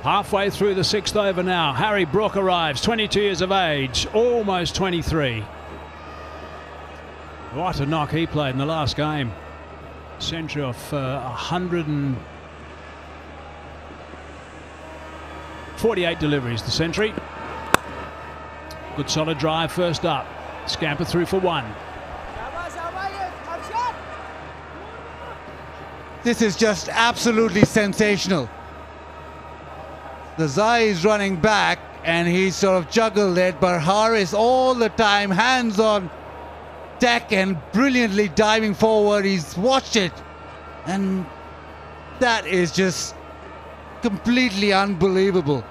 Halfway through the 6th over now. Harry Brook arrives, 22 years of age, almost 23. What a knock he played in the last game. Century of 148 deliveries, the century. Good solid drive first up. Scamper through for 1. This is just absolutely sensational. The Zai is running back and he sort of juggled it, but Harris all the time, hands on deck and brilliantly diving forward. He's watched it, and that is just completely unbelievable.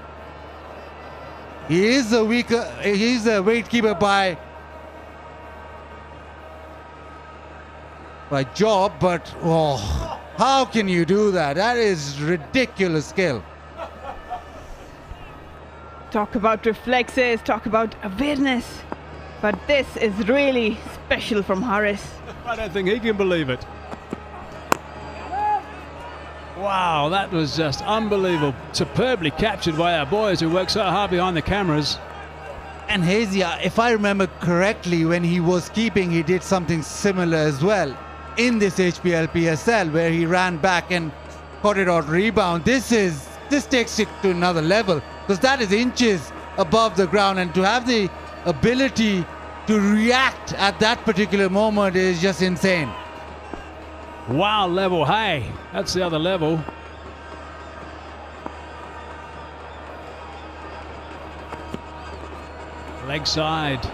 He is a weight keeper by job, but oh, How can you do that? That is ridiculous skill. Talk about reflexes, talk about awareness. But this is really special from Haris. I don't think he can believe it. Wow, that was just unbelievable. Superbly captured by our boys who work so hard behind the cameras. And Hazy, if I remember correctly, when he was keeping, he did something similar as well in this HBL PSL, where he ran back and caught it on rebound. This takes it to another level, because that is inches above the ground, and to have the ability to react at that particular moment is just insane. Wow, level. Hey, that's the other level. Leg side.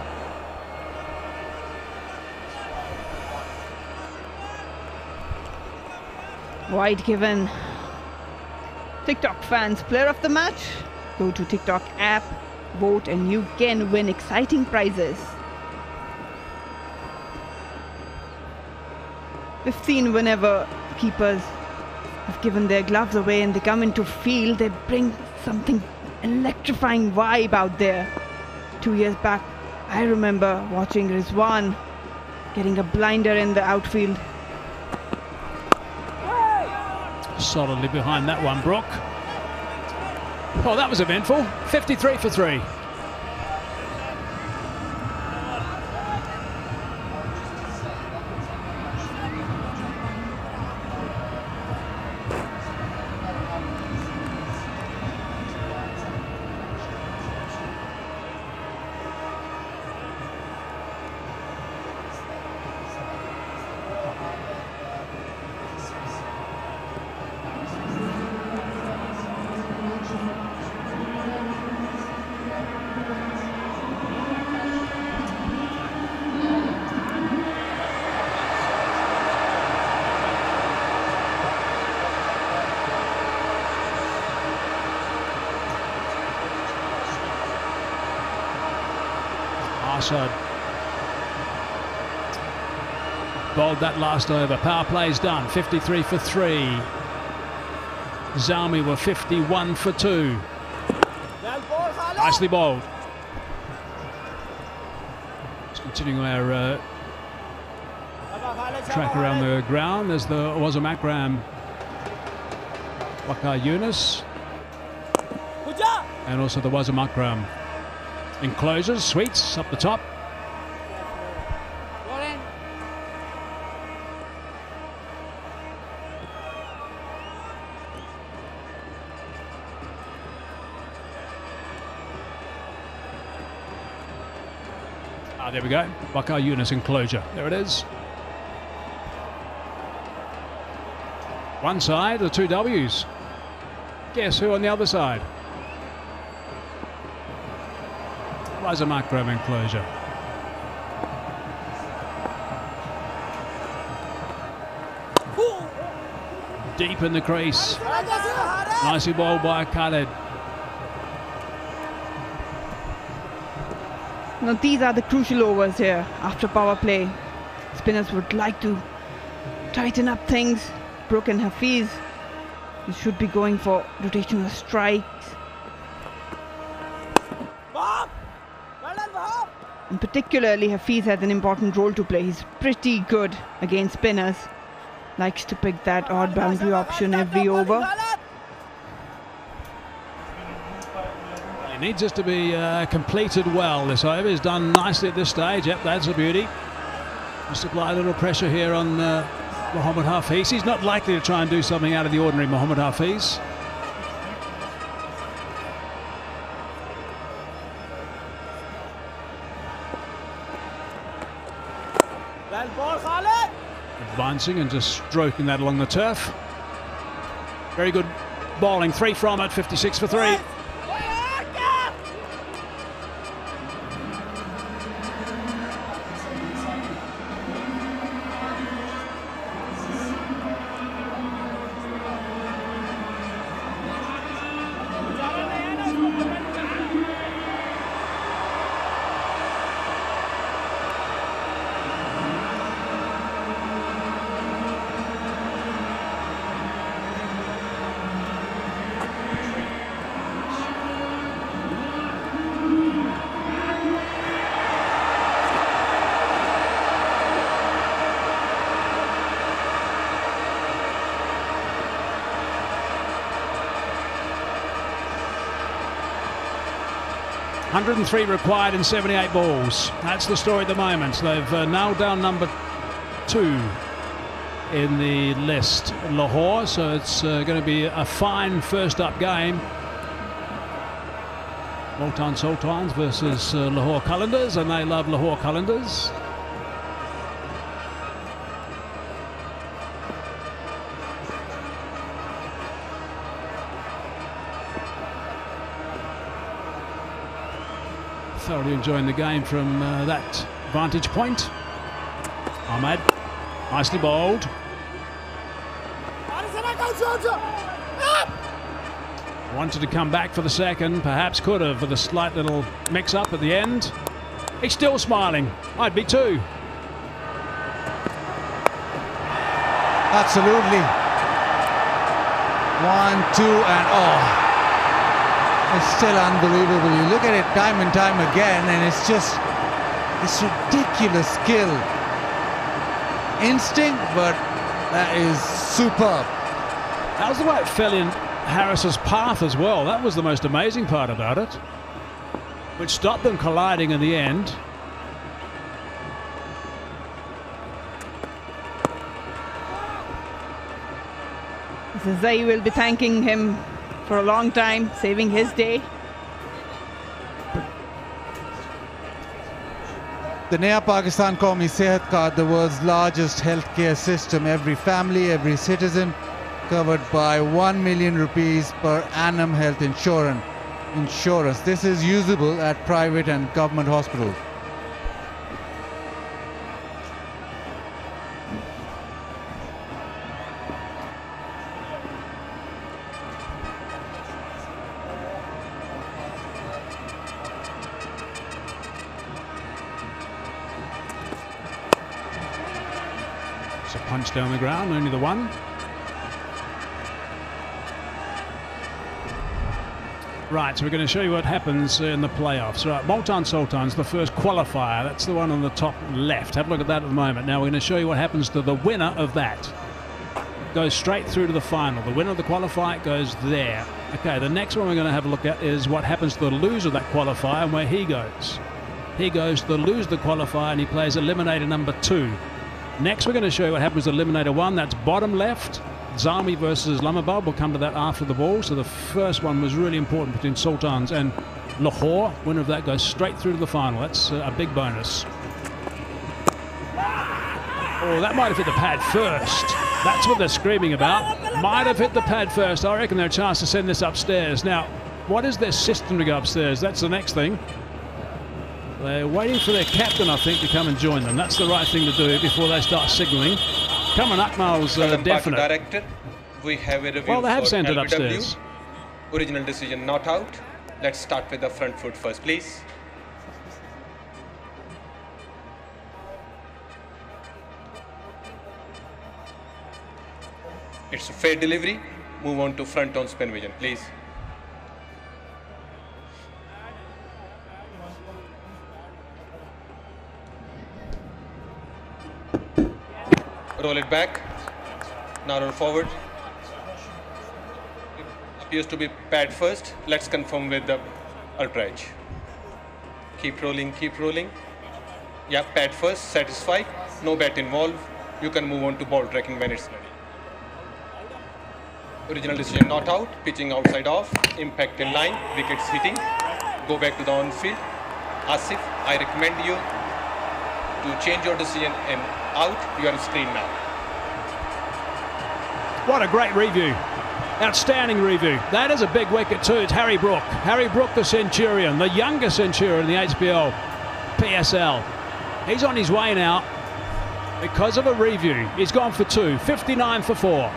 Wide given. TikTok fans, player of the match? Go to TikTok app, vote, and you can win exciting prizes. We've seen whenever keepers have given their gloves away and they come into field, they bring something electrifying vibe out there. 2 years back, I remember watching Rizwan getting a blinder in the outfield. Solidly behind that one, Brook. Oh, that was eventful. 53 for 3. Arshad bowled that last over. Power play's done. 53 for 3. Zalmi were 51 for 2. Nicely bowled. Just continuing our track around the ground. There's the Wazam Akram, Wakar Yunus, and also the Wazam Akram. Enclosures, sweets up the top. Ah, there we go. Bakar Yunus enclosure. There it is. One side, the two W's. Guess who on the other side? Wazam Akram enclosure. Deep in the crease. Nicely bowled by Khaled. Now these are the crucial overs here after power play. Spinners would like to tighten up things. Brook and Hafiz should be going for rotational strikes. And particularly Hafiz has an important role to play. He's pretty good against spinners. Likes to pick that odd boundary option every over. It needs us to be completed well. This over is done nicely at this stage. Yep, that's a beauty. Just apply a little pressure here on Mohammad Hafiz. He's not likely to try and do something out of the ordinary, Mohammad Hafiz. Advancing and just stroking that along the turf. Very good bowling. 3 from it, 56 for 3. 103 required in 78 balls. That's the story at the moment. They've nailed down number 2 in the list, Lahore, so it's going to be a fine first up game. Multan Sultans versus Lahore Qalandars, and they love Lahore Qalandars. Thoroughly enjoying the game from that vantage point. Ahmed, nicely bowled. Wanted to come back for the second, perhaps could have, with a slight little mix-up at the end. He's still smiling. I'd be too. Absolutely. 1, 2, and oh. It's still unbelievable. You look at it time and time again, and it's just this ridiculous skill. Instinct, but that is superb. That was the way it fell in Harris's path as well. That was the most amazing part about it, which stopped them colliding in the end. Zai will be thanking him for a long time, saving his day. The Naya Pakistan Qawmi Sehat Card, the world's largest healthcare system. Every family, every citizen covered by 1 million rupees per annum health insurance. This is usable at private and government hospitals. So punch down the ground, only the one. Right, so we're going to show you what happens in the playoffs. Right, Multan Sultans, the first qualifier. That's the one on the top left. Have a look at that at the moment. Now we're going to show you what happens to the winner of that. Goes straight through to the final. The winner of the qualifier goes there. Okay, the next one we're going to have a look at is what happens to the loser of that qualifier and where he goes. He goes to the loser of the qualifier and he plays eliminator number 2. Next we're going to show you what happens to eliminator 1. That's bottom left. Zalmi versus Islamabad. We'll come to that after the ball. So the first one was really important between Sultans and Lahore. Winner of that goes straight through to the final. That's a big bonus. Oh, that might have hit the pad first. That's what they're screaming about. Might have hit the pad first. I reckon they're a chance to send this upstairs. Now, what is their system to go upstairs? That's the next thing. They're waiting for their captain, I think, to come and join them. That's the right thing to do before they start signalling. Kaman Akmal's definite. Director, we have a review. Well, they have for sent it LBW. upstairs. Original decision not out. Let's start with the front foot first, please. It's a fair delivery. Move on to front on spin vision, please. Roll it back. Now roll forward. Appears to be pad first. Let's confirm with the ultra edge. Keep rolling, keep rolling. Yeah, pad first, satisfied. No bat involved. You can move on to ball tracking when it's ready. Original decision not out. Pitching outside off. Impact in line. Wickets hitting. Go back to the on-field. Asif, I recommend you to change your decision and out. You are on screen now. What a great review. Outstanding review. That is a big wicket too. It's Harry Brook. Harry Brook, the Centurion, the younger Centurion in the HBL PSL. He's on his way now because of a review. He's gone for 2. 59 for 4.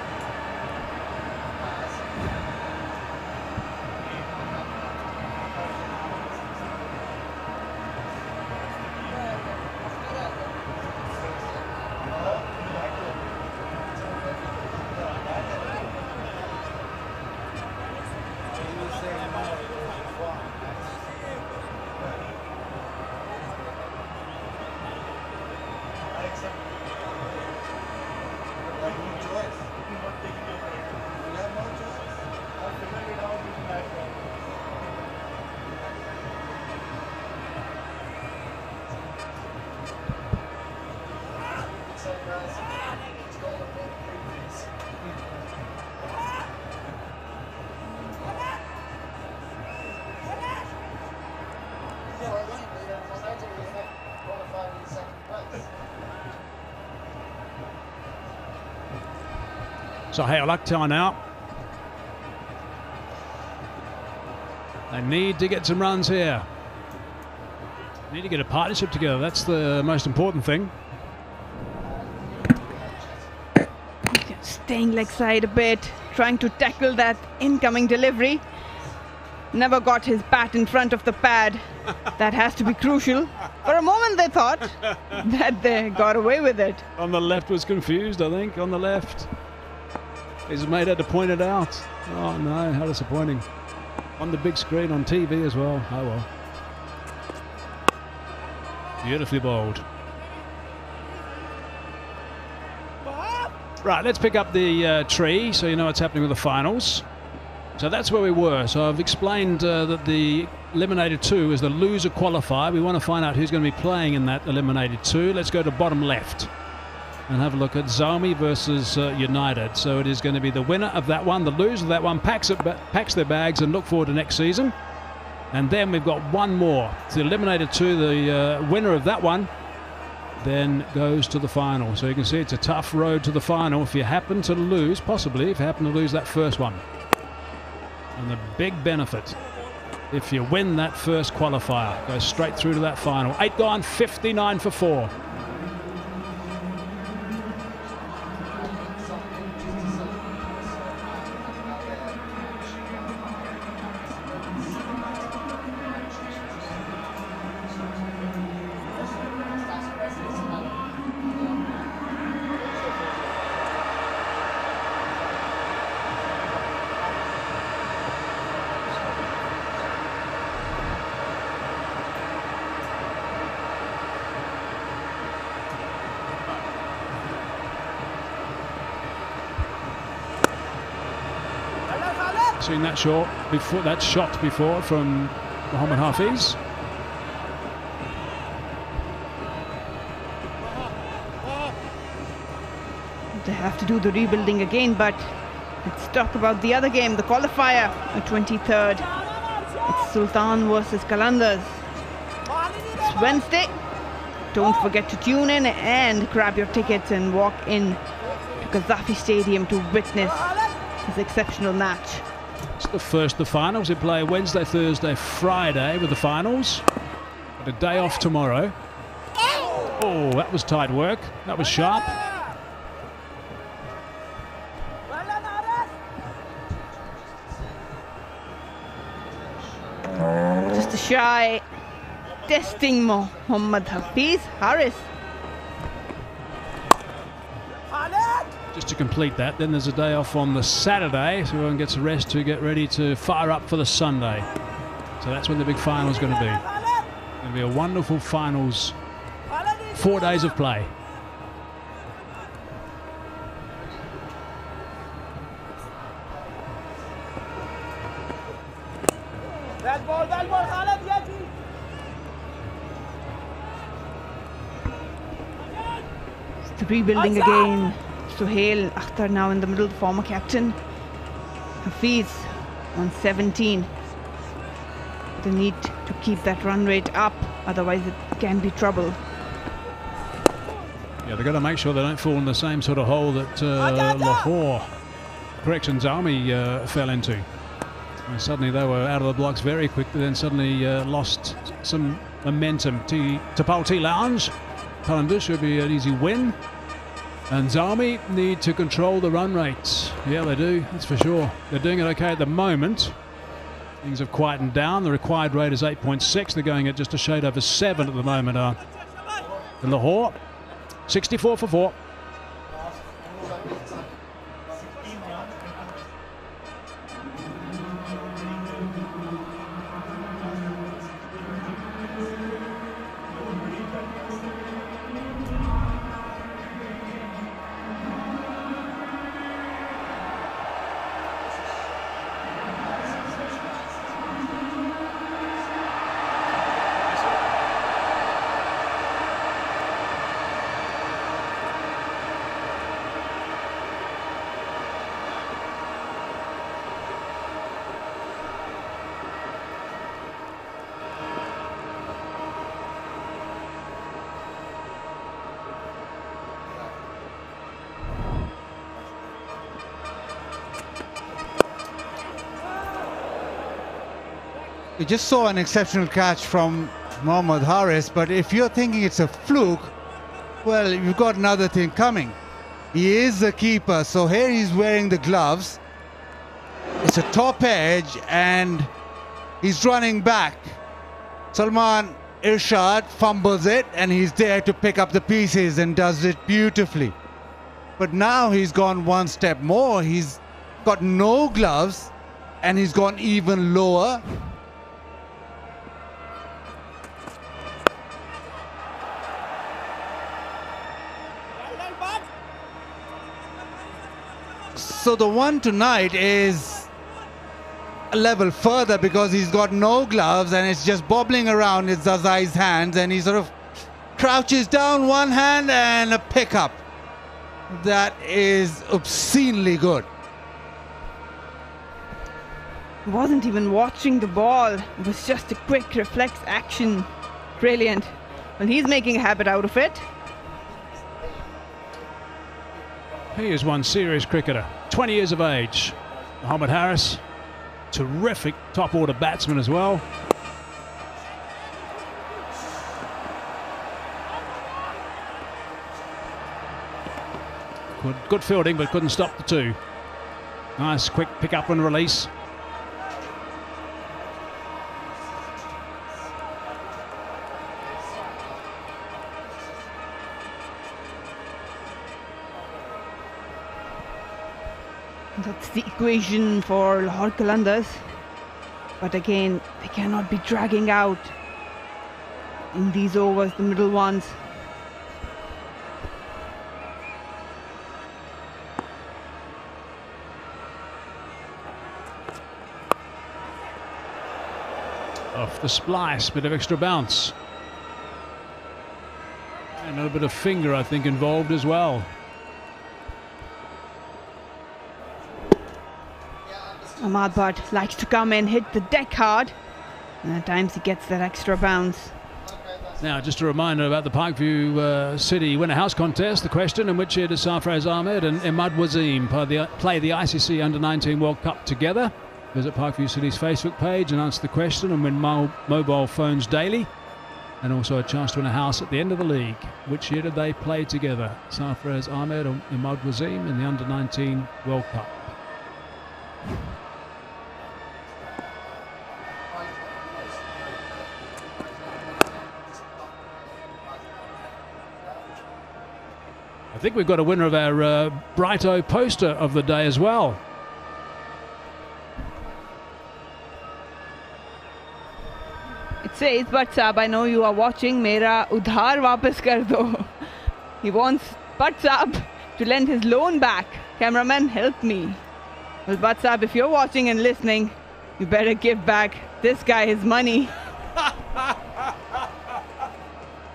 So hey, Alaktar now. They need to get some runs here. Need to get a partnership together. That's the most important thing. Staying leg side a bit, trying to tackle that incoming delivery. Never got his bat in front of the pad. That has to be crucial. For a moment they thought that they got away with it. On the left was confused, I think, on the left. His mate had to point it out. Oh no, how disappointing. On the big screen on TV as well. Oh well. Beautifully bowled. Right, let's pick up the tree so you know what's happening with the finals. So that's where we were. So I've explained that the eliminated 2 is the loser qualifier. We want to find out who's going to be playing in that eliminated 2. Let's go to bottom left and have a look at Zalmi versus United. So it is going to be the winner of that one. The loser of that one packs their bags and look forward to next season. And then we've got one more. It's the eliminated 2, the winner of that one then goes to the final. So you can see it's a tough road to the final if you happen to lose, possibly if you happen to lose that first one. And the big benefit, if you win that first qualifier, goes straight through to that final. 8 gone, 59 for 4. Seen that shot before from Mohammad Hafiz. They have to do the rebuilding again, but let's talk about the other game, the qualifier, the 23rd. It's Sultan versus Qalandars. It's Wednesday. Don't forget to tune in and grab your tickets and walk in to Qaddafi Stadium to witness this exceptional match. It's the first of the finals. They play Wednesday, Thursday, Friday with the finals. Got a day off tomorrow. Oh, that was tight work. That was sharp. Just a shy testing Mohammad Hafiz. Haris. Just to complete that, then there's a day off on the Saturday, so everyone gets a rest to get ready to fire up for the Sunday. So that's when the big final is going to be. It's going to be a wonderful finals, 4 days of play. It's the rebuilding again. Suhail Akhtar now in the middle, the former captain. Hafiz on 17. They need to keep that run rate up, otherwise it can be trouble. Yeah, they've got to make sure they don't fall in the same sort of hole that Lahore Zalmi fell into. And suddenly they were out of the blocks very quickly, then suddenly lost some momentum. Tapal Tea Lounge, Qalandars should be an easy win. And Zalmi need to control the run rates. Yeah, they do, that's for sure. They're doing it okay at the moment. Things have quietened down. The required rate is 8.6. They're going at just a shade over 7 at the moment. Lahore, 64 for 4. We just saw an exceptional catch from Mohammad Haris, but if you're thinking it's a fluke, well, you've got another thing coming. He is the keeper, so here he's wearing the gloves. It's a top edge and he's running back. Salman Irshad fumbles it and he's there to pick up the pieces and does it beautifully. But now he's gone one step more. He's got no gloves and he's gone even lower. So the one tonight is a level further because he's got no gloves and it's just bobbling around in Zazai's hands, and he sort of crouches down one hand and a pickup. That is obscenely good. He wasn't even watching the ball. It was just a quick reflex action. Brilliant. Well, he's making a habit out of it. He is one serious cricketer, 20 years of age. Mohammad Haris, terrific top order batsman as well. Good fielding, but couldn't stop the two. Nice quick pick up and release. That's the equation for Lahore Qalandars. But again, they cannot be dragging out in these overs, the middle ones. Off the splice, bit of extra bounce. And a little bit of finger, I think, involved as well. Ahmad Bhatt likes to come and hit the deck hard, and at times he gets that extra bounce. Now, just a reminder about the Parkview City Winner House contest. The question in which it is Sarfraz Ahmed and Imad Wasim play the ICC Under-19 World Cup together. Visit Parkview City's Facebook page and answer the question and win mobile phones daily. And also a chance to win a house at the end of the league. Which year did they play together? Sarfraz Ahmed and Imad Wasim in the Under-19 World Cup. I think we've got a winner of our Brighto poster of the day as well. It says, but Saab, I know you are watching. Mera udhar wapas kar do. He wants Bhatt Saab to lend his loan back. Cameraman, help me. Well, Bhatt Saab, if you're watching and listening, you better give back this guy his money.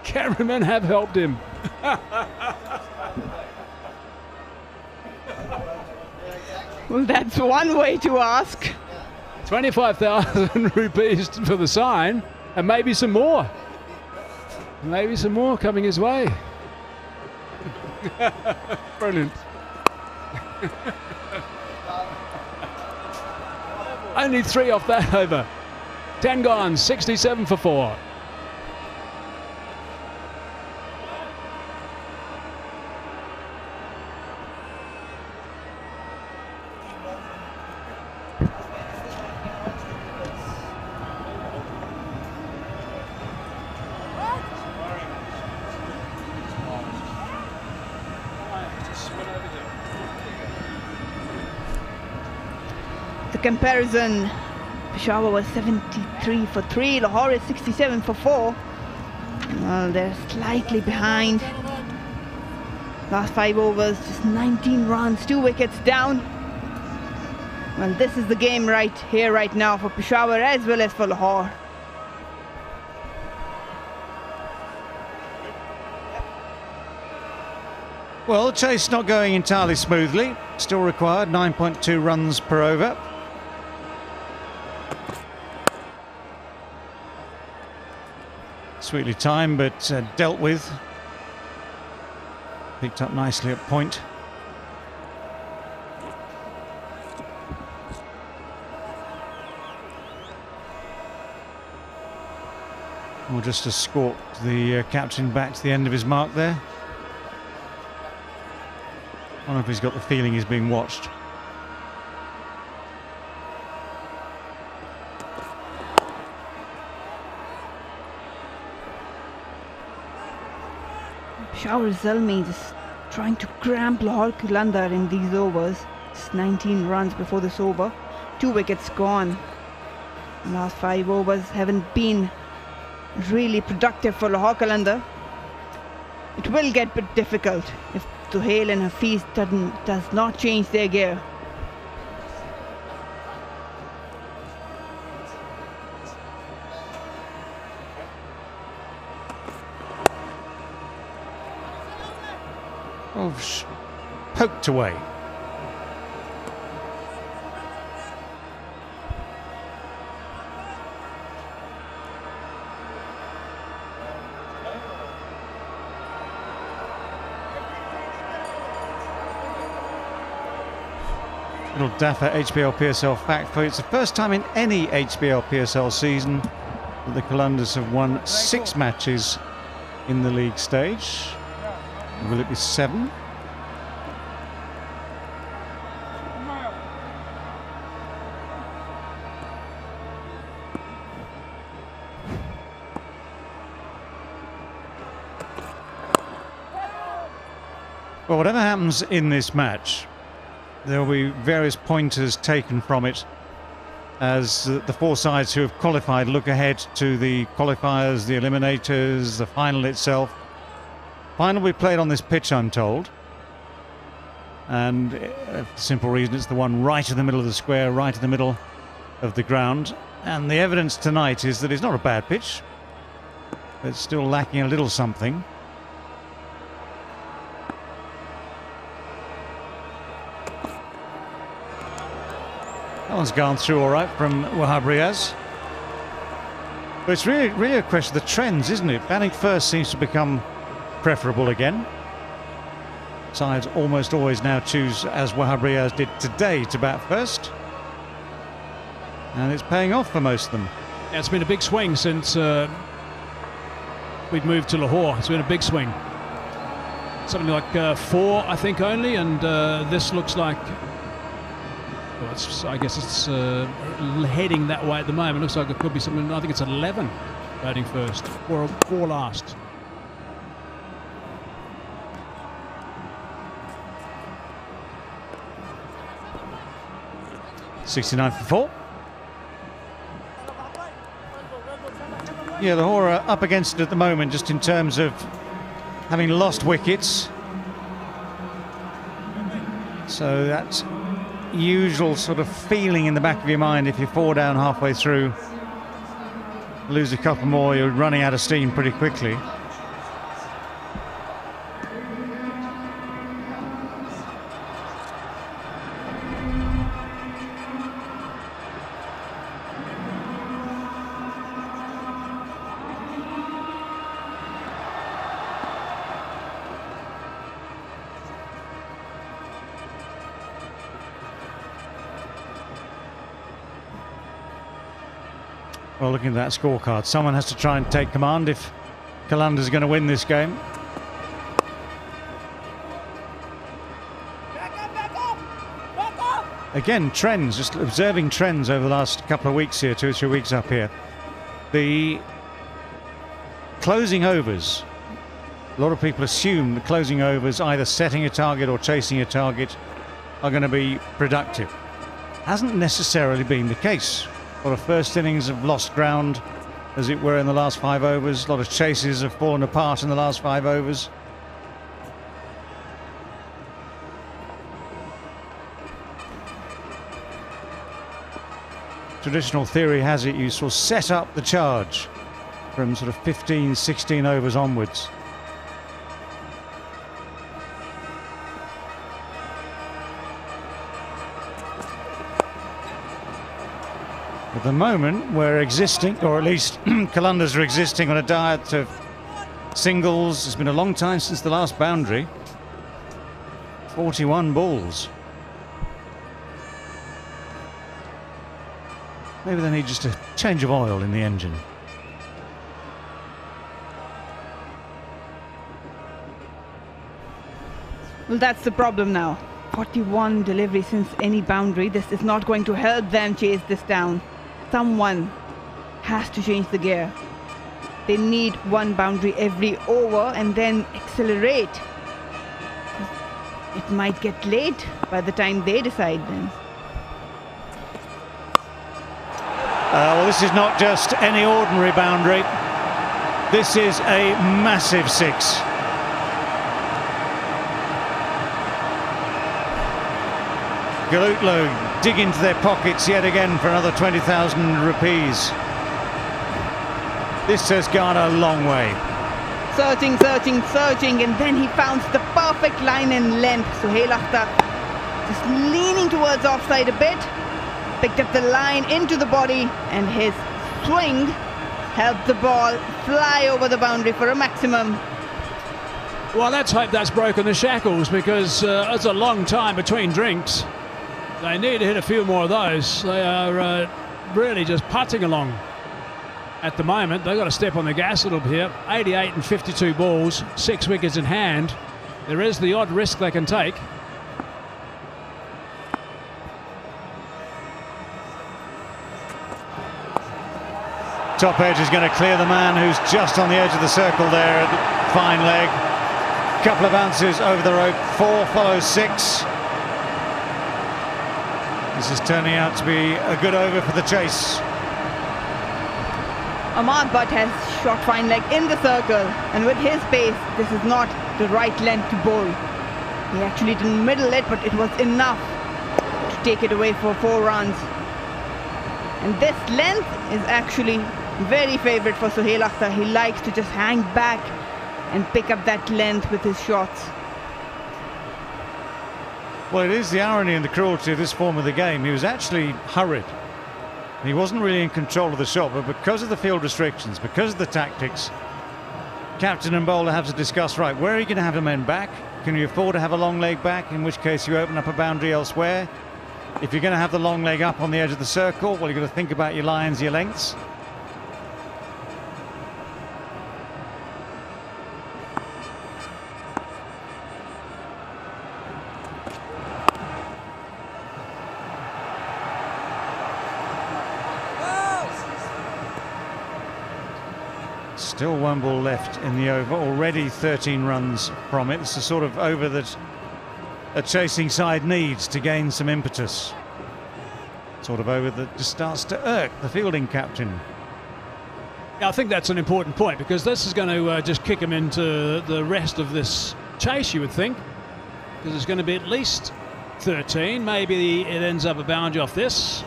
Cameramen have helped him. Well, that's one way to ask. 25,000 rupees for the sign, and maybe some more. Maybe some more coming his way. Brilliant. Only 3 off that over. 10 gone, 67 for 4. Comparison, Peshawar was 73 for 3, Lahore is 67 for 4. Well, they're slightly behind. Last 5 overs, just 19 runs, 2 wickets down. Well, this is the game right here, right now for Peshawar as well as for Lahore. Well, chase not going entirely smoothly. Still required 9.2 runs per over. Sweetly timed, but dealt with. Picked up nicely at point. Or just escort the captain back to the end of his mark there. I don't know if he's got the feeling he's being watched. Peshawar Zalmi just trying to cramp Lahore Qalandars in these overs. It's 19 runs before this over. 2 wickets gone. The last 5 overs haven't been really productive for Lahore Qalandars. It will get a bit difficult if Suhail and Hafiz does not change their gear. Oh, poked away. Little dapper HBL PSL fact for you. It's the first time in any HBL PSL season that the Qalandars have won 6 matches in the league stage. Will it be 7? Well, whatever happens in this match, there will be various pointers taken from it as the 4 sides who have qualified look ahead to the qualifiers, the eliminators, the final itself. Final will be played on this pitch, I'm told. And for the simple reason it's the one right in the middle of the square, right in the middle of the ground. And the evidence tonight is that it's not a bad pitch. It's still lacking a little something. That one's gone through all right from Wahab Riaz. But it's really a question of the trends, isn't it? Batting first seems to become preferable again. Sides almost always now choose, as Wahab Riaz did today, to bat first. And it's paying off for most of them. Yeah, it's been a big swing since we've moved to Lahore. It's been a big swing. Something like 4, I think, only, and this looks like... Well, I guess it's heading that way at the moment. Looks like it could be something. I think it's 11 batting first, 4 last. .69 for 4. Yeah, Lahore are up against it at the moment, just in terms of having lost wickets. So that's usual sort of feeling in the back of your mind if you're 4 down halfway through, lose a couple more, you're running out of steam pretty quickly. Well, looking at that scorecard, someone has to try and take command if Qalandars are going to win this game. Again, trends, just observing trends over the last couple of weeks here, 2 or 3 weeks up here. The closing overs, a lot of people assume the closing overs, either setting a target or chasing a target, are going to be productive. Hasn't necessarily been the case. A lot of first innings have lost ground, as it were, in the last 5 overs. A lot of chases have fallen apart in the last 5 overs. Traditional theory has it you sort of set up the charge from sort of 15, 16 overs onwards. At the moment, we're existing, or at least Qalandars are existing on a diet of singles. It's been a long time since the last boundary. 41 balls. Maybe they need just a change of oil in the engine. Well, that's the problem now. 41 delivery since any boundary. This is not going to help them chase this down. Someone has to change the gear. They need one boundary every over and then accelerate. It might get late by the time they decide then. Well, this is not just any ordinary boundary. This is a massive 6. Galutlu dig into their pockets yet again for another 20,000 rupees. This has gone a long way. Searching, searching, searching, and then he found the perfect line and length. Suhail Akhtar just leaning towards offside a bit, picked up the line into the body, and his swing helped the ball fly over the boundary for a maximum. Well, let's hope that's broken the shackles, because it's a long time between drinks. They need to hit a few more of those. They are really just putting along at the moment. They've got to step on the gas a little bit here. 88 and 52 balls, 6 wickets in hand. There is the odd risk they can take. Top edge is going to clear the man who's just on the edge of the circle there. Fine leg. Couple of bounces over the rope. 4 follows 6. This is turning out to be a good over for the chase. Ahmad Butt has shot fine leg in the circle, and with his pace, this is not the right length to bowl. He actually didn't middle it, but it was enough to take it away for 4 runs. And this length is actually very favourite for Suhail Akhtar. He likes to just hang back and pick up that length with his shots. Well, it is the irony and the cruelty of this form of the game. He was actually hurried. He wasn't really in control of the shot, but because of the field restrictions, because of the tactics, captain and bowler have to discuss, right, where are you going to have the men back? Can you afford to have a long leg back, in which case you open up a boundary elsewhere? If you're going to have the long leg up on the edge of the circle, well, you've got to think about your lines, your lengths. Still 1 ball left in the over, already 13 runs from it. It's the sort of over that a chasing side needs to gain some impetus. Sort of over that just starts to irk the fielding captain. Yeah, I think that's an important point, because this is going to just kick him into the rest of this chase, you would think, because it's going to be at least 13. Maybe it ends up a boundary off this,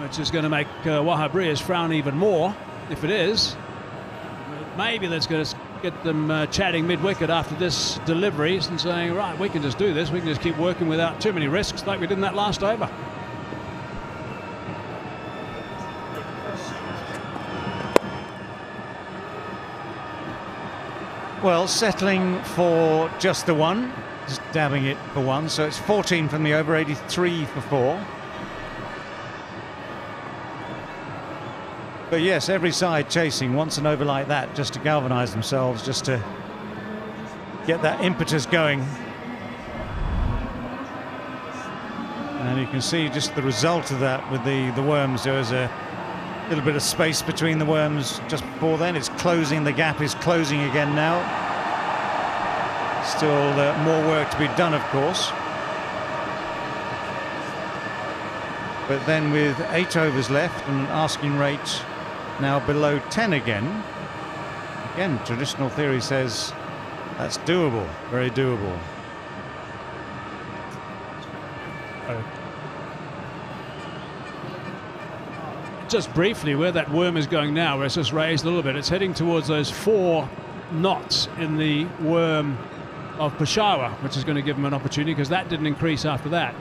which is going to make Wahab Riaz frown even more if it is. Maybe that's going to get them chatting mid-wicket after this delivery and saying, right, we can just do this. We can just keep working without too many risks like we did in that last over. Well, settling for just the 1, just dabbing it for 1. So it's 14 from the over, 83 for 4. But yes, every side chasing wants an over like that just to galvanise themselves, just to get that impetus going. And you can see just the result of that with the worms. There was a little bit of space between the worms just before then. It's closing, the gap is closing again now. Still more work to be done, of course. But then with 8 overs left and an asking rate now below 10 again. Again, traditional theory says that's doable, very doable. Just briefly, where that worm is going now, where it's just raised a little bit, it's heading towards those 4 knots in the worm of Peshawar, which is going to give them an opportunity, because that didn't increase after that.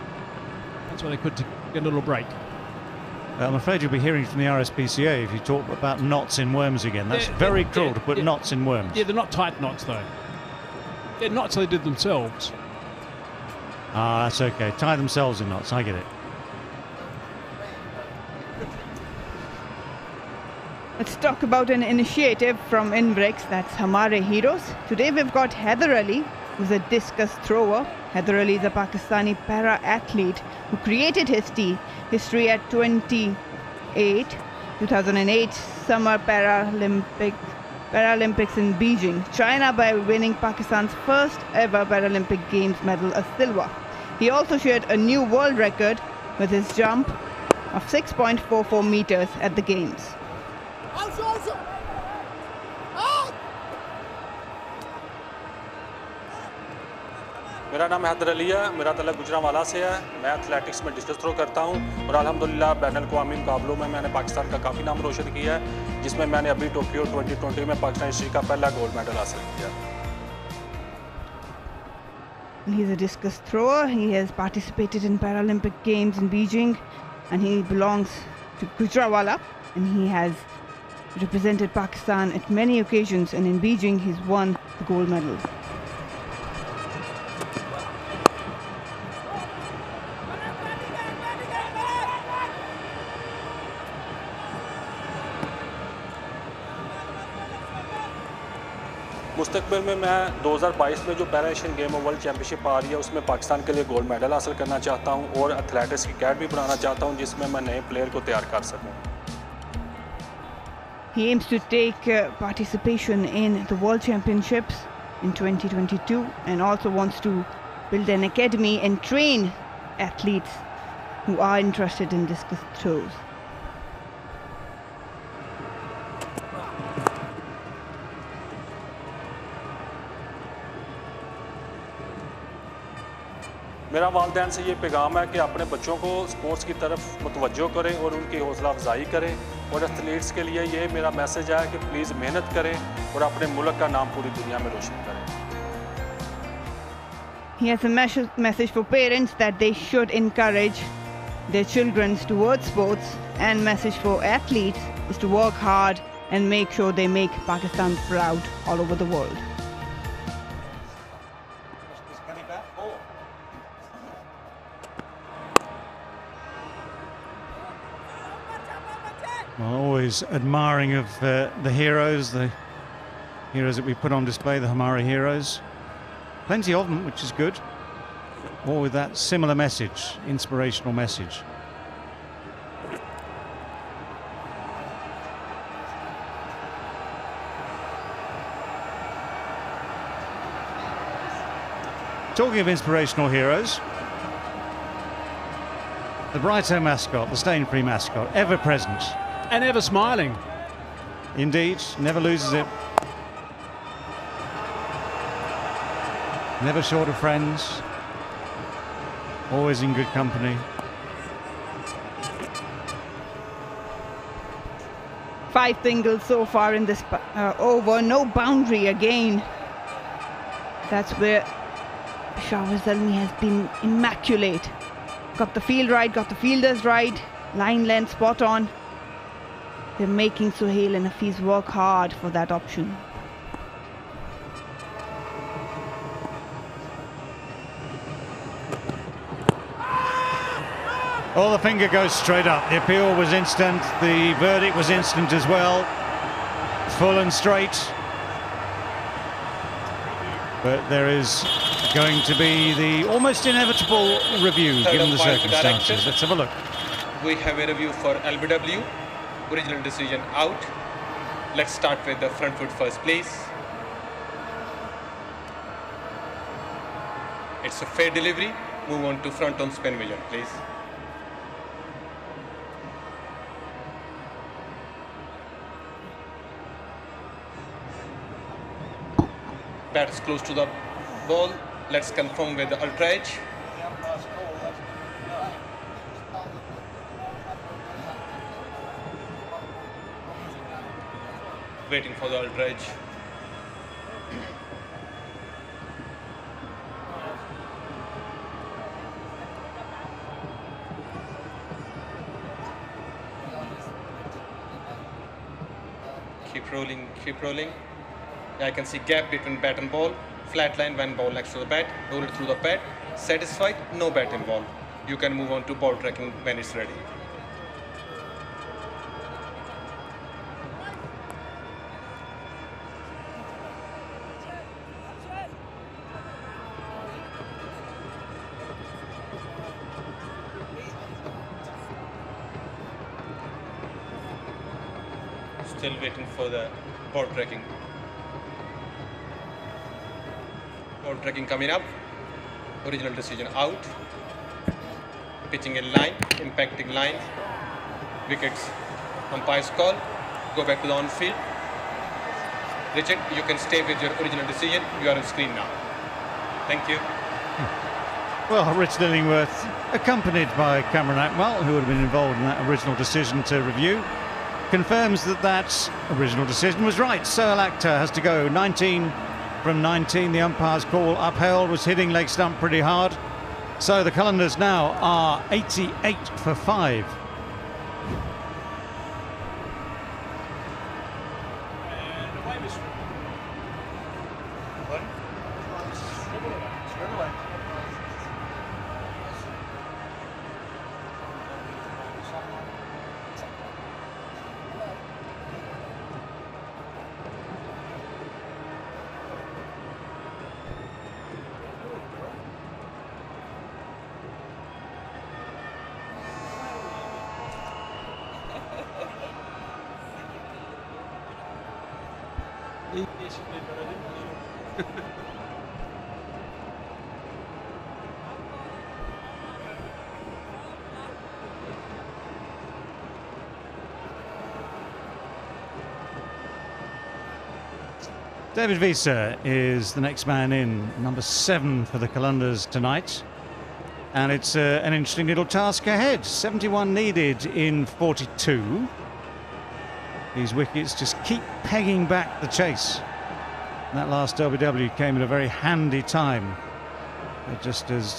That's why they could get a little break. I'm afraid you'll be hearing from the RSPCA if you talk about knots in worms again. That's very cruel to put knots in worms. Yeah, they're not tight knots, though. They're knots they did themselves. Ah, that's okay. Tie themselves in knots. I get it. Let's talk about an initiative from Inbricks, that's Hamare Heroes. Today we've got Heather Ali was a discus thrower. Haider Ali is a Pakistani para-athlete who created history at 2008 Summer Paralympics in Beijing, China, by winning Pakistan's first ever Paralympic Games medal, a silver. He also shared a new world record with his jump of 6.44 meters at the Games. मेरा नाम हैदर अली है, मेरा तल्लुक़ गुजरांवाला से है। मैं athletics में discus throw करता हूं और अल्हम्दुलिल्लाह बैनुल अक़वामी मुकाबलों में मैंने पाकिस्तान का काफ़ी नाम रोशन किया है, जिसमें मैंने अभी टोक्यो 2020 में पाकिस्तान हिस्ट्री का पहला गोल्ड मेडल हासिल किया। He's a discus thrower. He has participated in Paralympic Games in Beijing and he belongs to Gujranwala, and he has represented Pakistan at many occasions, and in Beijing he's won the gold medal. मुस्तकबिल में मैं 2022 में जो para Asian game और world championship आ रही है उसमें पाकिस्तान के लिए गोल्ड मेडल हासिल करना चाहता हूं और एथलेटिक्स की अकेडमी बनाना चाहता हूं जिसमें मैं नए प्लेयर को तैयार कर सकूं। He aims to take participation in the World Championships in 2022 and also wants to build an academy and train athletes who are interested in discus throws. मेरा वालिदैन से ये पैगाम है कि अपने बच्चों को स्पोर्ट्स की तरफ मुतवज्जो करें और उनकी हौसला अफजाई करें, और एथलीट्स के लिए ये मेरा मैसेज है कि प्लीज़ मेहनत करें और अपने मुल्क का नाम पूरी दुनिया में रोशन करें। He has a message for parents that they should encourage their children towards sports, and message for athletes is to work hard and make sure they make Pakistan proud all over the world. Always admiring of the heroes that we put on display, the Hamari heroes. Plenty of them, which is good. All with that similar message, inspirational message. Talking of inspirational heroes, the Brighton mascot, the stain-free mascot, ever present. And ever smiling. Indeed, never loses it. Never short of friends. Always in good company. 5 singles so far in this over. No boundary again. That's where Peshawar Zalmi has been immaculate. Got the field right, got the fielders right. Line length spot on. They're making Suhail and Hafiz work hard for that option. Oh, the finger goes straight up. The appeal was instant. The verdict was instant as well. Full and straight. But there is going to be the almost inevitable review given the circumstances. Let's have a look. We have a review for LBW. Original decision out. Let's start with the front foot first, please. It's a fair delivery. Move on to front on spin vision, please. Bat is close to the ball. Let's confirm with the ultra edge. Waiting for the ultra edge. Keep rolling, keep rolling. I can see gap between bat and ball. Flat line when ball next to the bat. Roll it through the pad. Satisfied? No bat involved. You can move on to ball tracking when it's ready. Still waiting for the ball tracking. Ball tracking coming up. Original decision out. Pitching in line, impacting line. Wickets. Umpire's call. Go back to the on-field. Richard, you can stay with your original decision. You are on screen now. Thank you. Well, Rich Lillingworth, accompanied by Cameron Atwell, who would have been involved in that original decision to review, confirms that that original decision was right. Sohail Akhtar has to go. 19 from 19. The umpire's call upheld, was hitting leg stump pretty hard. So the Qalandars now are 88 for 5. David Visa is the next man in, number 7 for the Qalandars tonight. And it's an interesting little task ahead. 71 needed in 42. These wickets just keep pegging back the chase. And that last WW came at a very handy time. Just as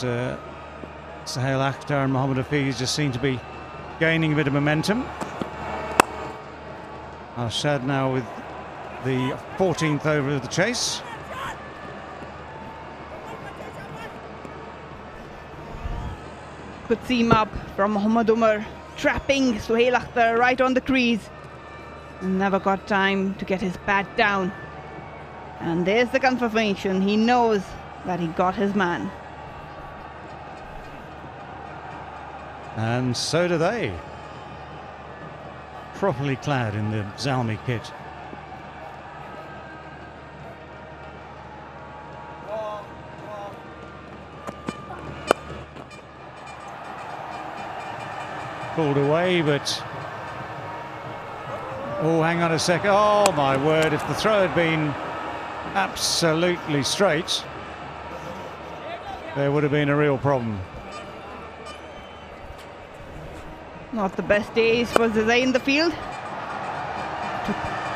Sohail Akhtar and Mohammad Hafiz just seem to be gaining a bit of momentum. Arshad now with the 14th over of the chase. Good seam up from Mohammad Umar, trapping Sohail Akhtar right on the crease. Never got time to get his bat down. And there's the confirmation. He knows that he got his man. And so do they. Properly clad in the Zalmi kit. Pulled away, but oh, hang on a second. Oh my word, if the throw had been absolutely straight, there would have been a real problem. Not the best days for Zazai in the field. Took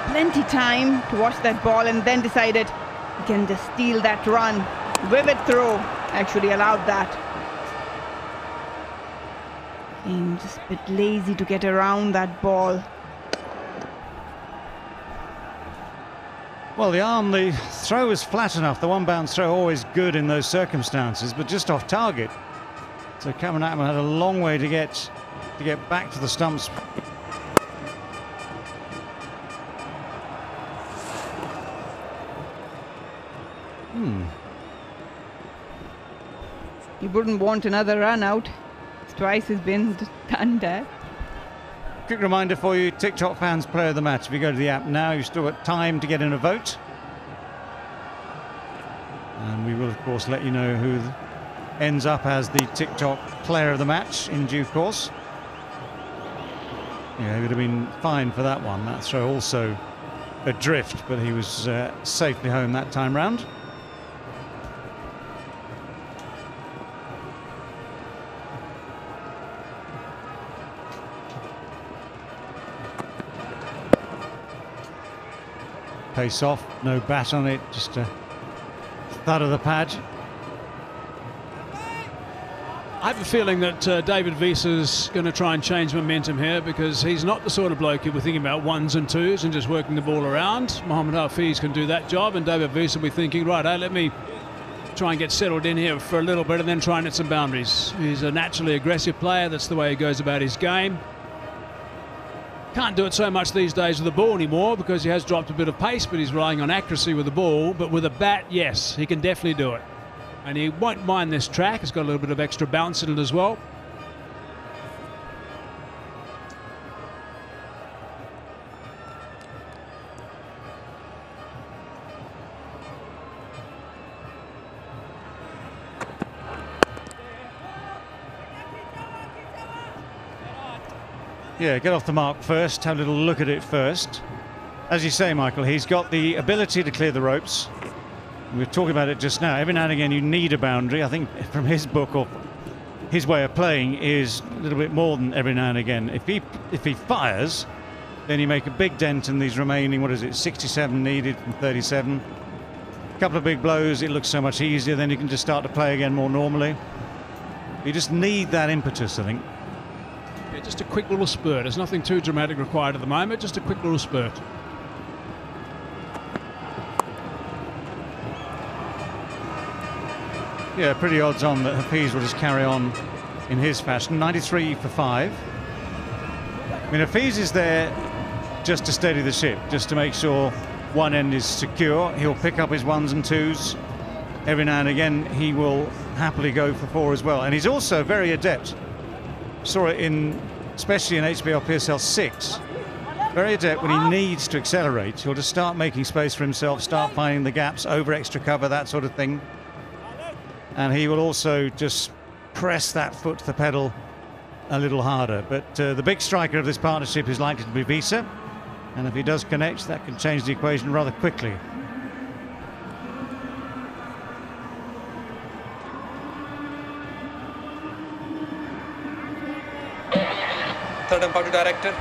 plenty time to watch that ball and then decided he can just steal that run. Vivid throw actually allowed that. Being just a bit lazy to get around that ball. Well, the throw was flat enough. The one bounce throw always good in those circumstances, but just off target. So Cameron Atwell had a long way to get back to the stumps. You wouldn't want another run out. Twice has been done that. Quick reminder for you, TikTok fans, player of the match. If you go to the app now, you've still got time to get in a vote. And we will, of course, let you know who ends up as the TikTok player of the match in due course. Yeah, he would have been fine for that one. That throw also adrift, but he was safely home that time round. Pace off, no bat on it, just a thud of the pad. I have a feeling that David Visa's going to try and change momentum here, because he's not the sort of bloke who'll be thinking about ones and twos and just working the ball around. Mohammad Hafiz can do that job, and David Visa will be thinking, right, let me try and get settled in here for a little bit and then try and hit some boundaries. He's a naturally aggressive player. That's the way he goes about his game. Can't do it so much these days with the ball anymore because he has dropped a bit of pace, but he's relying on accuracy with the ball. But with a bat, yes, he can definitely do it. And he won't mind this track. It's got a little bit of extra bounce in it as well. Yeah, get off the mark first, have a little look at it first. As you say, Michael, he's got the ability to clear the ropes. We were talking about it just now. Every now and again you need a boundary. I think from his book or his way of playing is a little bit more than every now and again. If he fires, then you make a big dent in these remaining, what is it, 67 needed from 37. A couple of big blows, it looks so much easier, then you can just start to play again more normally. You just need that impetus, I think. Yeah, just a quick little spurt. There's nothing too dramatic required at the moment, just a quick little spurt. Yeah, pretty odds on that Hafiz will just carry on in his fashion. 93 for 5. I mean, Hafiz is there just to steady the ship, just to make sure one end is secure. He'll pick up his 1s and 2s. Every now and again, he will happily go for 4 as well. And he's also very adept. Saw it especially in HBL PSL 6. Very adept when he needs to accelerate. He'll just start making space for himself, start finding the gaps, over extra cover, that sort of thing. And he will also just press that foot to the pedal a little harder. But the big striker of this partnership is likely to be Visa. And if he does connect, that can change the equation rather quickly. Third umpire director.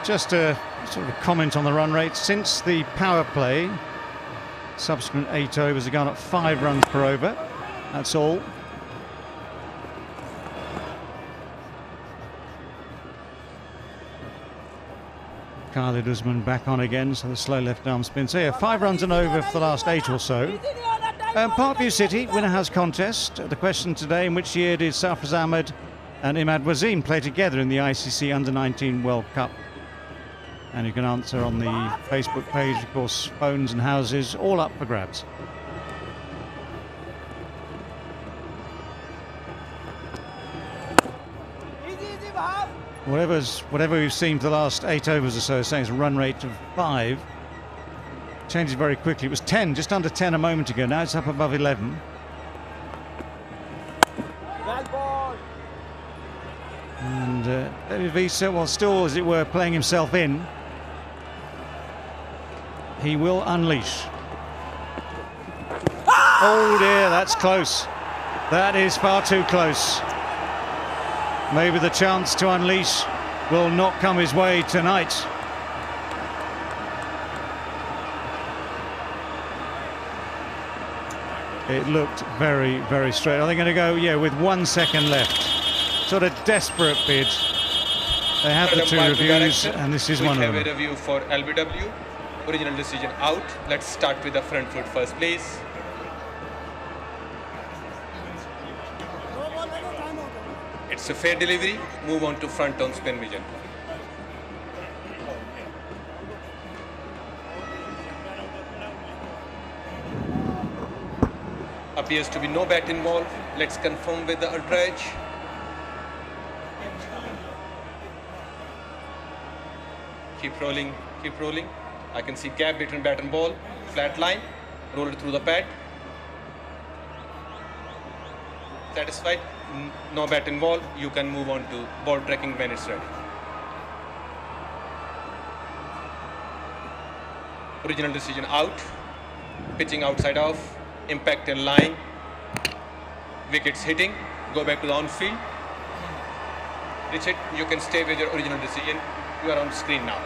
Just a sort of comment on the run rate. Since the power play, subsequent 8 overs have gone up 5 runs per over. That's all. Khalid Usman back on again, so the slow left arm spin. So yeah, 5 runs and over for the last 8 or so. Parkview City, winner has contest. The question today, in which year did Safraz Ahmed and Imad Wasim play together in the ICC Under-19 World Cup? And you can answer on the Facebook page, of course. Phones and houses, all up for grabs. Whatever we've seen for the last 8 overs or so, saying it's a run rate of 5. Changes very quickly. It was 10, just under 10 a moment ago. Now it's up above 11. And David Visa, well, still, as it were, playing himself in. He will unleash. Oh dear, that's close. That is far too close. Maybe the chance to unleash will not come his way tonight. It looked very, very straight. I think I'm going to go, yeah, with 1 second left. Sort of desperate bid. They have the 2 reviews, and this is one of them. We have a review for LBW. Original decision out. Let's start with the front foot first, please. It's a fair delivery. Move on to front on spin vision. Appears to be no bat involved. Let's confirm with the ultra edge. Keep rolling, keep rolling. I can see gap between bat and ball. Flat line. Roll it through the pad. Satisfied? No bat involved. You can move on to ball tracking when it's ready. Original decision out. Pitching outside off. Impact in line. Wickets hitting. Go back to the on-field. Reach it. You can stay with your original decision. You are on screen now.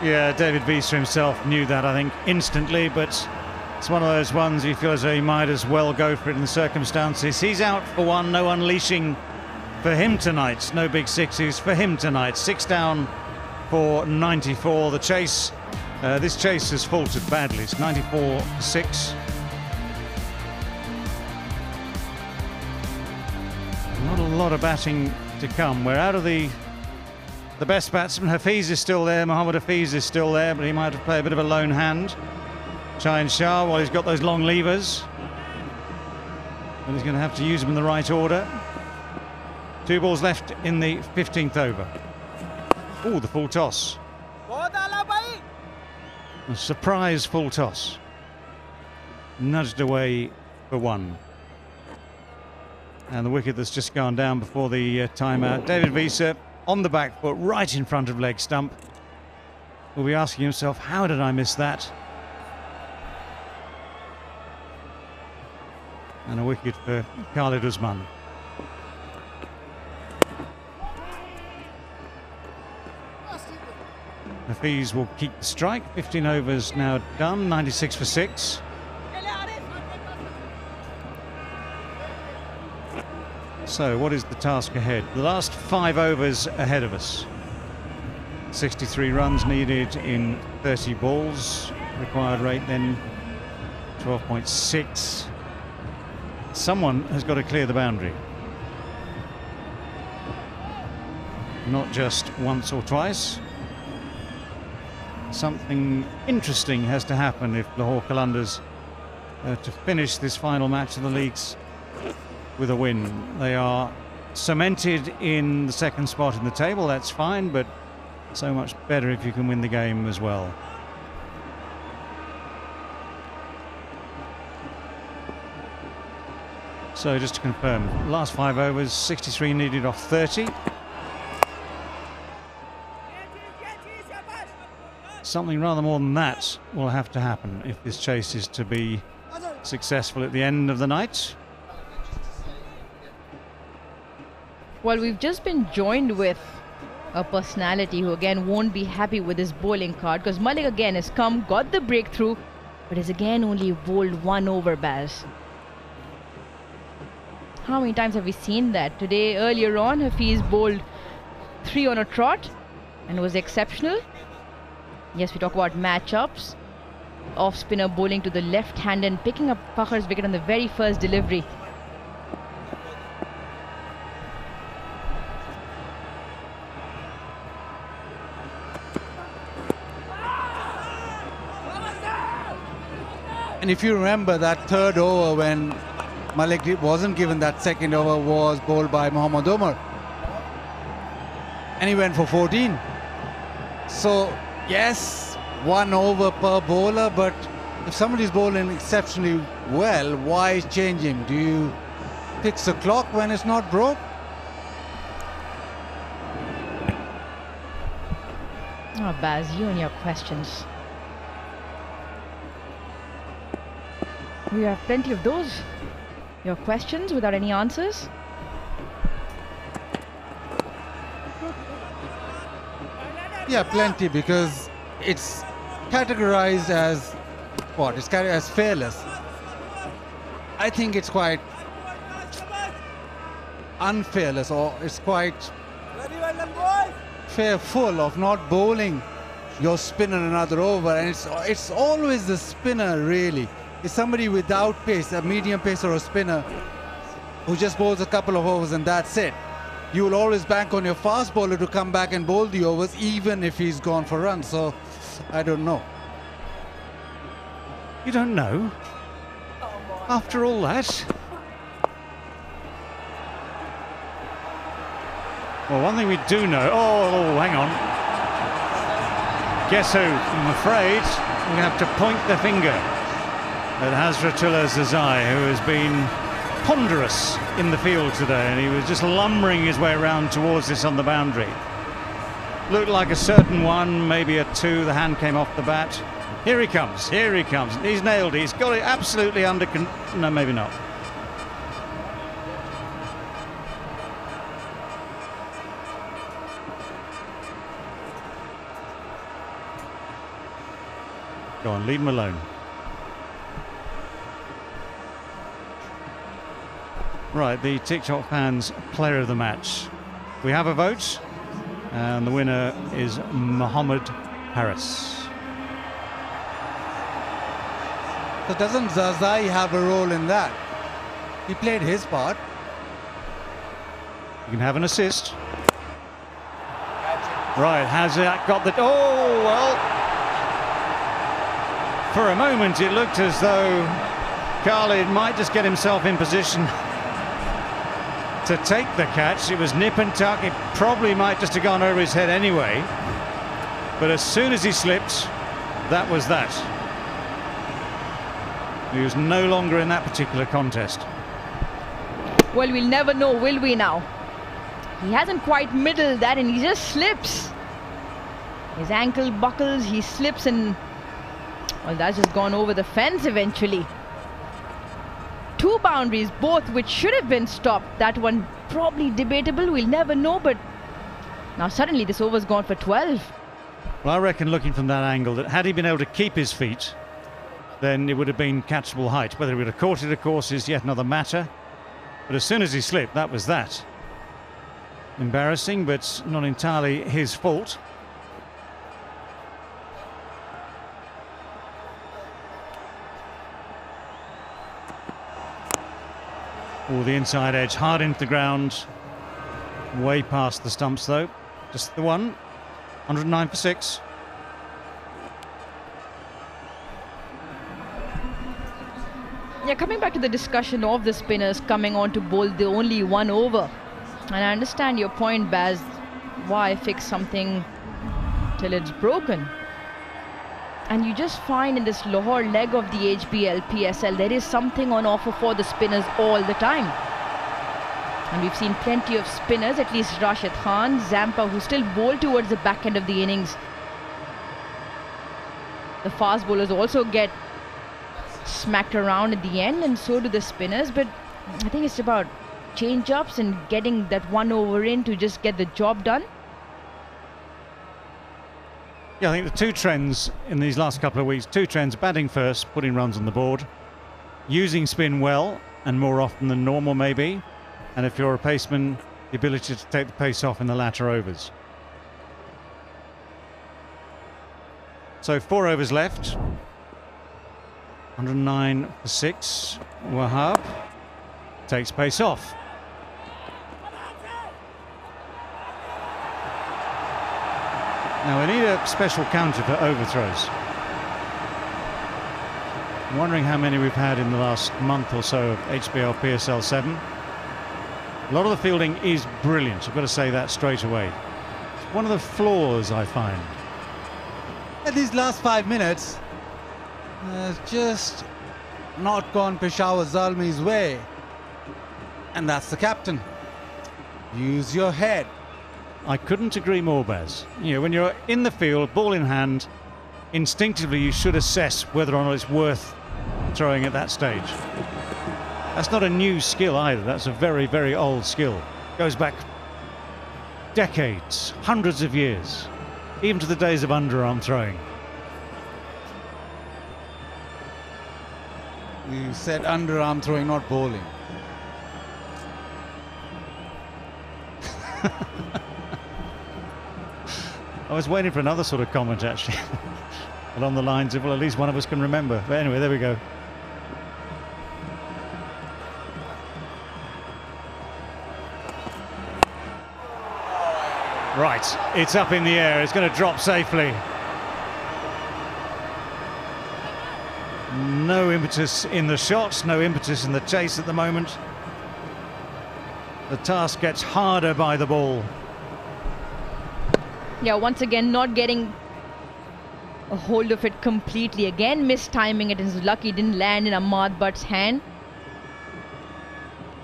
Yeah, David Visa himself knew that, I think, instantly, but it's one of those ones you feel as though he might as well go for it in the circumstances. He's out for 1, no unleashing for him tonight. No big sixes for him tonight. 6 down for 94. The chase, this chase has faltered badly. It's 94-6. Not a lot of batting to come. We're out of the best batsman. Hafiz is still there. Mohammad Hafiz is still there, but he might have to play a bit of a lone hand. Chayan Shah, while he's got those long levers. But he's going to have to use them in the right order. 2 balls left in the 15th over. Oh, the full toss. A surprise full toss. Nudged away for 1. And the wicket that's just gone down before the timeout. David Visa on the back foot, right in front of leg stump. Will be asking himself, how did I miss that? And a wicket for Khalid Usman. Hafiz will keep the strike. 15 overs now done, 96 for 6. So what is the task ahead? The last 5 overs ahead of us. 63 runs needed in 30 balls. Required rate then 12.6. Someone has got to clear the boundary. Not just once or twice. Something interesting has to happen if Lahore Qalandars to finish this final match of the leagues with a win. They are cemented in the second spot in the table, that's fine, but so much better if you can win the game as well. So just to confirm, last 5 overs, 63 needed off 30. Something rather more than that will have to happen if this chase is to be successful at the end of the night. Well, we've just been joined with a personality who again won't be happy with his bowling card, because Malik again has come, got the breakthrough, but has again only bowled 1 over, Baz. How many times have we seen that? Today, earlier on, Hafiz bowled 3 on a trot and was exceptional. Yes, we talk about matchups. Off-spinner bowling to the left hand and picking up Fakhr's wicket on the very first delivery. And if you remember that third over when Malik wasn't given that second over was bowled by Mohammad Umar. And he went for 14. So, yes, 1 over per bowler, but if somebody's bowling exceptionally well, why change him? Do you fix the clock when it's not broke? Oh, Baz, you and your questions. We have plenty of those. Your questions without any answers. Yeah, plenty, because it's categorized as what? It's categorized as fearless. I think it's quite unfearless, or it's quite fearful of not bowling your spinner another over, and it's always the spinner really. It's somebody without pace, a medium pace or a spinner who just bowls a couple of overs and that's it. You will always bank on your fast bowler to come back and bowl the overs even if he's gone for runs. So, I don't know. You don't know? After all that? Well, one thing we do know... Oh, hang on. Guess who? I'm afraid we're going to have to point the finger at Hazratullah Zazai, who has been ponderous in the field today, and he was just lumbering his way around towards this on the boundary. Looked like a certain 1, maybe a 2. The hand came off the bat. Here he comes, here he comes. He's nailed it. He's got it absolutely under control. No, maybe not. Go on, leave him alone. Right, the TikTok fans player of the match. We have a vote, and the winner is Muhammad Paris. So doesn't Zazai have a role in that? He played his part. You can have an assist. Right, has that got the... Oh, well. For a moment, it looked as though Khalid might just get himself in position to take the catch. It was nip and tuck. It probably might just have gone over his head anyway. But as soon as he slipped, that was that. He was no longer in that particular contest. Well, we'll never know, will we now? He hasn't quite middled that and he just slips. His ankle buckles, he slips and, well, that's just gone over the fence eventually. 2 boundaries, both which should have been stopped. That one probably debatable, we'll never know, but now suddenly this over's gone for 12. Well, I reckon looking from that angle that had he been able to keep his feet, then it would have been catchable height. Whether he would have caught it, of course, is yet another matter. But as soon as he slipped, that was that. Embarrassing, but not entirely his fault. Oh, the inside edge, hard into the ground. Way past the stumps, though. Just the one. 109 for 6. Yeah, coming back to the discussion of the spinners coming on to bowl the only 1 over. And I understand your point, Baz. Why fix something till it's broken? And you just find in this Lahore leg of the HBL PSL, there is something on offer for the spinners all the time. And we've seen plenty of spinners, at least Rashid Khan, Zampa, who still bowl towards the back end of the innings. The fast bowlers also get smacked around at the end, and so do the spinners. But I think it's about change-ups and getting that 1 over in to just get the job done. Yeah, I think the 2 trends in these last couple of weeks, 2 trends: batting first, putting runs on the board, using spin well and more often than normal maybe, and if you're a paceman, the ability to take the pace off in the latter overs. So 4 overs left. 109 for 6. Wahab takes pace off. Now we need a special counter for overthrows. I'm wondering how many we've had in the last month or so of HBL PSL 7. A lot of the fielding is brilliant, I've got to say that straight away. It's one of the flaws I find. At these last 5 minutes, it's just not gone Peshawar Zalmi's way. And that's the captain. Use your head. I couldn't agree more, Baz. You know, when you're in the field, ball in hand, instinctively you should assess whether or not it's worth throwing at that stage. That's not a new skill either. That's a very, very old skill. Goes back decades, hundreds of years, even to the days of underarm throwing. You said underarm throwing, not bowling. I was waiting for another sort of comment, actually, along the lines of, well, at least one of us can remember. But anyway, there we go. Right, it's up in the air. It's going to drop safely. No impetus in the shot, no impetus in the chase at the moment. The task gets harder by the ball. Yeah, once again, not getting a hold of it completely. Again, mistiming it. It's lucky it didn't land in Ahmad Butt's hand.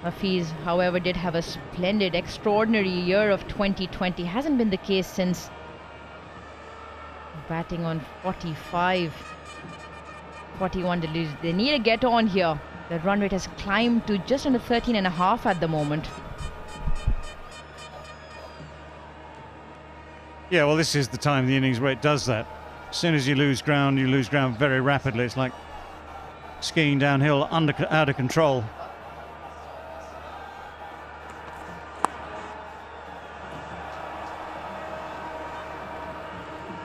Hafiz, however, did have a splendid, extraordinary year of 2020. Hasn't been the case since batting on 45. 41 to lose. They need to get on here. The run rate has climbed to just under 13.5 at the moment. Yeah, well, this is the time in the innings where it does that. As soon as you lose ground very rapidly. It's like skiing downhill, out of control.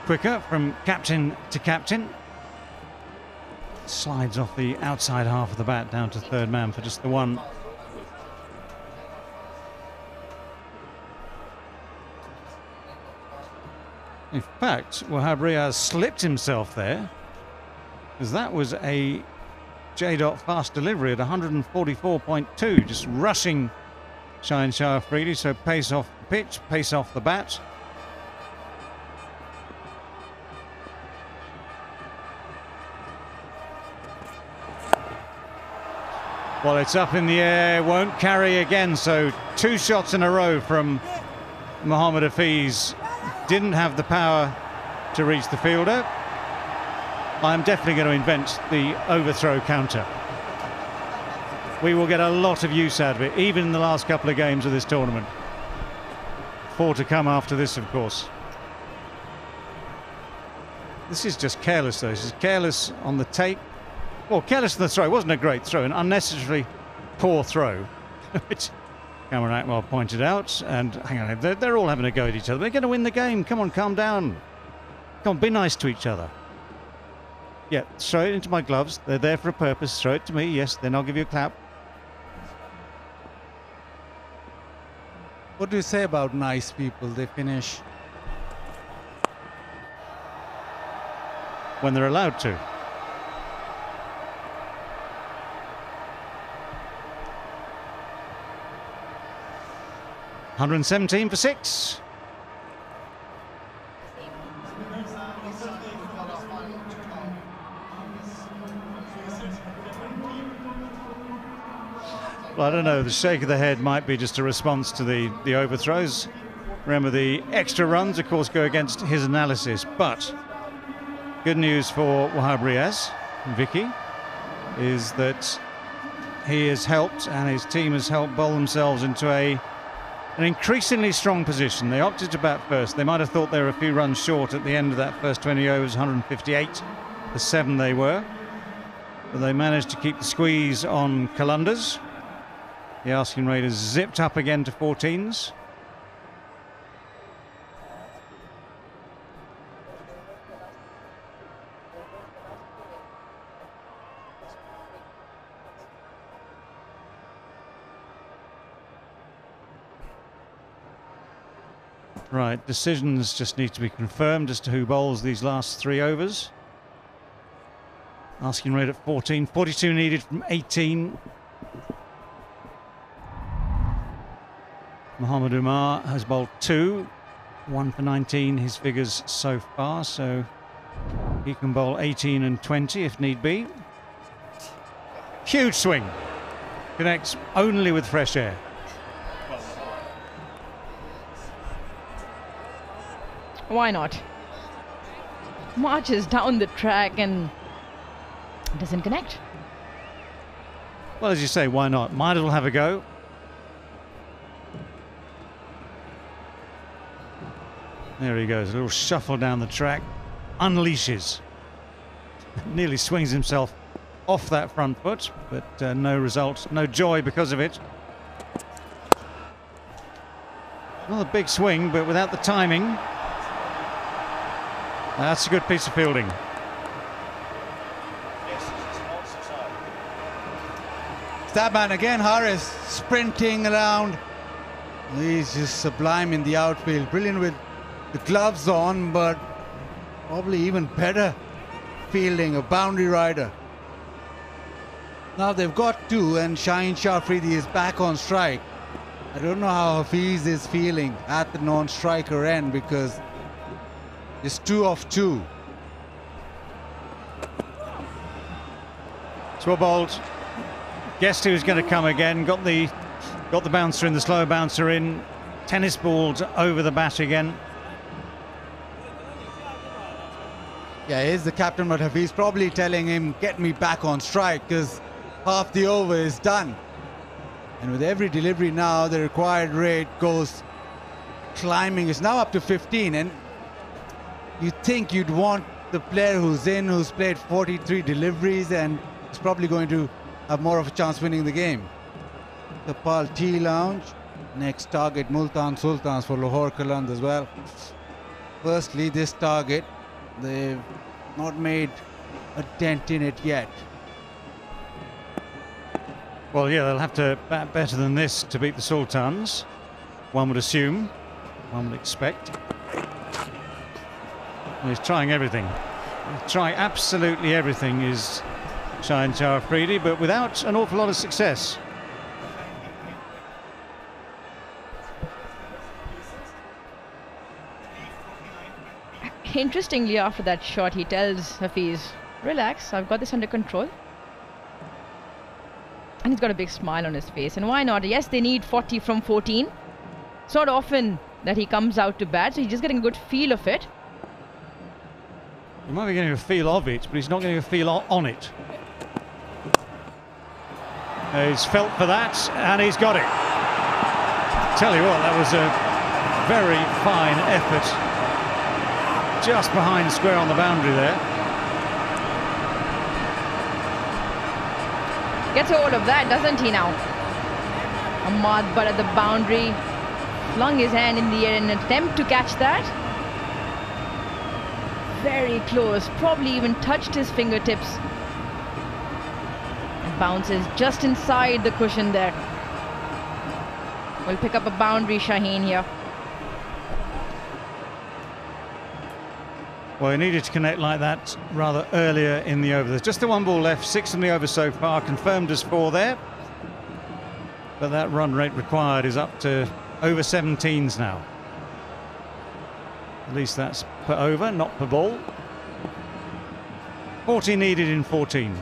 Quicker from captain to captain. Slides off the outside half of the bat down to third man for just the one. In fact, Wahab Riaz slipped himself there, because that was a J-Dot fast delivery at 144.2, just rushing Shaheen Shah Afridi. So pace off the pitch, pace off the bat. Well, it's up in the air, won't carry again. So 2 shots in a row from Mohammad Hafiz. Didn't have the power to reach the fielder. I'm definitely going to invent the overthrow counter. We will get a lot of use out of it, even in the last couple of games of this tournament. 4 to come after this, of course. This is just careless, though. This is careless on the take. Well, careless on the throw. It wasn't a great throw, an unnecessarily poor throw, which Cameron Atwell pointed out. And hang on, they're all having a go at each other. They're going to win the game. Come on, calm down. Come on, be nice to each other. Yeah, throw it into my gloves. They're there for a purpose. Throw it to me. Yes, then I'll give you a clap. What do you say about nice people? They finish when they're allowed to. $117 for 6. Well, I don't know, the shake of the head might be just a response to the overthrows. Remember, the extra runs, of course, go against his analysis. But good news for Wahab Riaz, Vicky, is that he has helped and his team has helped bowl themselves into an increasingly strong position. They opted to bat first. They might have thought they were a few runs short at the end of that first 20 overs, 158 for 7 they were. But they managed to keep the squeeze on Qalandars. The asking rate has zipped up again to 14s. Right, decisions just need to be confirmed as to who bowls these last 3 overs. Asking rate at 14, 42 needed from 18. Mohammad Umar has bowled 2, 1 for 19 his figures so far, so he can bowl 18 and 20 if need be. Huge swing, connects only with fresh air. Why not? Marches down the track and doesn't connect. Well, as you say, why not? Might as well have a go. There he goes, a little shuffle down the track, unleashes. Nearly swings himself off that front foot, but no result, no joy because of it. Another big swing, but without the timing. That's a good piece of fielding. that man again, Harris, sprinting around. He's just sublime in the outfield. Brilliant with the gloves on, but probably even better fielding, a boundary rider. Now they've got 2 and Shaheen Shah Afridi is back on strike. I don't know how Hafiz is feeling at the non-striker end because it's 2 of 2. Well bowled. Guessed he was going to come again. Got the bouncer in, the slow bouncer in. Tennis balled over the bat again. Yeah, he's the captain, but Hafiz probably telling him, get me back on strike because half the over is done. And with every delivery now, the required rate goes climbing. It's now up to 15. And you think you'd want the player who's in, who's played 43 deliveries and is probably going to have more of a chance winning the game. The Pal Tea Lounge. Next target, Multan Sultans for Lahore Qalandars as well. Firstly, this target, they've not made a dent in it yet. Well, yeah, they'll have to bat better than this to beat the Sultans. One would assume, one would expect. Well, he's trying everything. He's trying absolutely everything is Shaheen Shah Afridi, but without an awful lot of success. Interestingly, after that shot, he tells Hafiz, relax, I've got this under control. And he's got a big smile on his face. And why not? Yes, they need 40 from 14. It's not often that he comes out to bat, so he's just getting a good feel of it. He might be getting a feel of it, but he's not getting a feel on it. He's felt for that, and he's got it. Tell you what, that was a very fine effort. Just behind square on the boundary there. Gets hold of that, doesn't he now? Ahmad Butt at the boundary. Flung his hand in the air in an attempt to catch that. Very close, probably even touched his fingertips. It bounces just inside the cushion there. We'll pick up a boundary, Shaheen, here. Well, he needed to connect like that rather earlier in the over. There's just the one ball left, 6 in the over so far, confirmed as 4 there. But that run rate required is up to over 17s now. At least that's per over, not per ball. 40 needed in 14.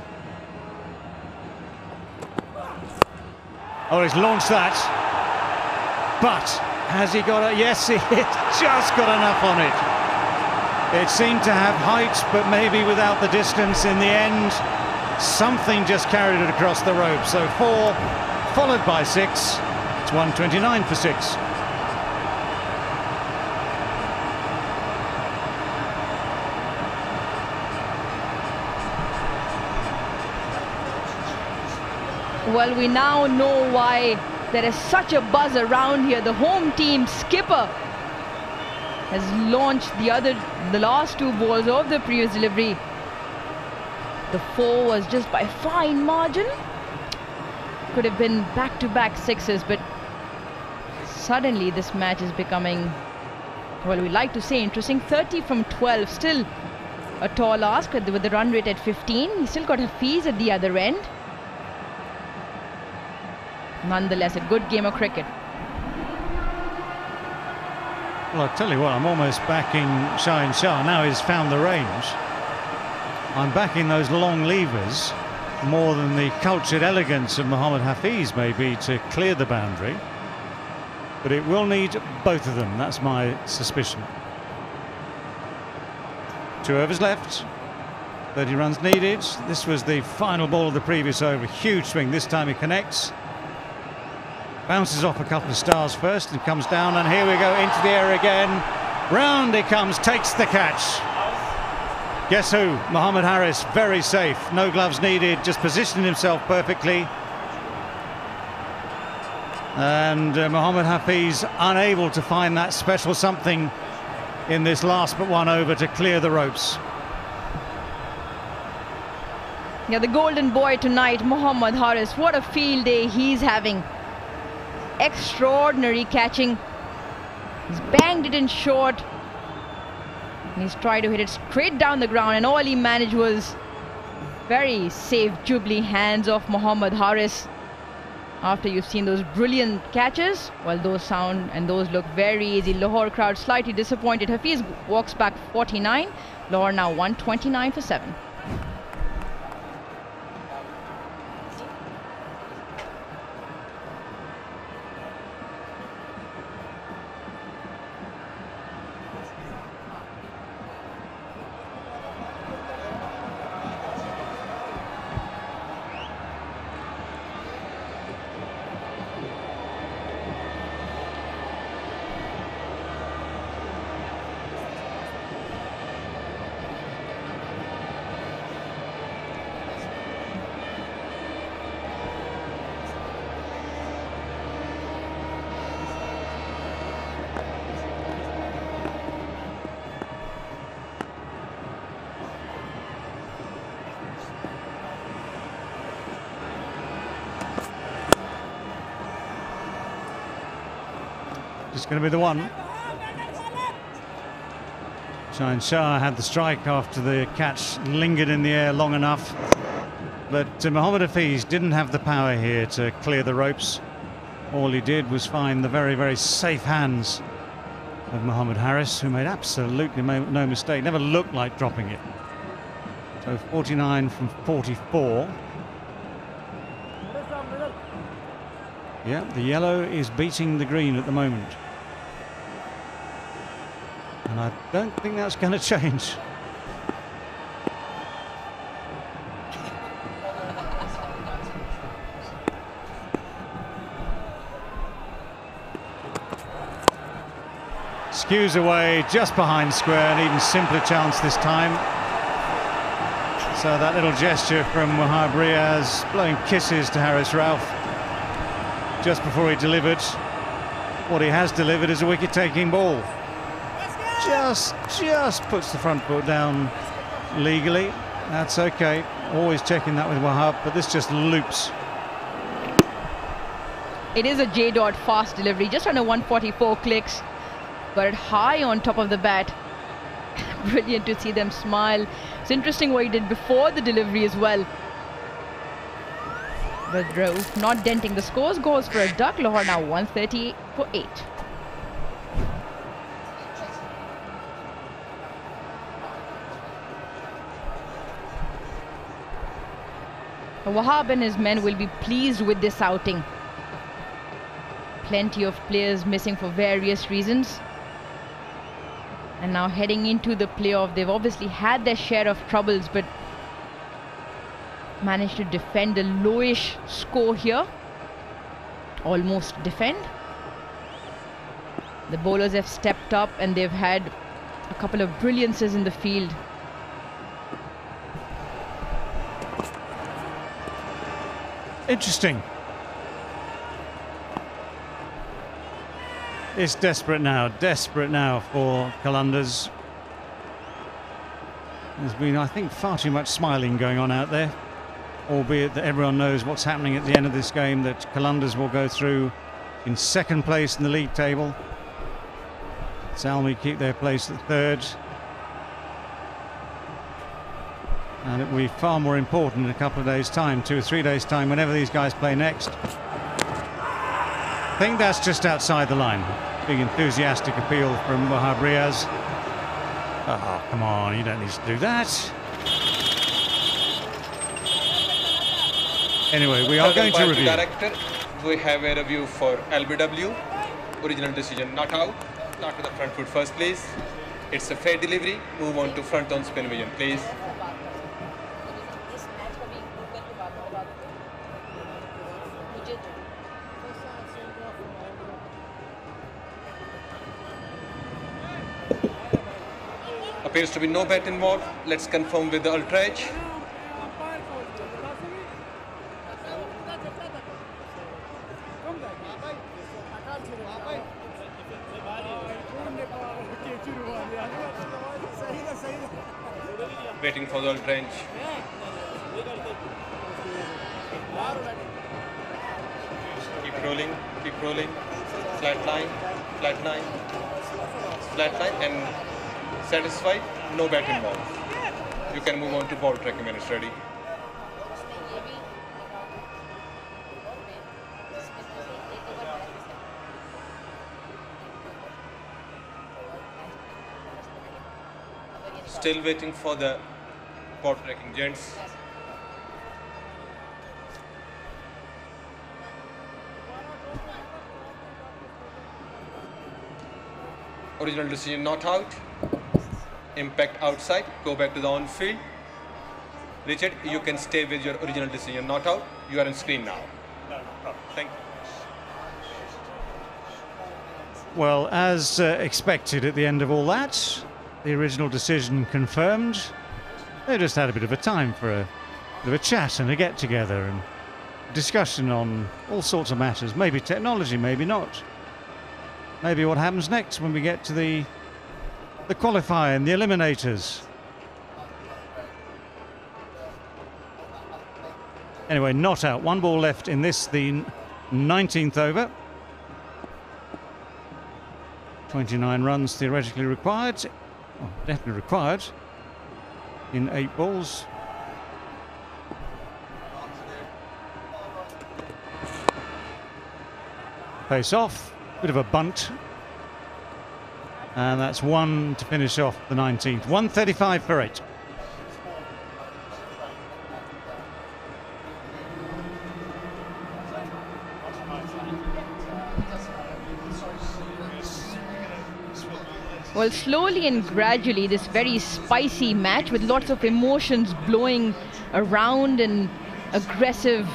Oh, he's launched that. But has he got it? Yes, he just got enough on it. It seemed to have height, but maybe without the distance in the end. Something just carried it across the rope. So 4, followed by 6. It's 129 for 6. Well, we now know why there is such a buzz around here. The home team skipper has launched the last 2 balls of the previous delivery. The 4 was just by a fine margin. Could have been back-to-back 6s, but suddenly this match is becoming, well, we like to say interesting. 30 from 12, still a tall ask with the run rate at 15. He's still got Hafiz at the other end. Nonetheless, a good game of cricket. Well, I'll tell you what, I'm almost backing Shaheen Shah. Now he's found the range. I'm backing those long levers more than the cultured elegance of Mohammad Hafiz maybe to clear the boundary. But it will need both of them, that's my suspicion. 2 overs left, 30 runs needed. This was the final ball of the previous over. Huge swing, this time he connects. Bounces off a couple of stars first and comes down, and here we go into the air again. Round he comes, takes the catch. Guess who? Mohammad Haris, very safe. No gloves needed, just positioned himself perfectly. And Mohammad Hafiz unable to find that special something in this last but one over to clear the ropes. Yeah, the golden boy tonight, Mohammad Haris. What a field day he's having. Extraordinary catching. He's banged it in short. And he's tried to hit it straight down the ground, and all he managed was very safe Jubilee hands of Mohammad Haris. After you've seen those brilliant catches, well, those sound and those look very easy. Lahore crowd slightly disappointed. Hafiz walks back 49. Lahore now 129 for 7. Just going to be the one. Shaheen Shah had the strike after the catch lingered in the air long enough. But Mohammad Hafiz didn't have the power here to clear the ropes. All he did was find the very, very safe hands of Mohammad Haris, who made absolutely no mistake, never looked like dropping it. So 49 from 44. Yeah, the yellow is beating the green at the moment. And I don't think that's going to change. Skews away just behind square, an even simpler chance this time. So that little gesture from Wahab Riaz, blowing kisses to Haris Rauf just before he delivered. What he has delivered is a wicket-taking ball. Just puts the front foot down legally. That's okay. Always checking that with Wahab, but this just loops. It is a J dot fast delivery, just under 144 clicks. Got it high on top of the bat. Brilliant to see them smile. It's interesting what he did before the delivery as well. But Rauf not denting the scores, goes for a duck. Lahore now 130 for 8. Wahab and his men will be pleased with this outing. Plenty of players missing for various reasons. And now heading into the playoff, they've obviously had their share of troubles, but managed to defend a lowish score here. Almost defend. The bowlers have stepped up and they've had a couple of brilliances in the field. Interesting. It's desperate now for Qalandars. There's been, I think, far too much smiling going on out there, albeit that everyone knows what's happening at the end of this game, that Qalandars will go through in second place in the league table. Zalmi keep their place at third. And it will be far more important in a couple of days' time, 2 or 3 days' time, whenever these guys play next. I think that's just outside the line. Big enthusiastic appeal from Wahab Riaz. Oh, come on, you don't need to do that. Anyway, we are going to review. Director, we have a review for LBW. Original decision not out. Start with the front foot first, please. It's a fair delivery. Move on to front on spin vision, please. Appears to be no bat involved. Let's confirm with the ultra edge. Waiting for the ultra edge. Keep rolling. Flat line, and satisfied, no bat involved. You can move on to ball tracking when it's ready. Still waiting for the ball tracking, gents. Original decision not out. Impact outside, go back to the on-field. Richard, you can stay with your original decision not out. You are on screen now. Thank you. Well, as expected at the end of all that, the original decision confirmed. They just had a bit of a time for a bit of a chat and a get-together and discussion on all sorts of matters. Maybe technology, maybe not. Maybe what happens next when we get to the qualifier and the eliminators. Anyway, not out. 1 ball left in this, the 19th over. 29 runs theoretically required. Well, definitely required in 8 balls. Face off. Bit of a bunt. And that's 1 to finish off the 19th. 135 for 8. Well, slowly and gradually, this very spicy match with lots of emotions blowing around and aggressive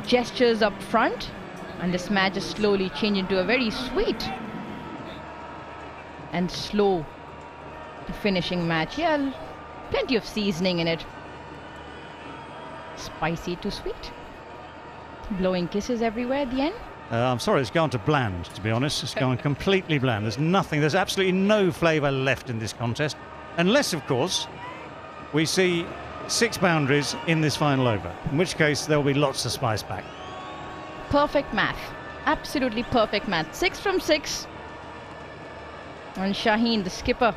gestures up front. And this match is slowly changed into a very sweet and slow finishing match. Yeah, plenty of seasoning in it. Spicy to sweet. Blowing kisses everywhere at the end. I'm sorry, it's gone to bland, to be honest. It's gone completely bland. There's nothing, there's absolutely no flavour left in this contest. Unless, of course, we see 6 boundaries in this final over, in which case there will be lots of spice back. Perfect math. Absolutely perfect math. 6 from 6. And Shaheen, the skipper,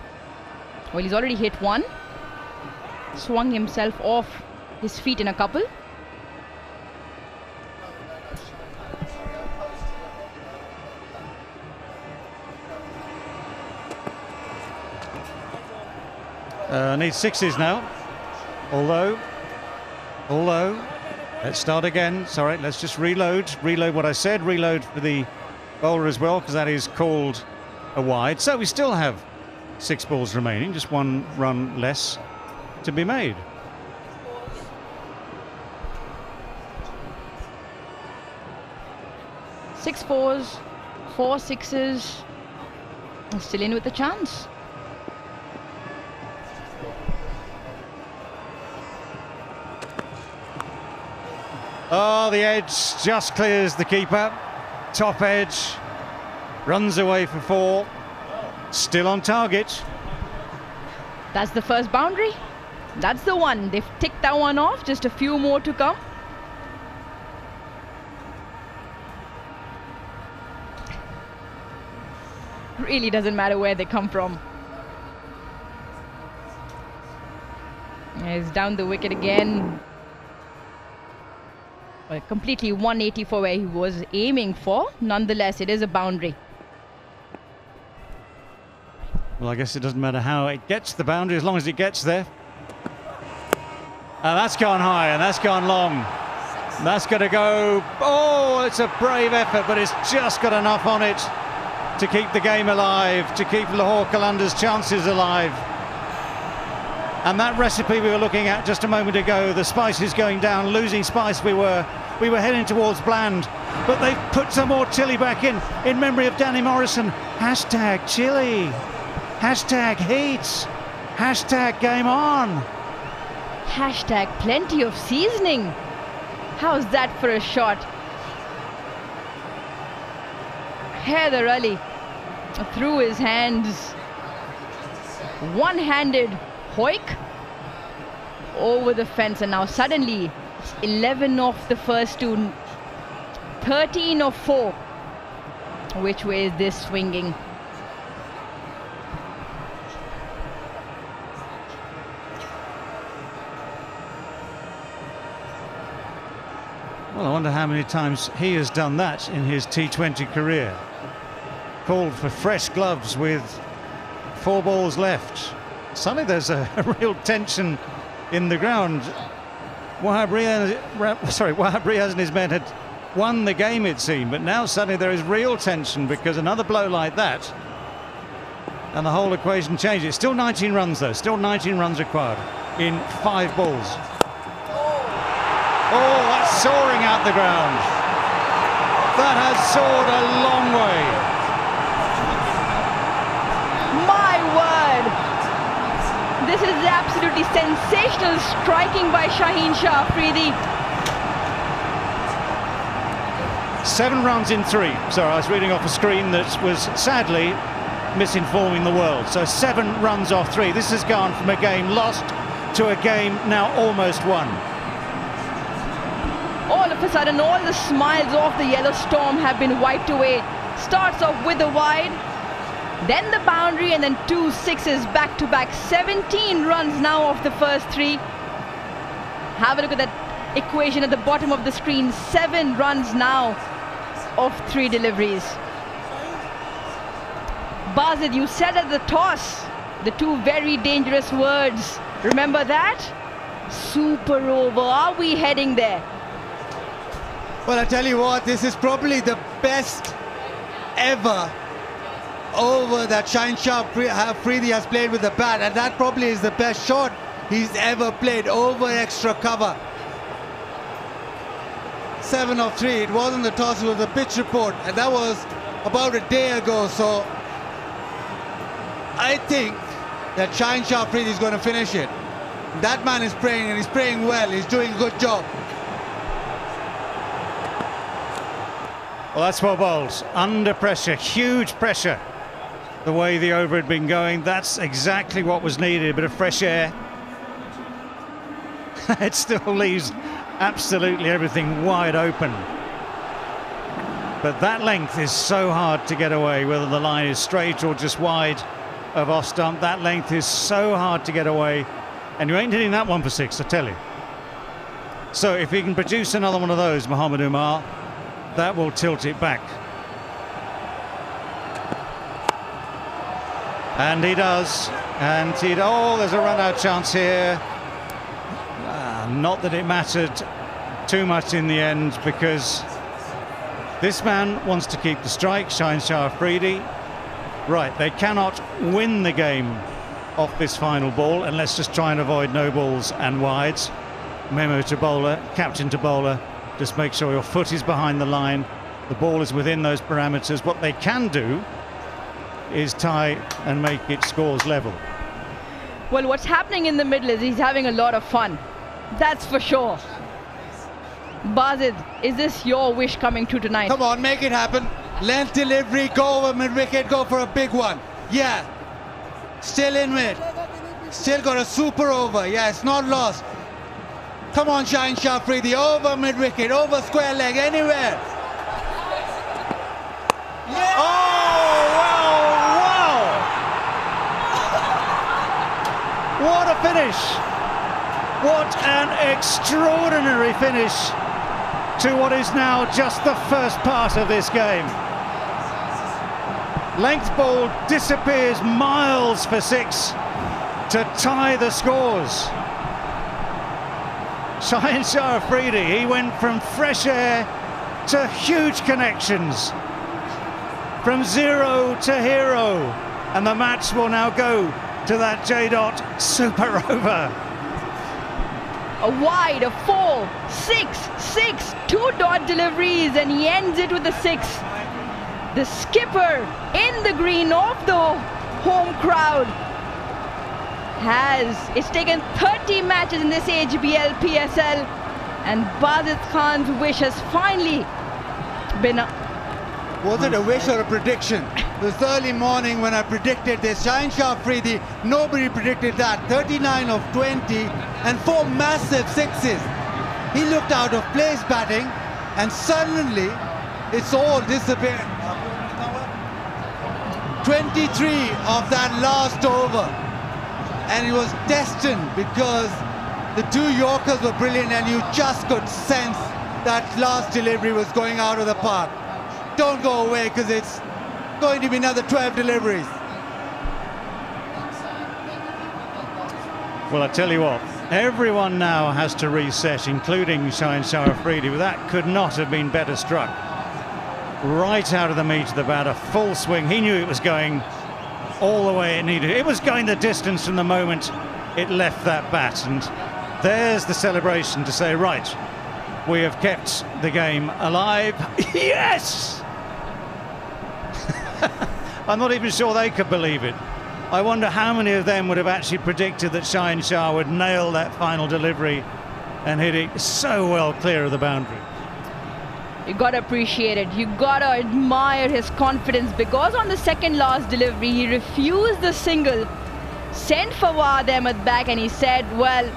well, he's already hit 1. Swung himself off his feet in a couple. Needs 6s now. Although, let's start again. Sorry, let's just reload what I said. Reload for the bowler as well, because that is called a wide. So we still have 6 balls remaining, just 1 run less to be made. Six fours, 4 sixes. Still in with a chance. Oh, the edge just clears the keeper. Top edge. Runs away for 4. Still on target. That's the first boundary. That's the one. They've ticked that one off. Just a few more to come. Really doesn't matter where they come from. He's down the wicket again. Well, completely 180 for where he was aiming for. Nonetheless, it is a boundary. Well, I guess it doesn't matter how it gets the boundary as long as it gets there. And that's gone high and that's gone long. That's going to go. Oh, it's a brave effort, but it's just got enough on it to keep the game alive, to keep Lahore Qalandars' chances alive. And that recipe we were looking at just a moment ago, the spice is going down, losing spice. We were heading towards bland, but they've put some more chili back in memory of Danny Morrison. Hashtag chili, hashtag heat, hashtag game on. Hashtag plenty of seasoning. How's that for a shot? Heather Ali through his hands. One-handed hoik over the fence, and now suddenly it's 11 off the first 2, 13 of 4. Which way is this swinging? Well, I wonder how many times he has done that in his T20 career. Called for fresh gloves with 4 balls left. Suddenly there's a real tension in the ground. Wahab Riaz and his men had won the game, it seemed, but now suddenly there is real tension because another blow like that and the whole equation changes. It's still 19 runs though, still 19 runs required in 5 balls. Oh, that's soaring out the ground. That has soared a long way. My word! This is absolutely sensational striking by Shaheen Shah Afridi. 7 runs in 3. Sorry, I was reading off a screen that was sadly misinforming the world. So 7 runs off 3. This has gone from a game lost to a game now almost won. All of a sudden, all the smiles of the yellow storm have been wiped away. Starts off with a wide, then the boundary, and then 2 sixes back to back. 17 runs now off the first 3. Have a look at that equation at the bottom of the screen. 7 runs now off 3 deliveries. Bazid, you said at the toss the 2 very dangerous words. Remember that? Super over. Are we heading there? Well, I tell you what, this is probably the best ever over that Shaheen Afridi has played with the bat, and that probably is the best shot he's ever played, over extra cover. 7 of 3. It wasn't the toss, it was the pitch report, and that was about a day ago. So I think that Shaheen Afridi is going to finish it. That man is praying, and he's praying well. He's doing a good job. Well, that's well bowled. Under pressure, huge pressure. The way the over had been going, that's exactly what was needed. A bit of fresh air. It still leaves absolutely everything wide open. But that length is so hard to get away, whether the line is straight or just wide of off stump. That length is so hard to get away. And you ain't hitting that one for 6, I tell you. So if he can produce another one of those, Mohamed Umar, that will tilt it back. And he does. And oh, there's a run-out chance here. Not that it mattered too much in the end, because this man wants to keep the strike, Shaheen Afridi. Right, they cannot win the game off this final ball, and let's just try and avoid no balls and wides. Memo to bowler, captain to bowler, just make sure your foot is behind the line, the ball is within those parameters. What they can do is tie and make it scores level. Well, what's happening in the middle is he's having a lot of fun. That's for sure. Bazid, is this your wish coming true tonight? Come on, make it happen. Length delivery, go over mid-wicket, go for a big one. Yeah. Still in mid. Still got a super over. Yeah, it's not lost. Come on, Shaheen Afridi, over mid-wicket, over square leg, anywhere. Yeah. Oh, wow, wow! What a finish! What an extraordinary finish to what is now just the first part of this game. Length ball disappears miles for 6 to tie the scores. Shaheen Afridi, he went from fresh air to huge connections, from 0 to hero, and the match will now go to that J. super over. A wide, a 4, 6, 6, 2 dot deliveries, and he ends it with a 6. The skipper in the green of the home crowd it's taken 30 matches in this HBL PSL, and Bazid Khan's wish has finally been Was it a wish or a prediction? It was early morning when I predicted this. Shaheen Afridi, nobody predicted that. 39 of 20 and 4 massive 6s. He looked out of place batting, and suddenly it's all disappeared. 23 of that last over. And it was destined, because the 2 Yorkers were brilliant, and you just could sense that last delivery was going out of the park. Don't go away, because it's going to be another 12 deliveries. Well, I tell you what, everyone now has to reset, including Shaheen Afridi. That could not have been better struck. Right out of the meat of the bat, a full swing. He knew it was going all the way it needed. It was going the distance from the moment it left that bat. And there's the celebration to say, right, we have kept the game alive. Yes! I'm not even sure they could believe it. I wonder how many of them would have actually predicted that Shaheen Shah would nail that final delivery and hit it so well clear of the boundary. You gotta appreciate it. You gotta admire his confidence, because on the second last delivery, he refused the single, sent Fawad Ahmed back, and he said, well,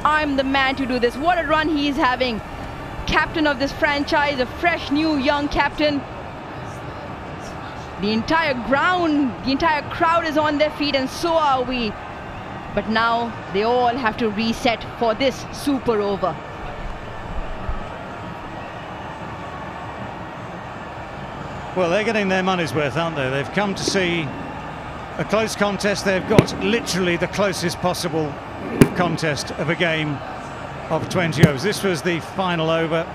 I'm the man to do this. What a run he's having. Captain of this franchise, a fresh, new, young captain. The entire crowd is on their feet, and so are we. But now they all have to reset for this super over. Well, they're getting their money's worth, aren't they? They've come to see a close contest. They've got literally the closest possible contest of a game of 20 overs. This was the final over.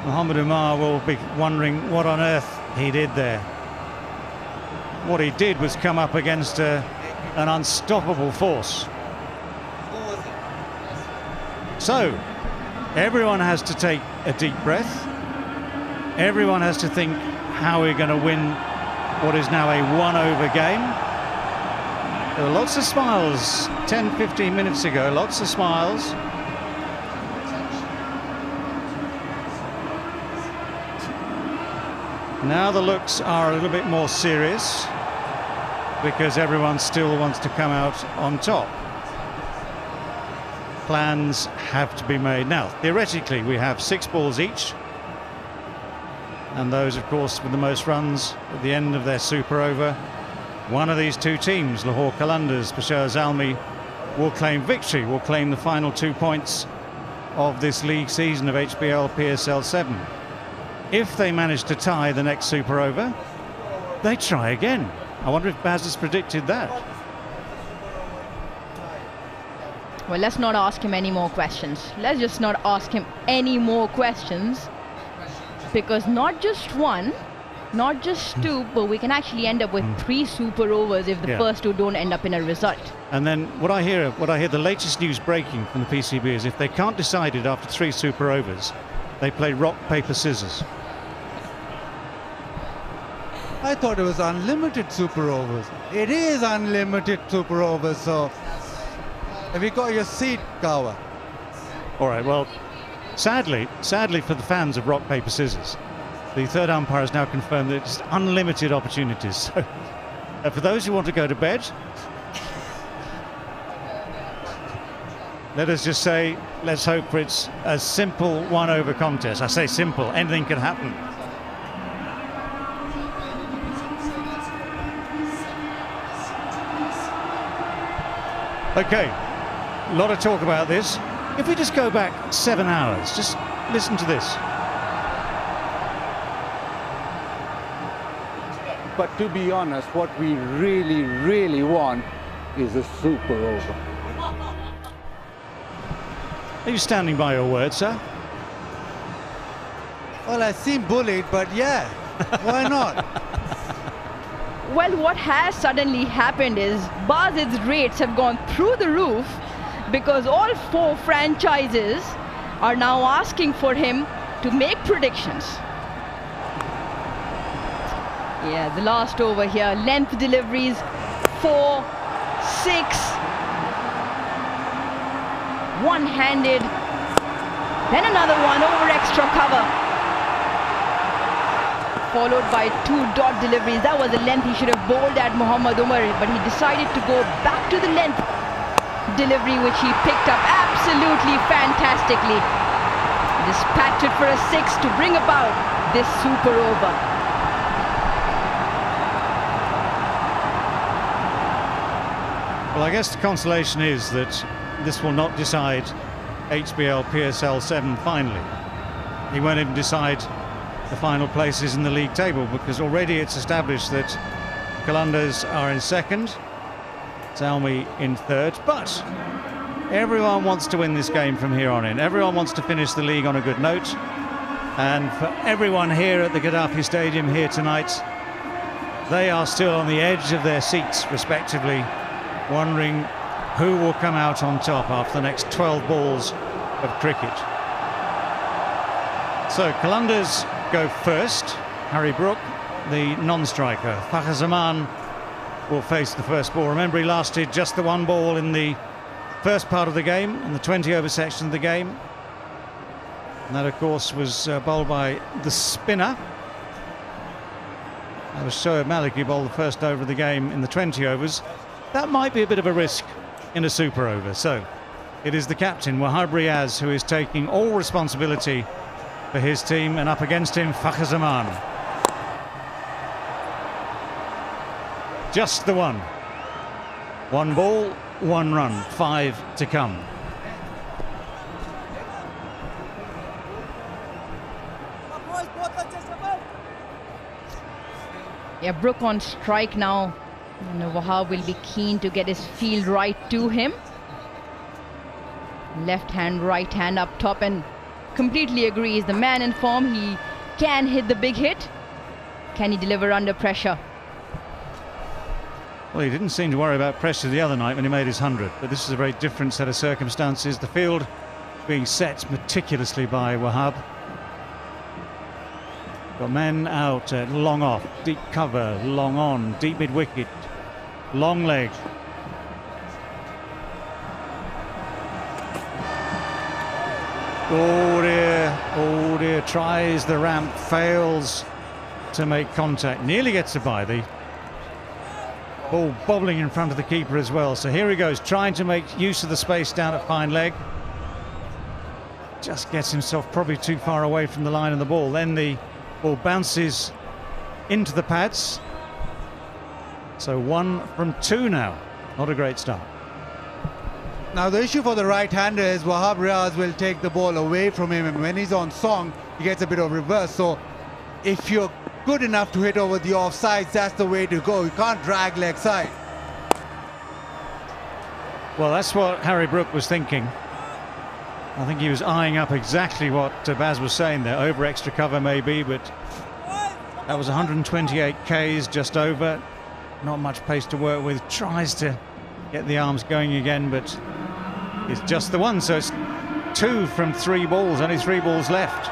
Mohamed Umar will be wondering what on earth he did there. What he did was come up against an unstoppable force. So, everyone has to take a deep breath. Everyone has to think how we're going to win what is now a one-over game. There were lots of smiles 10-15 minutes ago, lots of smiles. Now the looks are a little bit more serious because everyone still wants to come out on top. Plans have to be made. Now, theoretically, we have 6 balls each. And those, of course, with the most runs at the end of their super over. One of these two teams, Lahore Qalandars, Peshawar Zalmi, will claim victory, will claim the final 2 points of this league season of HBL PSL 7. If they manage to tie the next super over, they try again. I wonder if Baz has predicted that. Well, let's not ask him any more questions. Let's just not ask him any more questions. Because not just one, not just 2, but we can actually end up with 3 super overs if the first 2 don't end up in a result. And then what I hear, the latest news breaking from the PCB is if they can't decide it after 3 super overs, they play rock, paper, scissors. I thought it was unlimited super overs. It is unlimited super overs, so have you got your seat, Kawa? All right, well, sadly for the fans of rock, paper, scissors, the third umpire has now confirmed that it's unlimited opportunities. So for those who want to go to bed, let us just say, let's hope for it's a simple one-over contest. I say simple, anything can happen. Okay, a lot of talk about this. If we just go back 7 hours, just listen to this. But to be honest, what we really, really want is a super over. Are you standing by your word, sir? Well, I seem bullied, but yeah, why not? Well, what has suddenly happened is Baz's rates have gone through the roof because all 4 franchises are now asking for him to make predictions. Yeah, the last over here, length deliveries, 4, 6, one-handed, then another one over extra cover. Followed by 2 dot deliveries. That was the length he should have bowled at Mohamed Umar, but he decided to go back to the length delivery, which he picked up absolutely fantastically. Dispatched it for a 6 to bring about this super over. Well, I guess the consolation is that this will not decide HBL PSL 7 finally. He won't even decide the final places in the league table because already it's established that Qalandars are in 2nd, Zalmi in 3rd, but everyone wants to win this game from here on in. Everyone wants to finish the league on a good note, and for everyone here at the Gaddafi Stadium here tonight, they are still on the edge of their seats respectively, wondering who will come out on top after the next 12 balls of cricket. So Qalandars go first. Harry Brook, the non-striker. Fakhar Zaman will face the first ball. Remember, he lasted just the 1 ball in the first part of the game, in the 20-over section of the game. And that, of course, was bowled by the spinner. That was Shoaib Malik who bowled the first over of the game in the 20 overs. That might be a bit of a risk in a super over. So it is the captain, Wahab Riaz, who is taking all responsibility for his team, and up against him, Fakhar Zaman. Just the one. 1 ball, 1 run, 5 to come. Yeah, Brook on strike now. And Wahab will be keen to get his field right to him. Left hand, right hand up top, and completely agree. He's the man in form. He can hit the big hit. Can he deliver under pressure? Well, he didn't seem to worry about pressure the other night when he made his 100, but this is a very different set of circumstances. The field being set meticulously by Wahab. Got men out, long off, deep cover, long on, deep mid-wicket, long leg. Oh dear, tries the ramp, fails to make contact, nearly gets a bye. The ball bobbling in front of the keeper as well. So here he goes, trying to make use of the space down at fine leg. Just gets himself probably too far away from the line of the ball. Then the ball bounces into the pads. So 1 from 2 now. Not a great start. Now the issue for the right-hander is Wahab Riaz will take the ball away from him, and when he's on song, he gets a bit of reverse. So if you're good enough to hit over the offsides, that's the way to go. You can't drag leg side. Well, that's what Harry Brook was thinking. I think he was eyeing up exactly what Baz was saying there. Over extra cover maybe, but that was 128 Ks just over. Not much pace to work with. Tries to get the arms going again, but it's just the one. So it's 2 from 3 balls, only 3 balls left.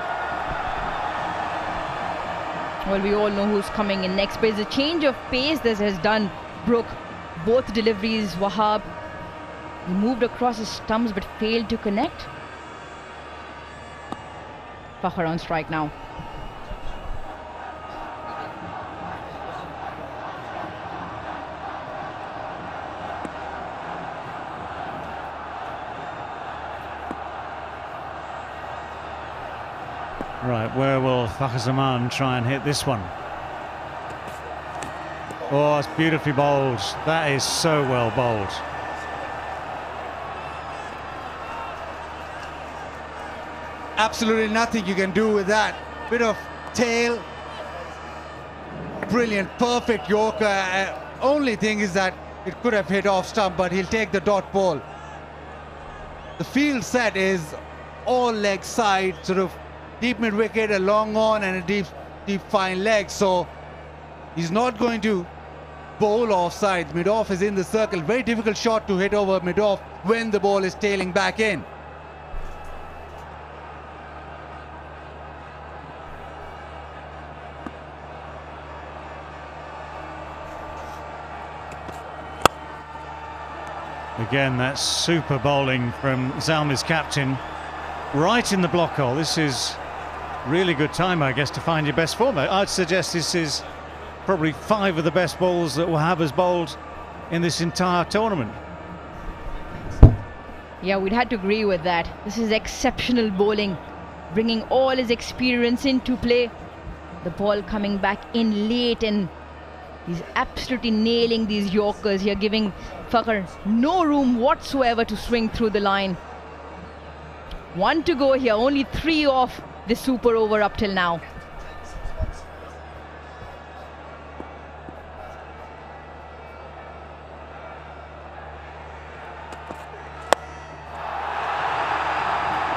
Well, we all know who's coming in next, but it's a change of pace that has done Brook. Both deliveries, Wahab, he moved across his stumps but failed to connect. Fakhar on strike now. Right, where will Fakhar Zaman try and hit this one? Oh, it's beautifully bowled. That is so well bowled. Absolutely nothing you can do with that. Bit of tail. Brilliant, perfect Yorker. Only thing is that it could have hit off stump, but he'll take the dot ball. The field set is all leg side, sort of deep mid wicket, a long on and a deep fine leg. So he's not going to bowl off sides. Mid off is in the circle. Very difficult shot to hit over mid off when the ball is tailing back in. Again, that's super bowling from Zalmi's captain, right in the block hole. This is really good time, I guess, to find your best form. I'd suggest this is probably 5 of the best balls that Wahab has bowled in this entire tournament. Yeah, we'd have to agree with that. This is exceptional bowling, bringing all his experience into play. The ball coming back in late, and he's absolutely nailing these Yorkers here, giving Fakhar no room whatsoever to swing through the line. 1 to go here, only 3 off the super over up till now.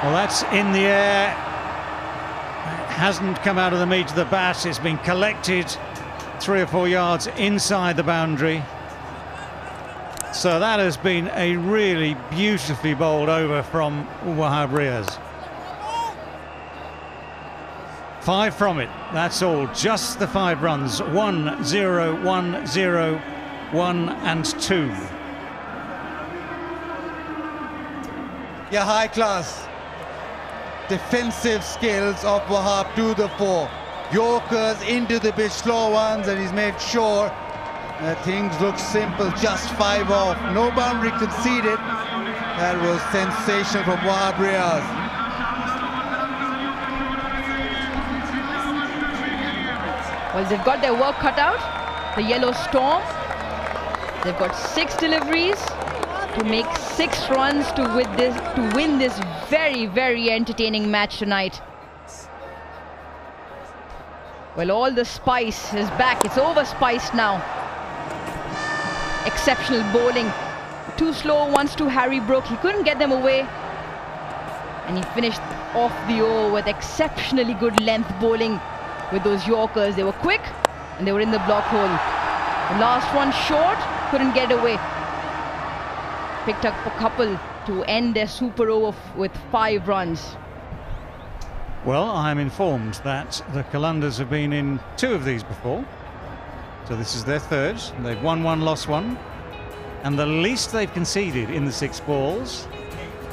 Well, that's in the air. It hasn't come out of the meat of the bat. It's been collected 3 or 4 yards inside the boundary. So that has been a really beautifully bowled over from Wahab Riaz. 5 from it, that's all, just the 5 runs. 1, 0, 1, 0, 1 and 2. Yeah, high class defensive skills of Wahab to the fore. Yorkers into the pitch, slow ones, and he's made sure that things look simple. Just 5 off, no boundary conceded. That was sensational from Wahab Riaz. Well, they've got their work cut out. The Yellow Storm. They've got 6 deliveries to make 6 runs to win this very, very entertaining match tonight. Well, all the spice is back. It's over-spiced now. Exceptional bowling. 2 slow ones to Harry Brook. He couldn't get them away. And he finished off the over with exceptionally good length bowling with those Yorkers. They were quick and they were in the block hole. The last one short, couldn't get away. Picked up a couple to end their super over with 5 runs. Well, I'm informed that the Qalandars have been in 2 of these before. So this is their 3rd. They've won 1, lost 1. And the least they've conceded in the 6 balls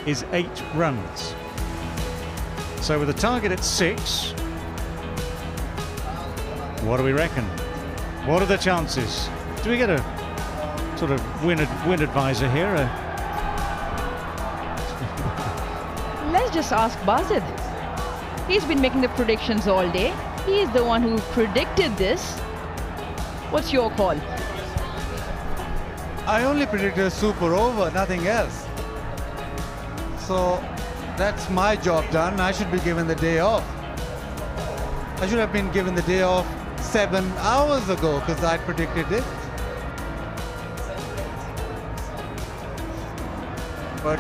is 8 runs. So with a target at 6, what do we reckon? What are the chances? Do we get a sort of win advisor here? Let's just ask Bazid. He's been making the predictions all day. He's the one who predicted this. What's your call? I only predicted a super over, nothing else. So that's my job done. I should be given the day off. I should have been given the day off 7 hours ago because I predicted it. But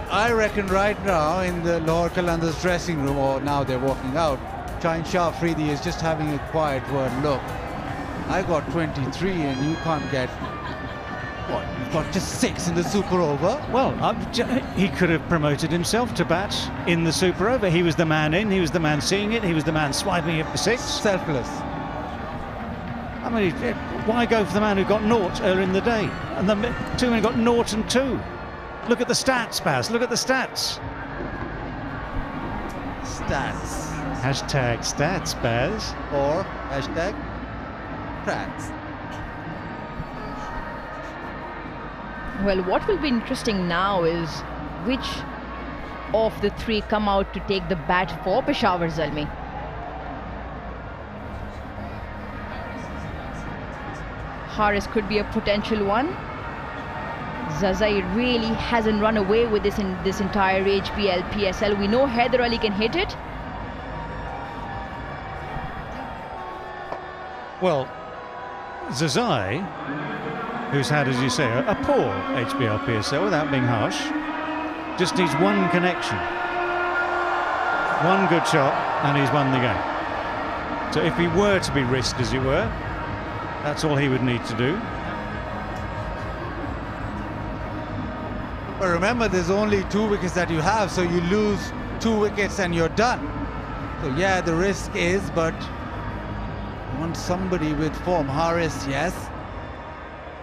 I reckon right now in the Lahore Qalandars dressing room, or now they're walking out, Shah Afridi is just having a quiet word. Look, I got 23 and you can't get, what, you've got just 6 in the super over? Well, he could have promoted himself to bat in the super over. He was the man in, he was the man seeing it, he was the man swiping it for 6. Selfless. I mean, why go for the man who got 0 earlier in the day? And the 2 men got 0 and 2. Look at the stats, Baz. Look at the stats. Stats. Hashtag stats, Baz. Or hashtag cracks. Well, what will be interesting now is which of the 3 come out to take the bat for Peshawar Zalmi. Haris could be a potential one. Zazai really hasn't run away with this in this entire HBL PSL. We know Haider Ali can hit it. Well, Zazai, who's had, as you say, a poor HBL PSL without being harsh, just needs one connection. One good shot and he's won the game. So if he were to be risked, as it were, that's all he would need to do. But remember, there's only 2 wickets that you have, so you lose 2 wickets and you're done. So yeah, the risk is, but you want somebody with form. Haris, yes.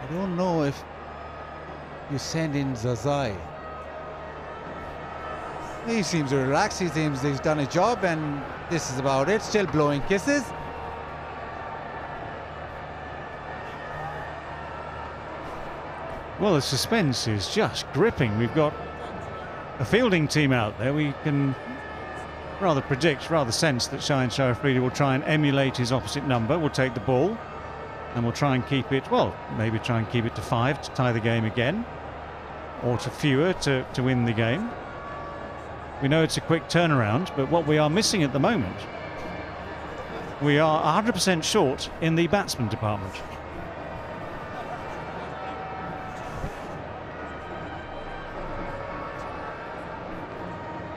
I don't know if you send in Zazai. He seems relaxed, he seems he's done a job, and this is about it. Still blowing kisses. Well, the suspense is just gripping. We've got a fielding team out there. We can rather predict, rather sense that Shah Afridi will try and emulate his opposite number. We'll take the ball and we'll try and keep it, well, maybe try and keep it to 5 to tie the game again, or to fewer to win the game. We know it's a quick turnaround, but what we are missing at the moment, we are 100% short in the batsman department.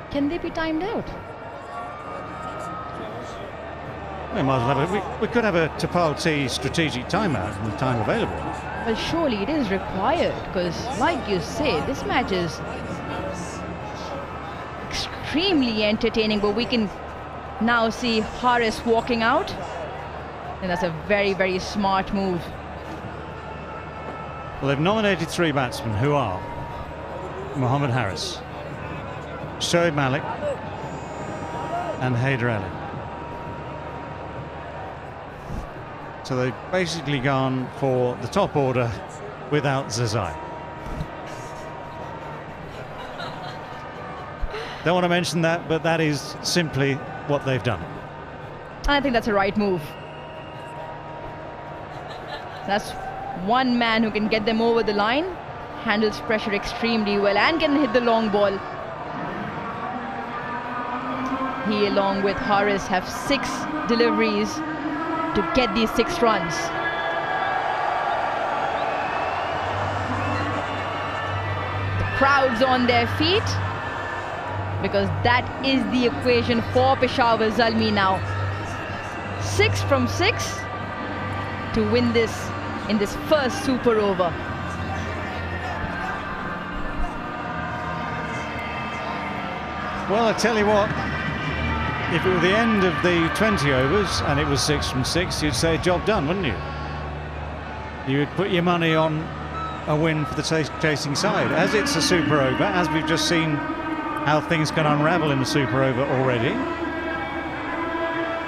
Can they be timed out? We might as well have we could have a Tapal T strategic timeout and the time available. Well, surely it is required, because like you say, this match is extremely entertaining, but we can now see Haris walking out, and that's a very, very smart move. Well, they've nominated 3 batsmen who are Mohammad Haris, Shoaib Malik and Haider Ali. So they've basically gone for the top order without Zazai. Don't want to mention that, but that is simply what they've done. I think that's a right move. That's one man who can get them over the line, handles pressure extremely well and can hit the long ball. He, along with Haris, have 6 deliveries to get these 6 runs. The crowd's on their feet. because that is the equation for Peshawar Zalmi now. 6 from 6 to win this in this first super over. Well, I tell you what, if it were the end of the 20 overs and it was 6 from 6, you'd say job done, wouldn't you? You would put your money on a win for the chasing side. As it's a super over, as we've just seen how things can unravel in the super over already,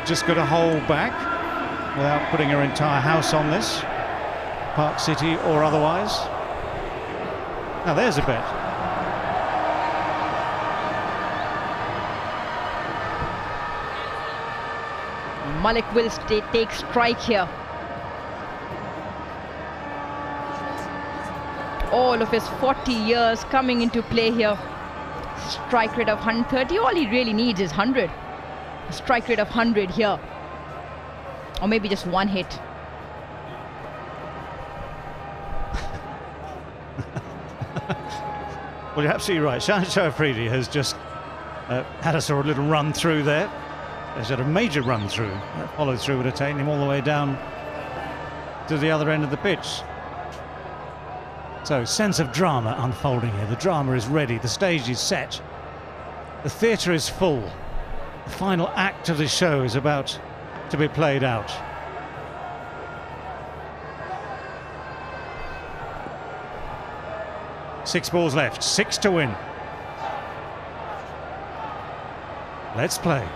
just got to hold back without putting her entire house on this, Park City or otherwise. Now there's a bet. Malik will take strike here. All of his 40 years coming into play here. Strike rate of 130. All he really needs is 100. A strike rate of 100 here. Or maybe just one hit. Well, you're absolutely right. Shaheen Afridi has just had a sort of little run through there. He's had a major run through. That follow through would have taken him all the way down to the other end of the pitch. So, sense of drama unfolding here. The drama is ready. The stage is set. The theatre is full. The final act of the show is about to be played out. Six balls left. 6 to win. Let's play.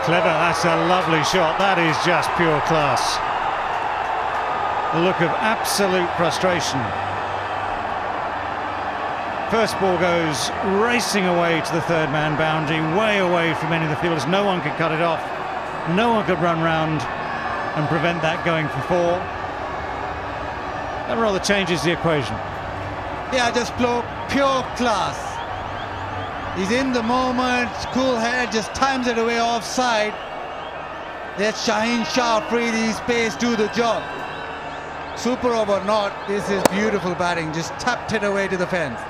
Clever, that's a lovely shot. That is just pure class. A look of absolute frustration. First ball goes racing away to the third man boundary, way away from any of the fielders. No one could cut it off. No one could run round and prevent that going for 4. That rather changes the equation. Yeah, just pure class. He's in the moment, cool head, just times it away offside. Let Shaheen Afridi's pace do the job. Super over or not, this is beautiful batting. Just tapped it away to the fence.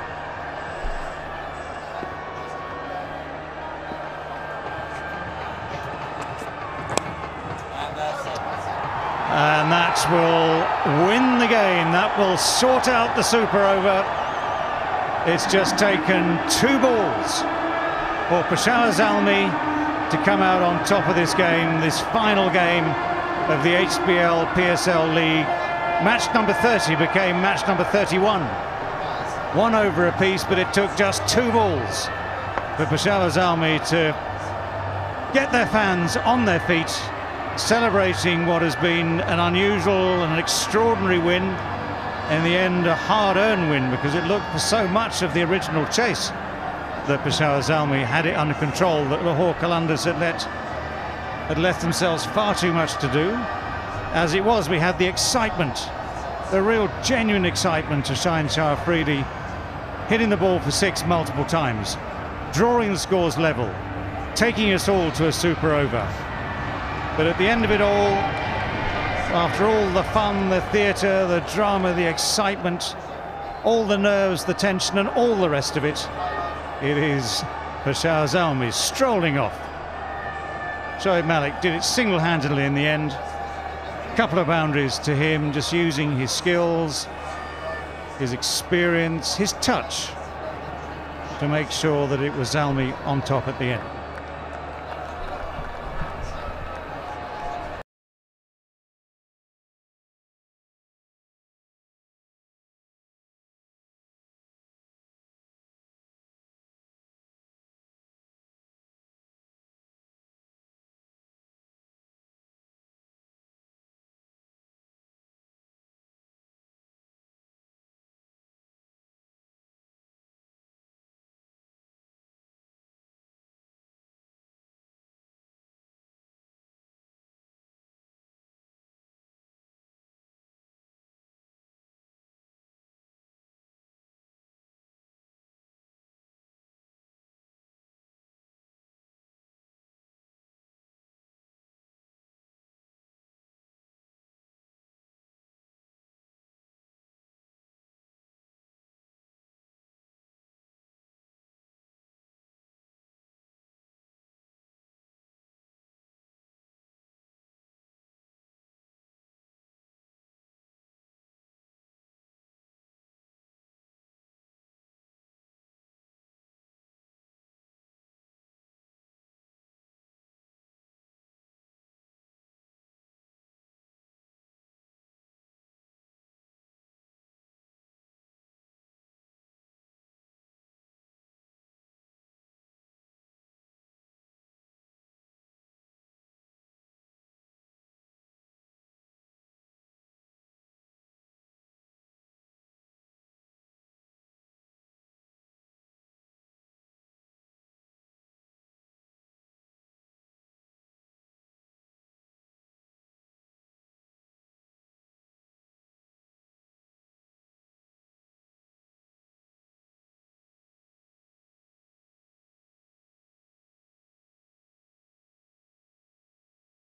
And that will win the game. That will sort out the super over. It's just taken 2 balls for Peshawar Zalmi to come out on top of this game, this final game of the HBL PSL League. Match number 30 became match number 31. 1 over apiece, but it took just 2 balls for Peshawar Zalmi to get their fans on their feet, celebrating what has been an unusual and an extraordinary win. In the end, a hard-earned win, because it looked for so much of the original chase that Peshawar Zalmi had it under control, that Lahore Qalandars had left themselves far too much to do. As it was, we had the excitement, the real genuine excitement of Shaheen Afridi hitting the ball for 6 multiple times, drawing the scores level, taking us all to a super over. But at the end of it all, after all the fun, the theatre, the drama, the excitement, all the nerves, the tension and all the rest of it, it is Peshawar Zalmi strolling off. Shoaib Malik did it single-handedly in the end. A couple of boundaries to him, just using his skills, his experience, his touch to make sure that it was Zalmi on top at the end.